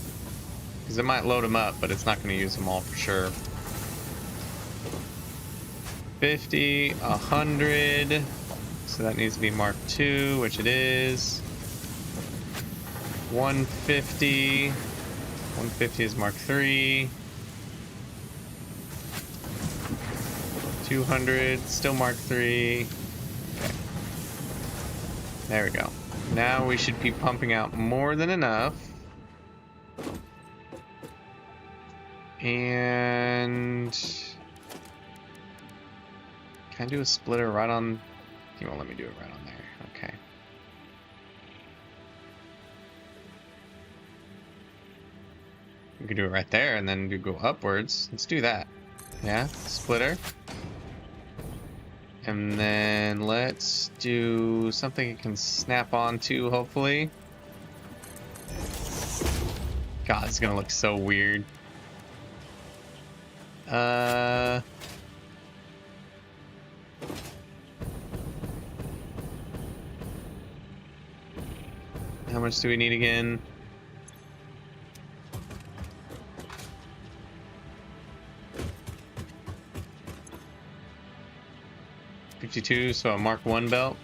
Because it might load them up, but it's not going to use them all for sure. 50, 100. So that needs to be Mark II, which it is. 150. 150 is Mark III. 200, still Mark III. Okay. There we go. Now we should be pumping out more than enough. And can I do a splitter right on? You won't let me do it right on there. Okay. We can do it right there and then go upwards. Let's do that. Yeah, splitter. And then let's do something it can snap onto, hopefully. God, it's gonna look so weird. How much do we need again? $52, so a Mark I belt.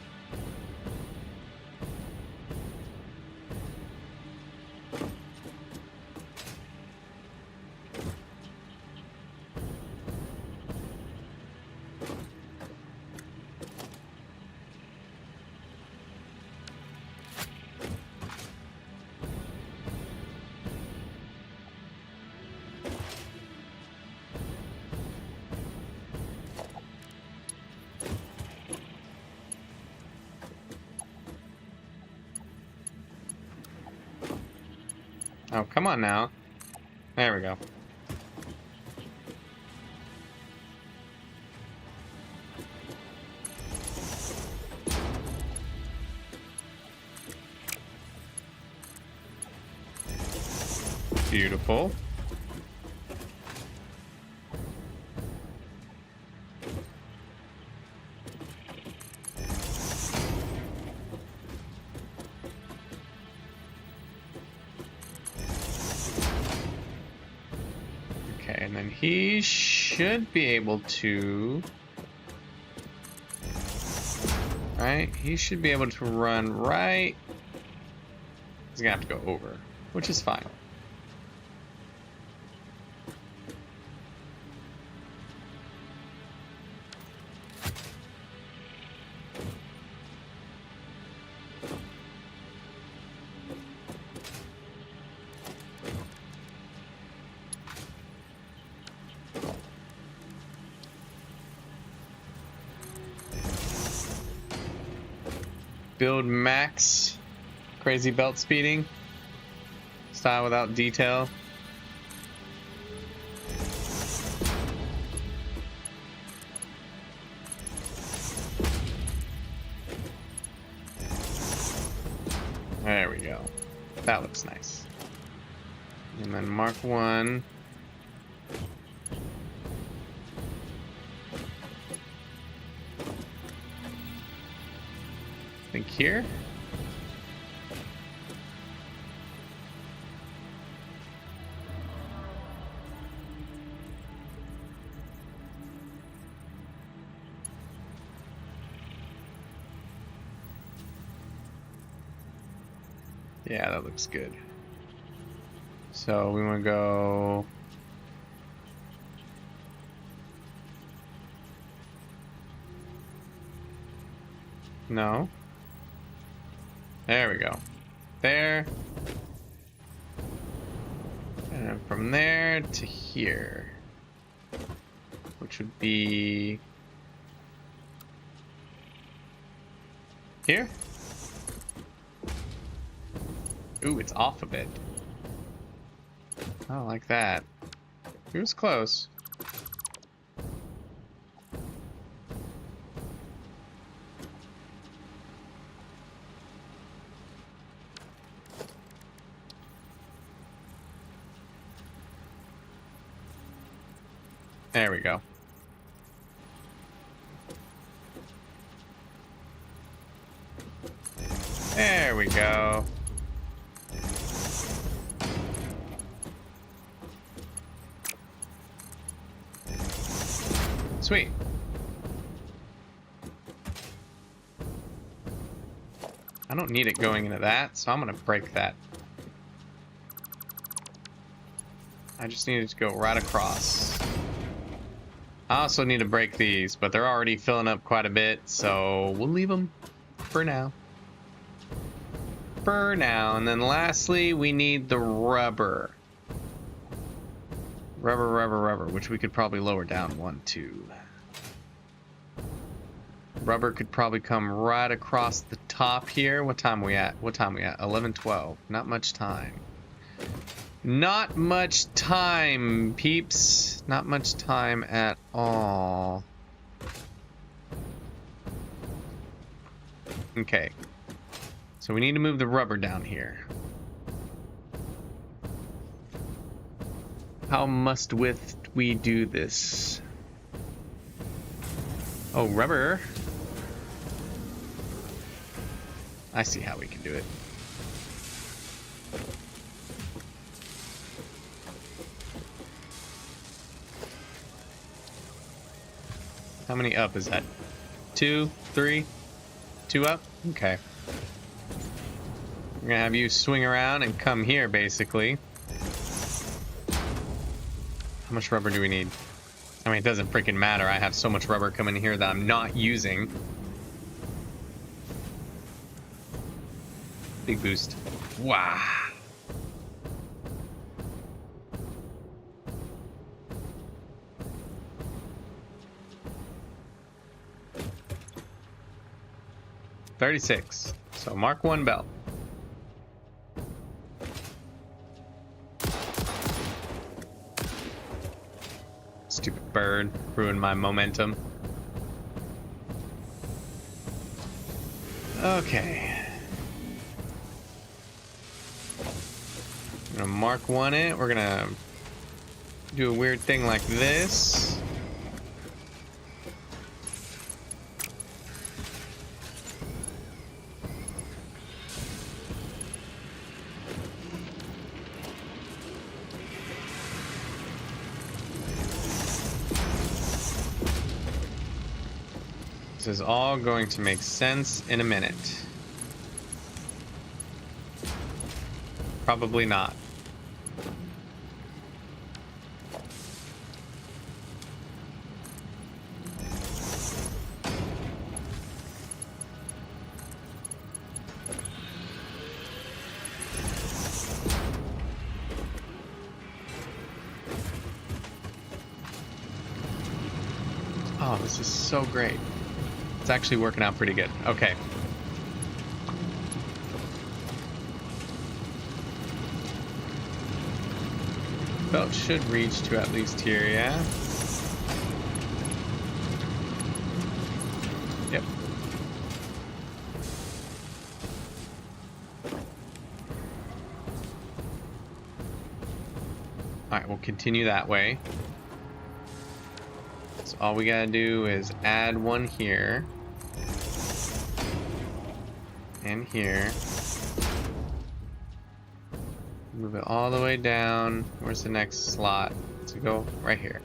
Oh, come on now. There we go. Beautiful. Okay, and then he should be able to... Right? He should be able to run right... He's gonna have to go over, which is fine. Build max crazy belt speeding style without detail. There we go. That looks nice. And then Mark 1. I think here. Yeah, that looks good. So we want to go... No. There we go. There. And then from there to here. Which would be... here? Ooh, it's off a bit. I don't like that. It was close. There we go. There we go. Sweet. I don't need it going into that, so I'm gonna break that. I just need it to go right across. I also need to break these, but they're already filling up quite a bit, so we'll leave them for now. For now. And then lastly, we need the rubber. Rubber, which we could probably lower down 1, 2. Rubber could probably come right across the top here. What time are we at? 11:12. Not much time. Not much time, peeps. Not much time at all. Okay. So we need to move the rubber down here. How must we do this? Oh, rubber. I see how we can do it. How many up is that? 2, 3, 2 up? Okay. We're gonna have you swing around and come here, basically. How much rubber do we need? I mean, it doesn't freaking matter. I have so much rubber coming here that I'm not using. Big boost. Wow. $36. So Mark 1 belt. Stupid bird ruined my momentum. Okay. I'm gonna mark one it. We're gonna do a weird thing like this. This is all going to make sense in a minute. Probably not. Oh, this is so great. It's actually working out pretty good. Okay. Belt should reach to at least here, yeah? Yep. Alright, we'll continue that way. So all we gotta do is add one here. And here. Move it all the way down. Where's the next slot? To go right here.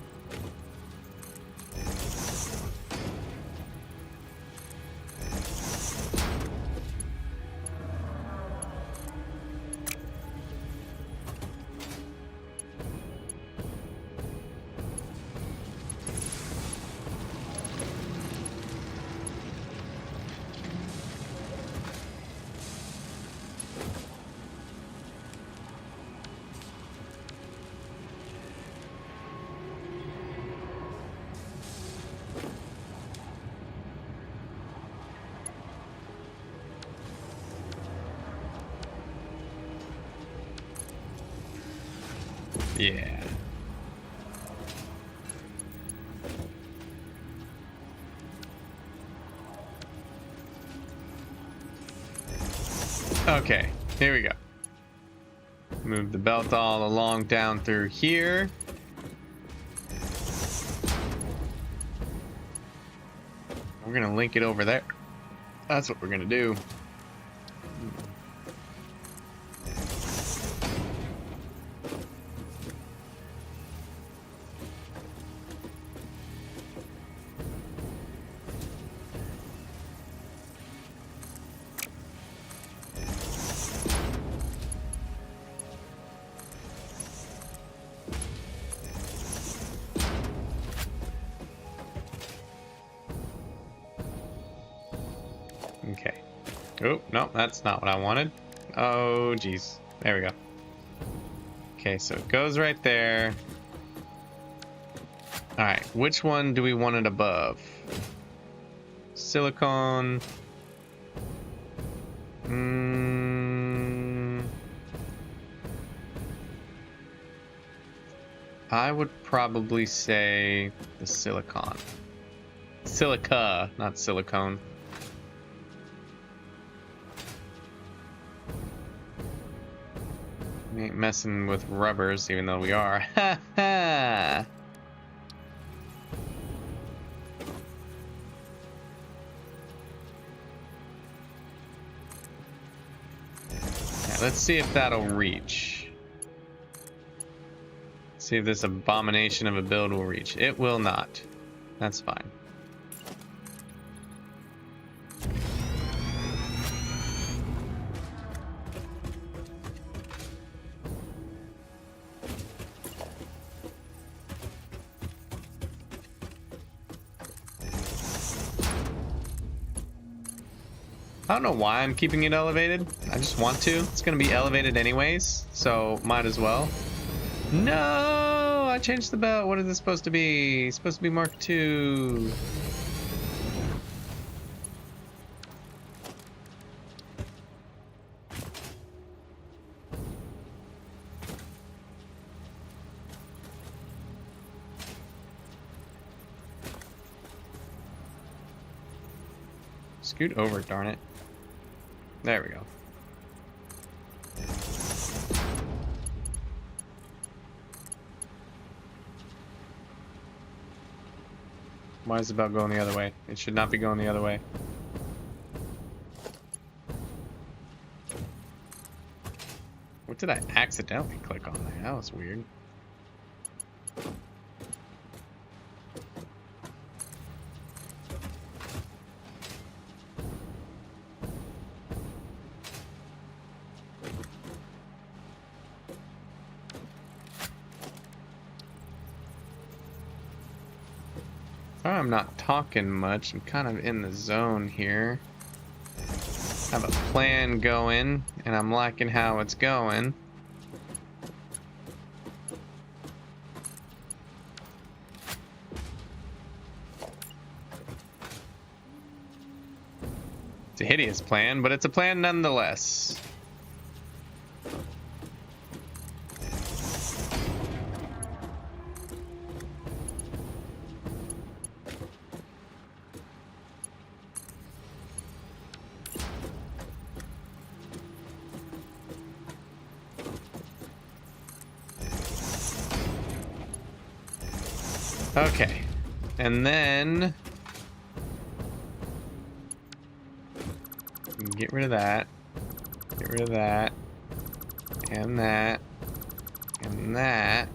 Yeah. Okay, here we go. Move the belt all along down through here. We're gonna link it over there. That's what we're gonna do. Okay. Oh, no, that's not what I wanted. Oh, geez. There we go. Okay, so it goes right there. Alright, which one do we want it above? Silicone. I would probably say the silicone. Silica, not silicone. We ain't messing with rubbers, even though we are. Ha ha! Yeah, let's see if that'll reach. See if this abomination of a build will reach. It will not. That's fine. I don't know why I'm keeping it elevated. I just want to. It's going to be elevated anyways, so might as well. No! I changed the belt. What is this supposed to be? It's supposed to be Mark II. Scoot over, darn it. There we go. Why is the belt going the other way? It should not be going the other way. What did I accidentally click on there? That was weird. I'm not talking much. I'm kind of in the zone here. I have a plan going, and I'm liking how it's going. It's a hideous plan, but it's a plan nonetheless. Okay, and then get rid of that, get rid of that, and that, and that.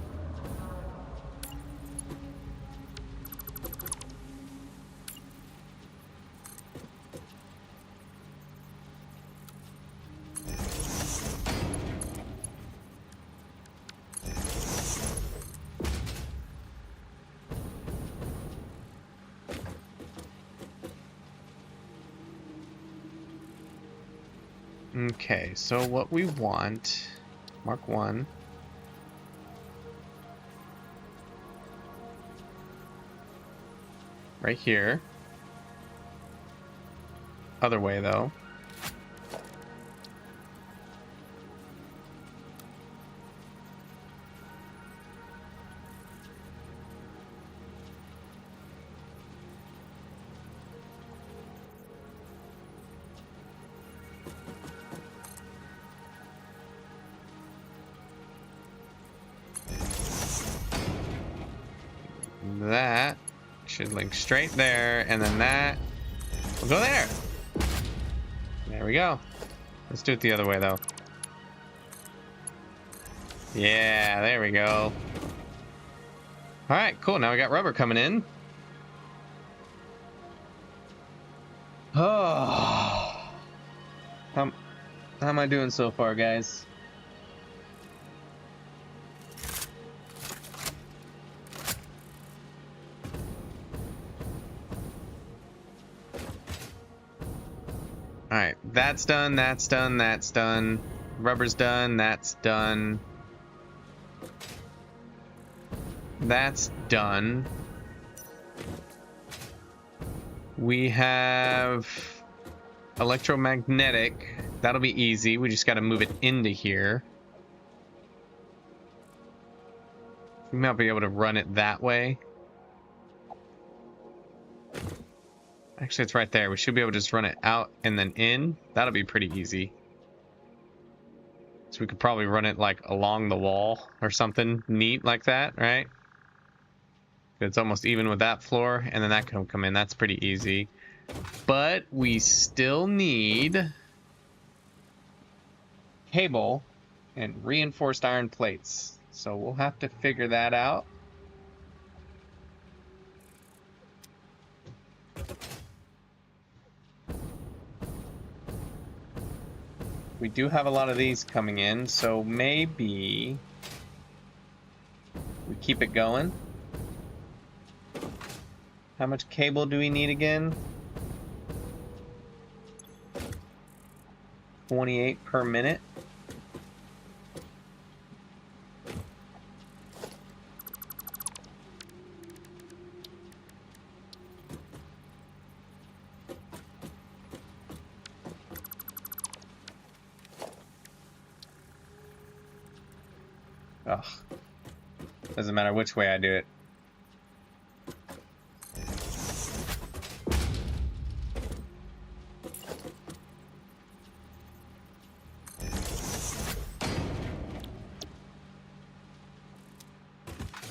Okay, so what we want, Mark 1. Right here. Other way though. That should link straight there, and then that will go there. There we go. Let's do it the other way though. Yeah, there we go. All right, cool. Now we got rubber coming in. Oh, how am I doing so far, guys? Alright, that's done, that's done, that's done. Rubber's done, that's done. That's done. We have electromagnetic. That'll be easy. We just got to move it into here. We might be able to run it that way. Actually, it's right there. We should be able to just run it out and then in. That'll be pretty easy. So we could probably run it like along the wall or something neat like that, right? It's almost even with that floor, and then that can come in. That's pretty easy. But we still need cable and reinforced iron plates. So we'll have to figure that out. We do have a lot of these coming in, so maybe we keep it going. How much cable do we need again? 28 per minute. Ugh. Doesn't matter which way I do it.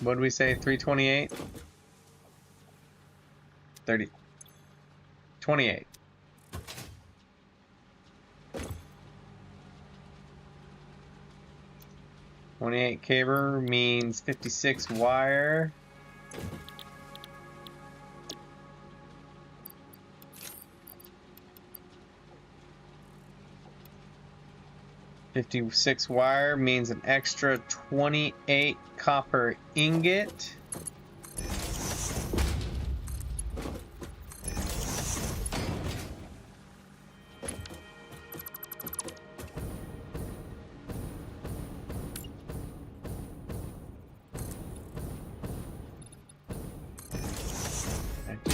What did we say? 328? 30. 28. .28 cable means 56 wire. .56 wire means an extra 28 copper ingot.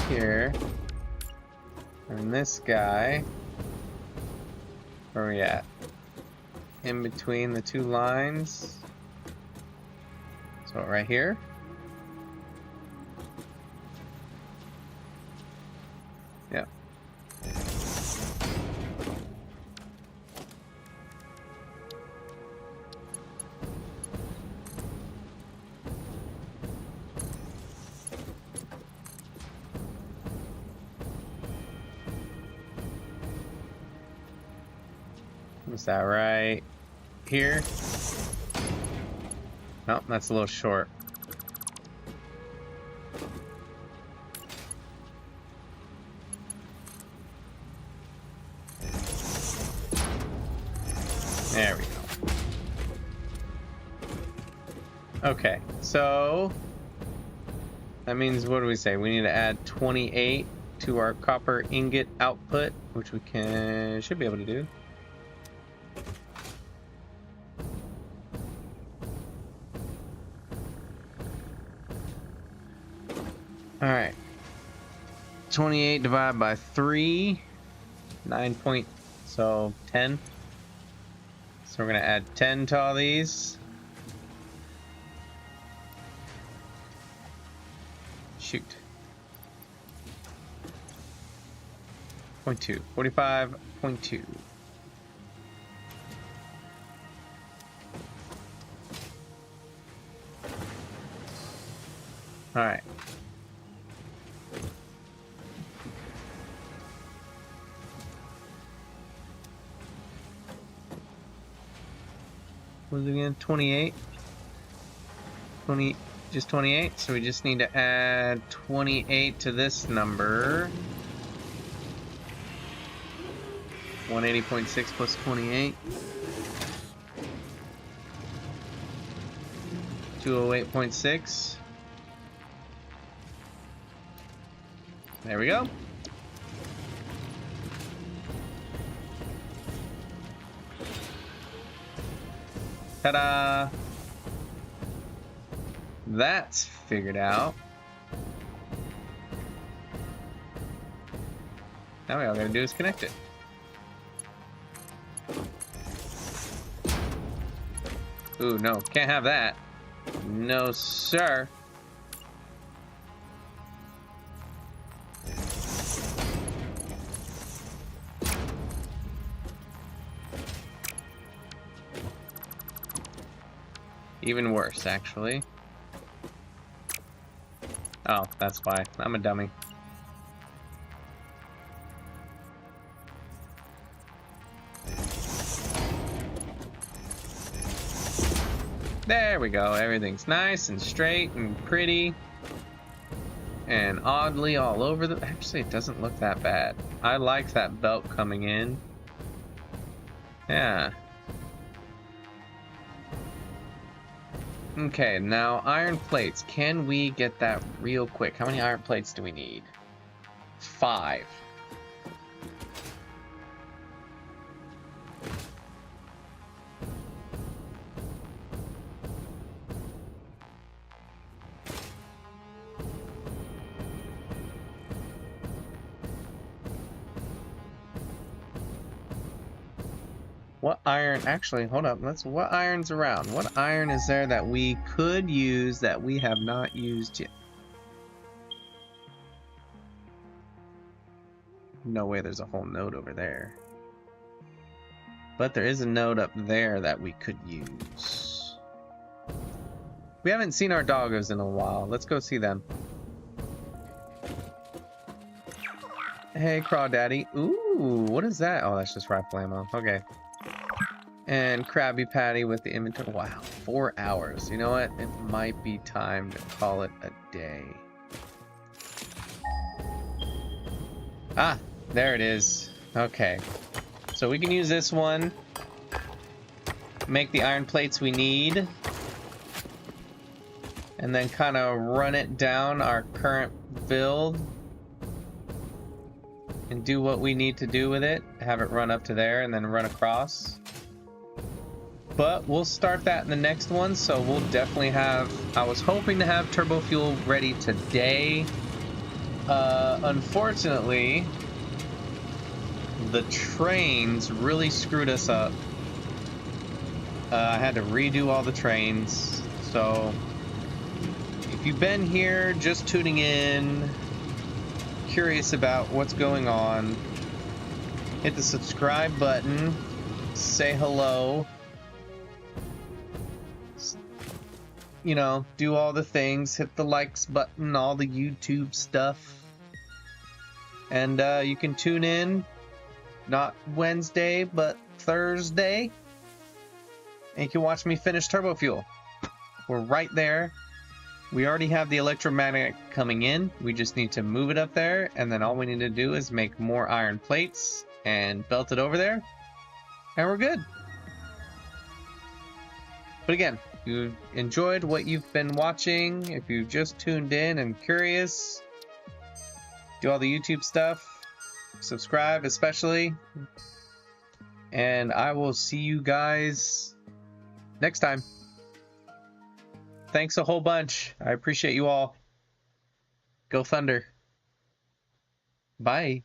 Here, and this guy, where are we at? In between the two lines. So right here. Yeah. Is that right here? Nope, that's a little short. There we go. Okay, so that means, what do we say? We need to add 28 to our copper ingot output, which we should be able to do. All right, 28 divided by 3, 9 point, so 10. So we're gonna add 10 to all these. Shoot. 0.2, 45.2. All right. What was it again? 28? 20, just 28? So we just need to add 28 to this number. 180.6 plus 28. 208.6. There we go. Ta-da! That's figured out. Now all we gotta do is connect it. Ooh, no, can't have that. No, sir. Even worse, actually. Oh, that's why. I'm a dummy. There we go. Everything's nice and straight and pretty. And oddly all over the... Actually, it doesn't look that bad. I like that belt coming in. Yeah. Okay, now iron plates. Can we get that real quick? How many iron plates do we need? 5. What iron? Actually, hold up. What iron's around? What iron is there that we could use that we have not used yet? No way there's a whole node over there. But there is a node up there that we could use. We haven't seen our doggos in a while. Let's go see them. Hey, Crawdaddy. Ooh, what is that? Oh, that's just rifle ammo. Okay. And Krabby Patty with the inventory. Wow, 4 hours. You know what? It might be time to call it a day. Ah, there it is. Okay. So we can use this one. Make the iron plates we need. And then kind of run it down our current build. And do what we need to do with it. Have it run up to there and then run across. But we'll start that in the next one, so we'll definitely have... I was hoping to have turbo fuel ready today. Unfortunately, the trains really screwed us up. I had to redo all the trains, so... If you've been here, just tuning in, curious about what's going on, hit the subscribe button, say hello, you know, do all the things, hit the likes button, all the YouTube stuff, and you can tune in, not Wednesday, but Thursday, and you can watch me finish Turbo Fuel. We're right there. We already have the electromagnetic coming in. We just need to move it up there, and then all we need to do is make more iron plates and belt it over there, and we're good. But again, if you enjoyed what you've been watching, if you just tuned in and curious, do all the YouTube stuff, subscribe especially, and I will see you guys next time. Thanks a whole bunch. I appreciate you all. Go Thunder. Bye.